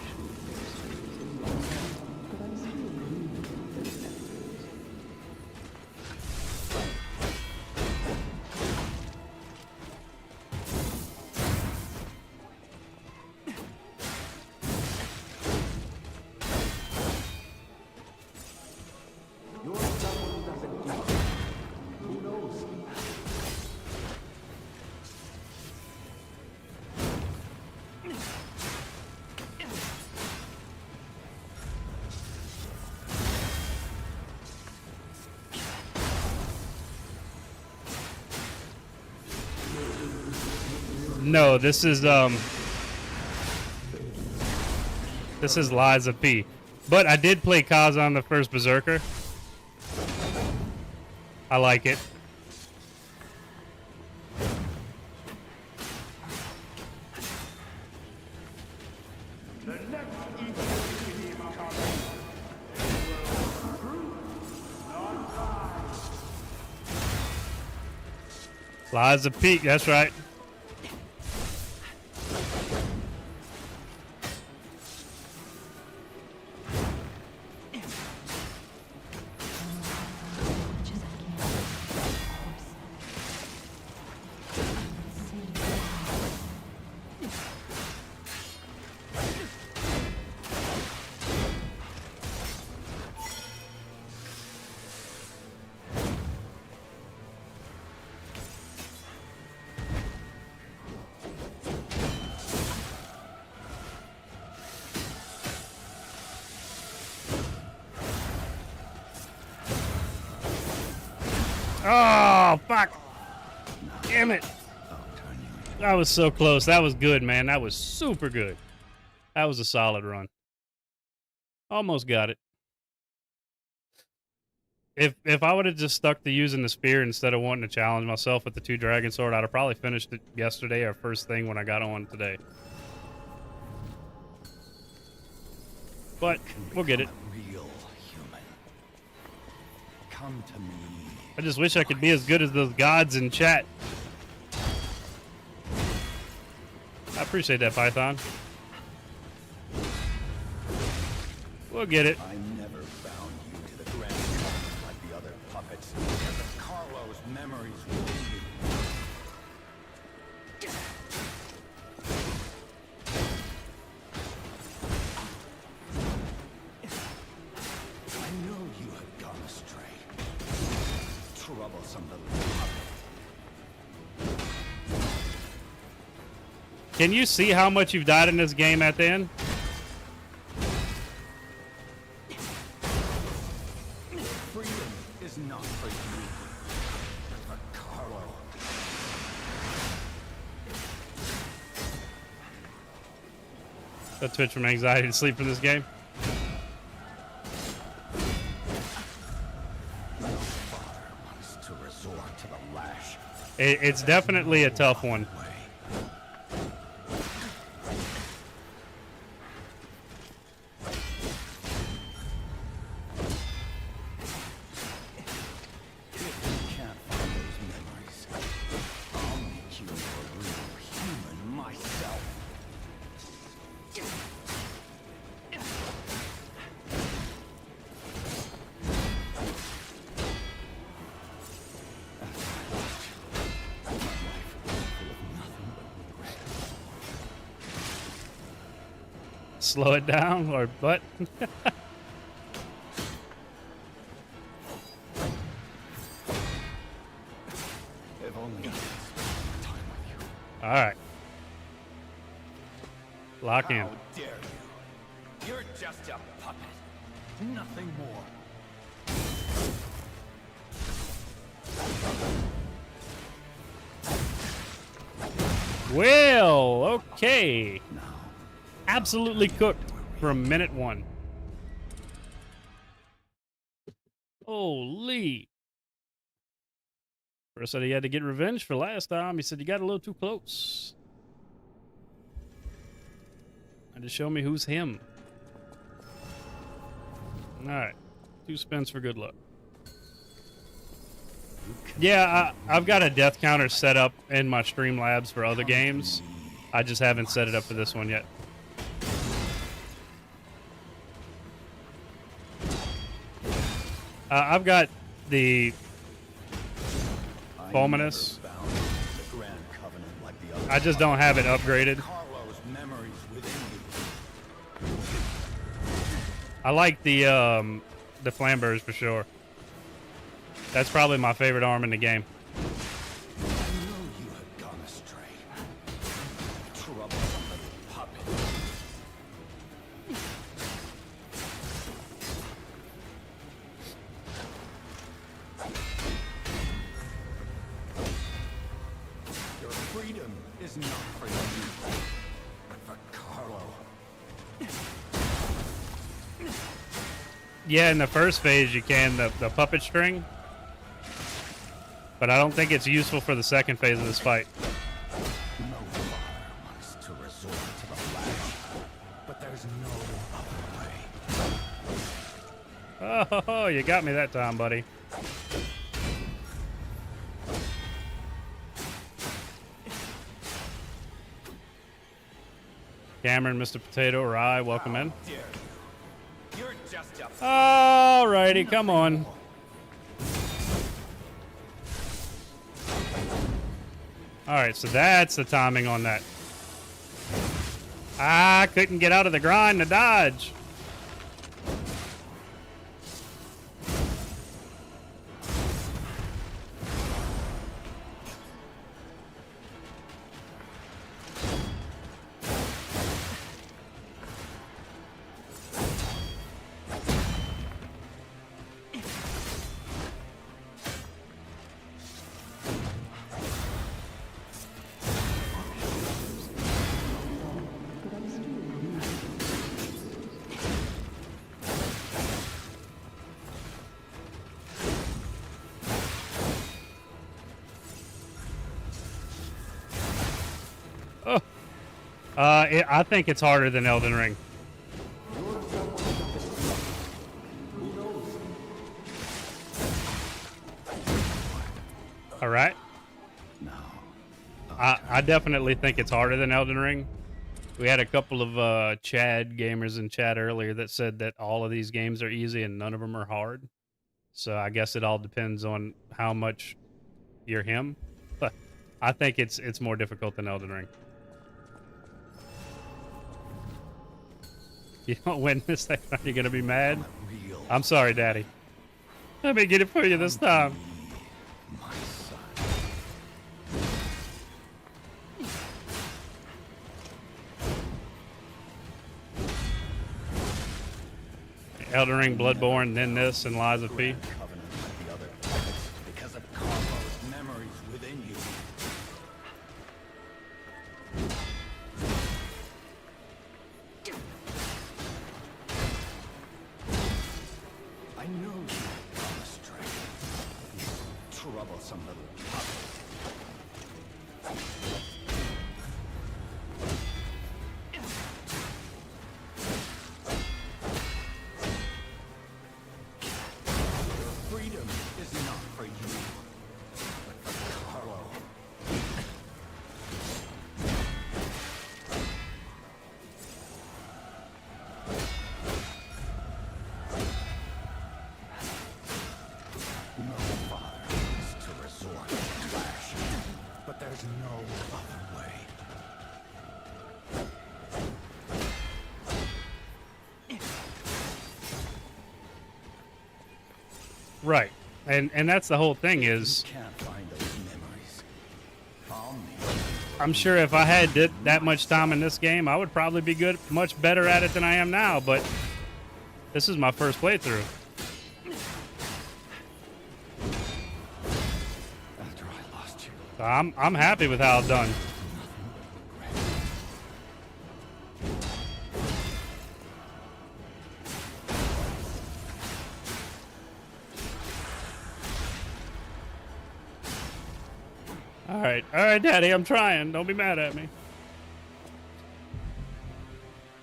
Your someone doesn't know. Who knows? No, this is Lies of P. But I did play Kazan the First Berserker. I like it. Lies of P, that's right. Oh, fuck. Damn it. That was so close. That was good, man. That was super good. That was a solid run. Almost got it. If I would have just stuck to using the spear instead of wanting to challenge myself with the 2 dragon sword, I'd have probably finished it yesterday or first thing when I got on today. But we'll get it. Real human. Come to me. I just wish I could be as good as those gods in chat. I appreciate that, Python. We'll get it. I never bound you to the grand covenant like the other puppets because of Carlo's memories within you. I know you had gone astray. Troublesome little puppet. Can you see how much you've died in this game at the end? Freedom is not for you, but for Carlo. That twitch from anxiety to sleep in this game. No father wants to the lash. It's definitely a tough one. If you can't find those memories, I'll make you a real human myself. Slow it down, or what? If only I could spend more time with you. All right. Lock in. How dare you? You're just a puppet. Nothing more. Well, okay. Now, Absolutely cooked from minute 1. Holy. First said he had to get revenge for last time. He said you got a little too close. And to show me who's him. Alright. 2 spins for good luck. Yeah, I've got a death counter set up in my Streamlabs for other games. I just haven't set it up for this one yet. I've got the Fulminous. I just don't have it upgraded. Carlo's memories within you. I like the Flambeurs for sure. That's probably my favorite arm in the game. I know you had gone astray. Troublesome little puppet. Your freedom is not for you, but for Carlo. Yeah, in the first phase you can the puppet string. But I don't think it's useful for the second phase of this fight. No father wants to resort to the lash, but there's no other way. Oh, you got me that time, buddy. Cameron, Mr. Potato Rye, welcome in. Dare you? You're just a Alrighty, come on. Alright, so that's the timing on that. I couldn't get out of the grind to dodge. I think it's harder than Elden Ring. All right. No. I definitely think it's harder than Elden Ring. We had a couple of Chad gamers in chat earlier that said that all of these games are easy and none of them are hard. So I guess it all depends on how much you're him. But I think it's more difficult than Elden Ring. You don't win this thing, are you gonna be mad? Real. I'm sorry, Daddy. Let me get it for you this time. My son. Elden Ring, Bloodborne, then this, and Lies of P. Covenant like the other puppets because of Carlo's memories within you. I know you have gone astray. You troublesome little puppet. Your freedom is not for you, but for Carlo. No father is to resort to action, but there's no other way. Right. And that's the whole thing is, You can't find those memories. I'll need I'm sure if I had that much time in this game, I would probably be much better at it than I am now, but this is my first playthrough. after I lost you. So I'm happy with how I've done. All right, Daddy, I'm trying. Don't be mad at me.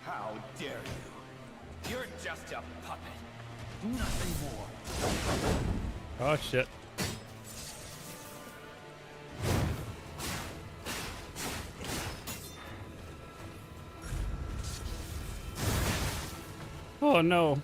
How dare you? You're just a puppet. Nothing more. Oh shit. Oh no.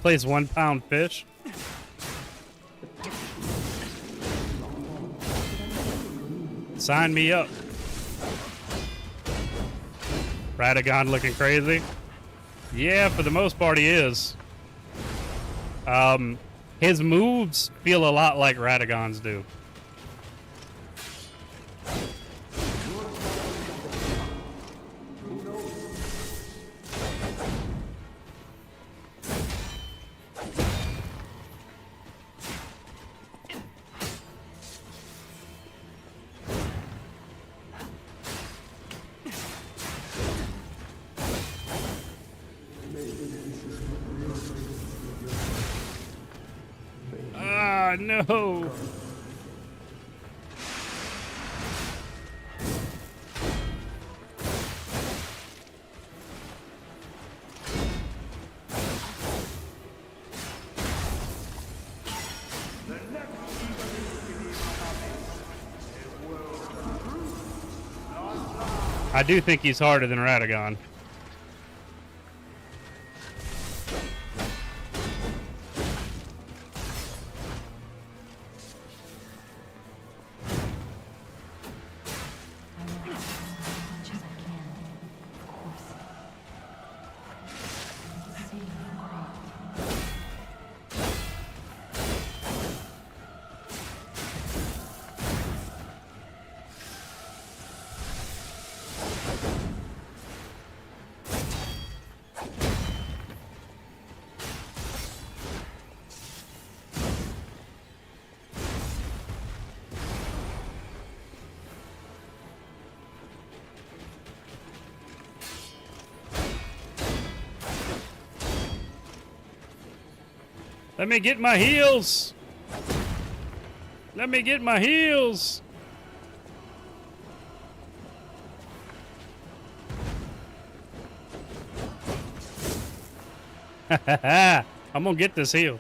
Plays 1 pound fish. Sign me up. Radagon looking crazy. Yeah, for the most part he is. His moves feel a lot like Radagon's do. Ah, no. I do think he's harder than Radagon. Let me get my heals. Let me get my heals. I'm gonna get this heal.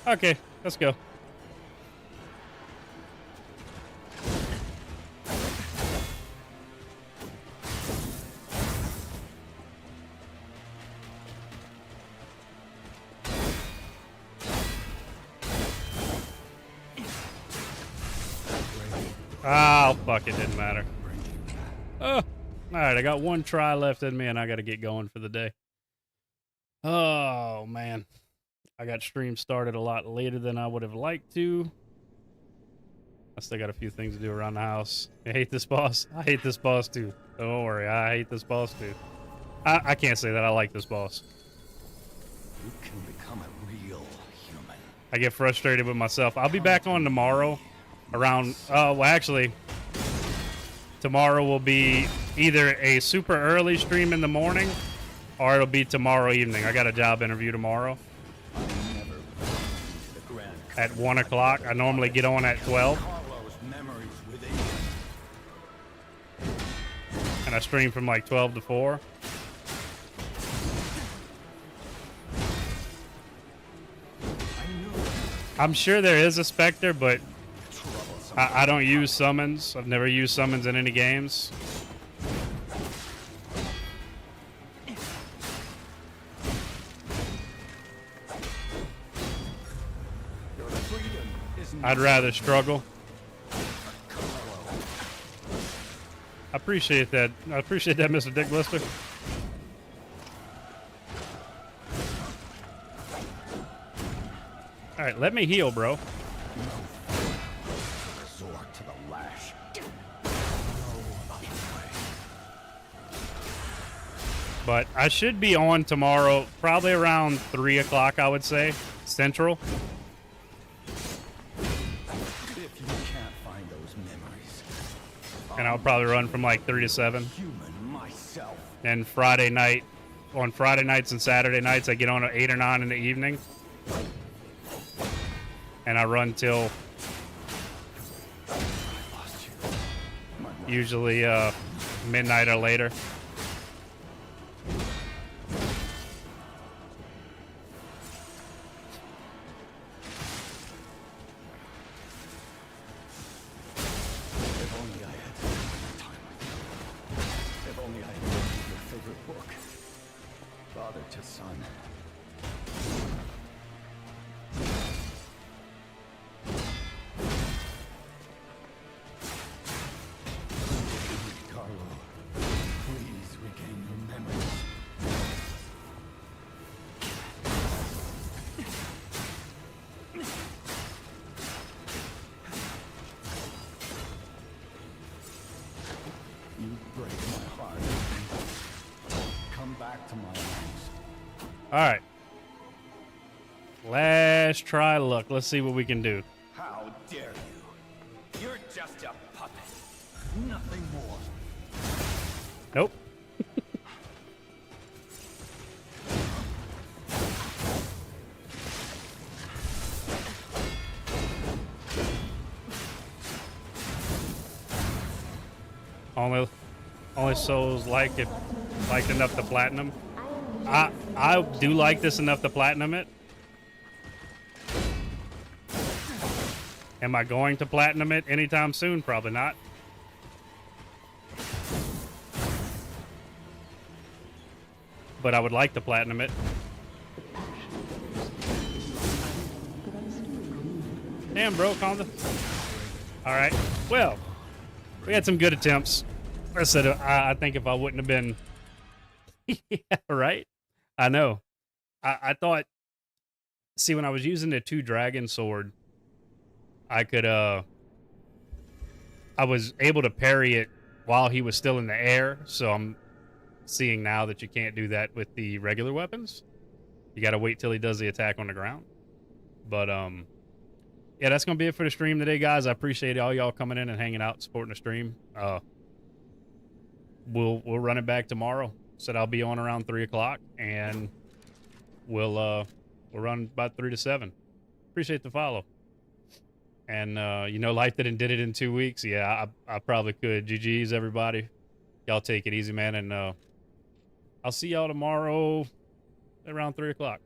Okay, let's go. Oh, fuck, it didn't matter. Oh, all right, I got one try left in me, and I got to get going for the day. Oh, man. I got stream started a lot later than I would have liked to. I still got a few things to do around the house. I hate this boss. I hate this boss, too. Don't worry, I hate this boss, too. I can't say that I like this boss. You can become a real human. I get frustrated with myself. I'll be back on tomorrow around, well, actually, tomorrow will be either a super early stream in the morning or it'll be tomorrow evening. I got a job interview tomorrow I never belonged to the Grand at 1 o'clock. I normally get on at 12, Carlo's memories within you. and I stream from like 12 to 4. I'm sure there is a Spectre, but I don't use summons. I've never used summons in any games. Your freedom is I'd rather struggle. I appreciate that. I appreciate that, Mr. Dick Blister. All right, let me heal, bro. resort to the lash. No other way. But I should be on tomorrow, probably around 3 o'clock, I would say, Central. If you can't find those memories, And I'll probably run from like 3 to 7. human myself. And Friday night, on Friday nights and Saturday nights, I get on at 8 or 9 in the evening. And I run till usually midnight or later. If only I had spent time with you. If only I had read your favorite book. Father to son. Carlo, please regain your memories. You break my heart. Come back to my arms. All right. Last try luck. Let's see what we can do. How dare you? You're just a puppet. Nothing more. Nope. Only souls liked enough to platinum. I do like this enough to platinum it. Am I going to platinum it anytime soon? Probably not. But I would like to platinum it. Damn, bro, calm down. All right. Well, we had some good attempts. I said, I think if I wouldn't have been, yeah, right. I know. I thought. See, when I was using the 2 dragon sword, I could. I was able to parry it while he was still in the air. So I'm seeing now that you can't do that with the regular weapons. You got to wait till he does the attack on the ground. But yeah, that's gonna be it for the stream today, guys. I appreciate all y'all coming in and hanging out, supporting the stream. We'll run it back tomorrow. Said I'll be on around 3 o'clock, and we'll run about 3 to 7. Appreciate the follow. And you know, Life didn't did it in 2 weeks. Yeah, I probably could. GG's everybody. Y'all take it easy, man, and I'll see y'all tomorrow around 3 o'clock.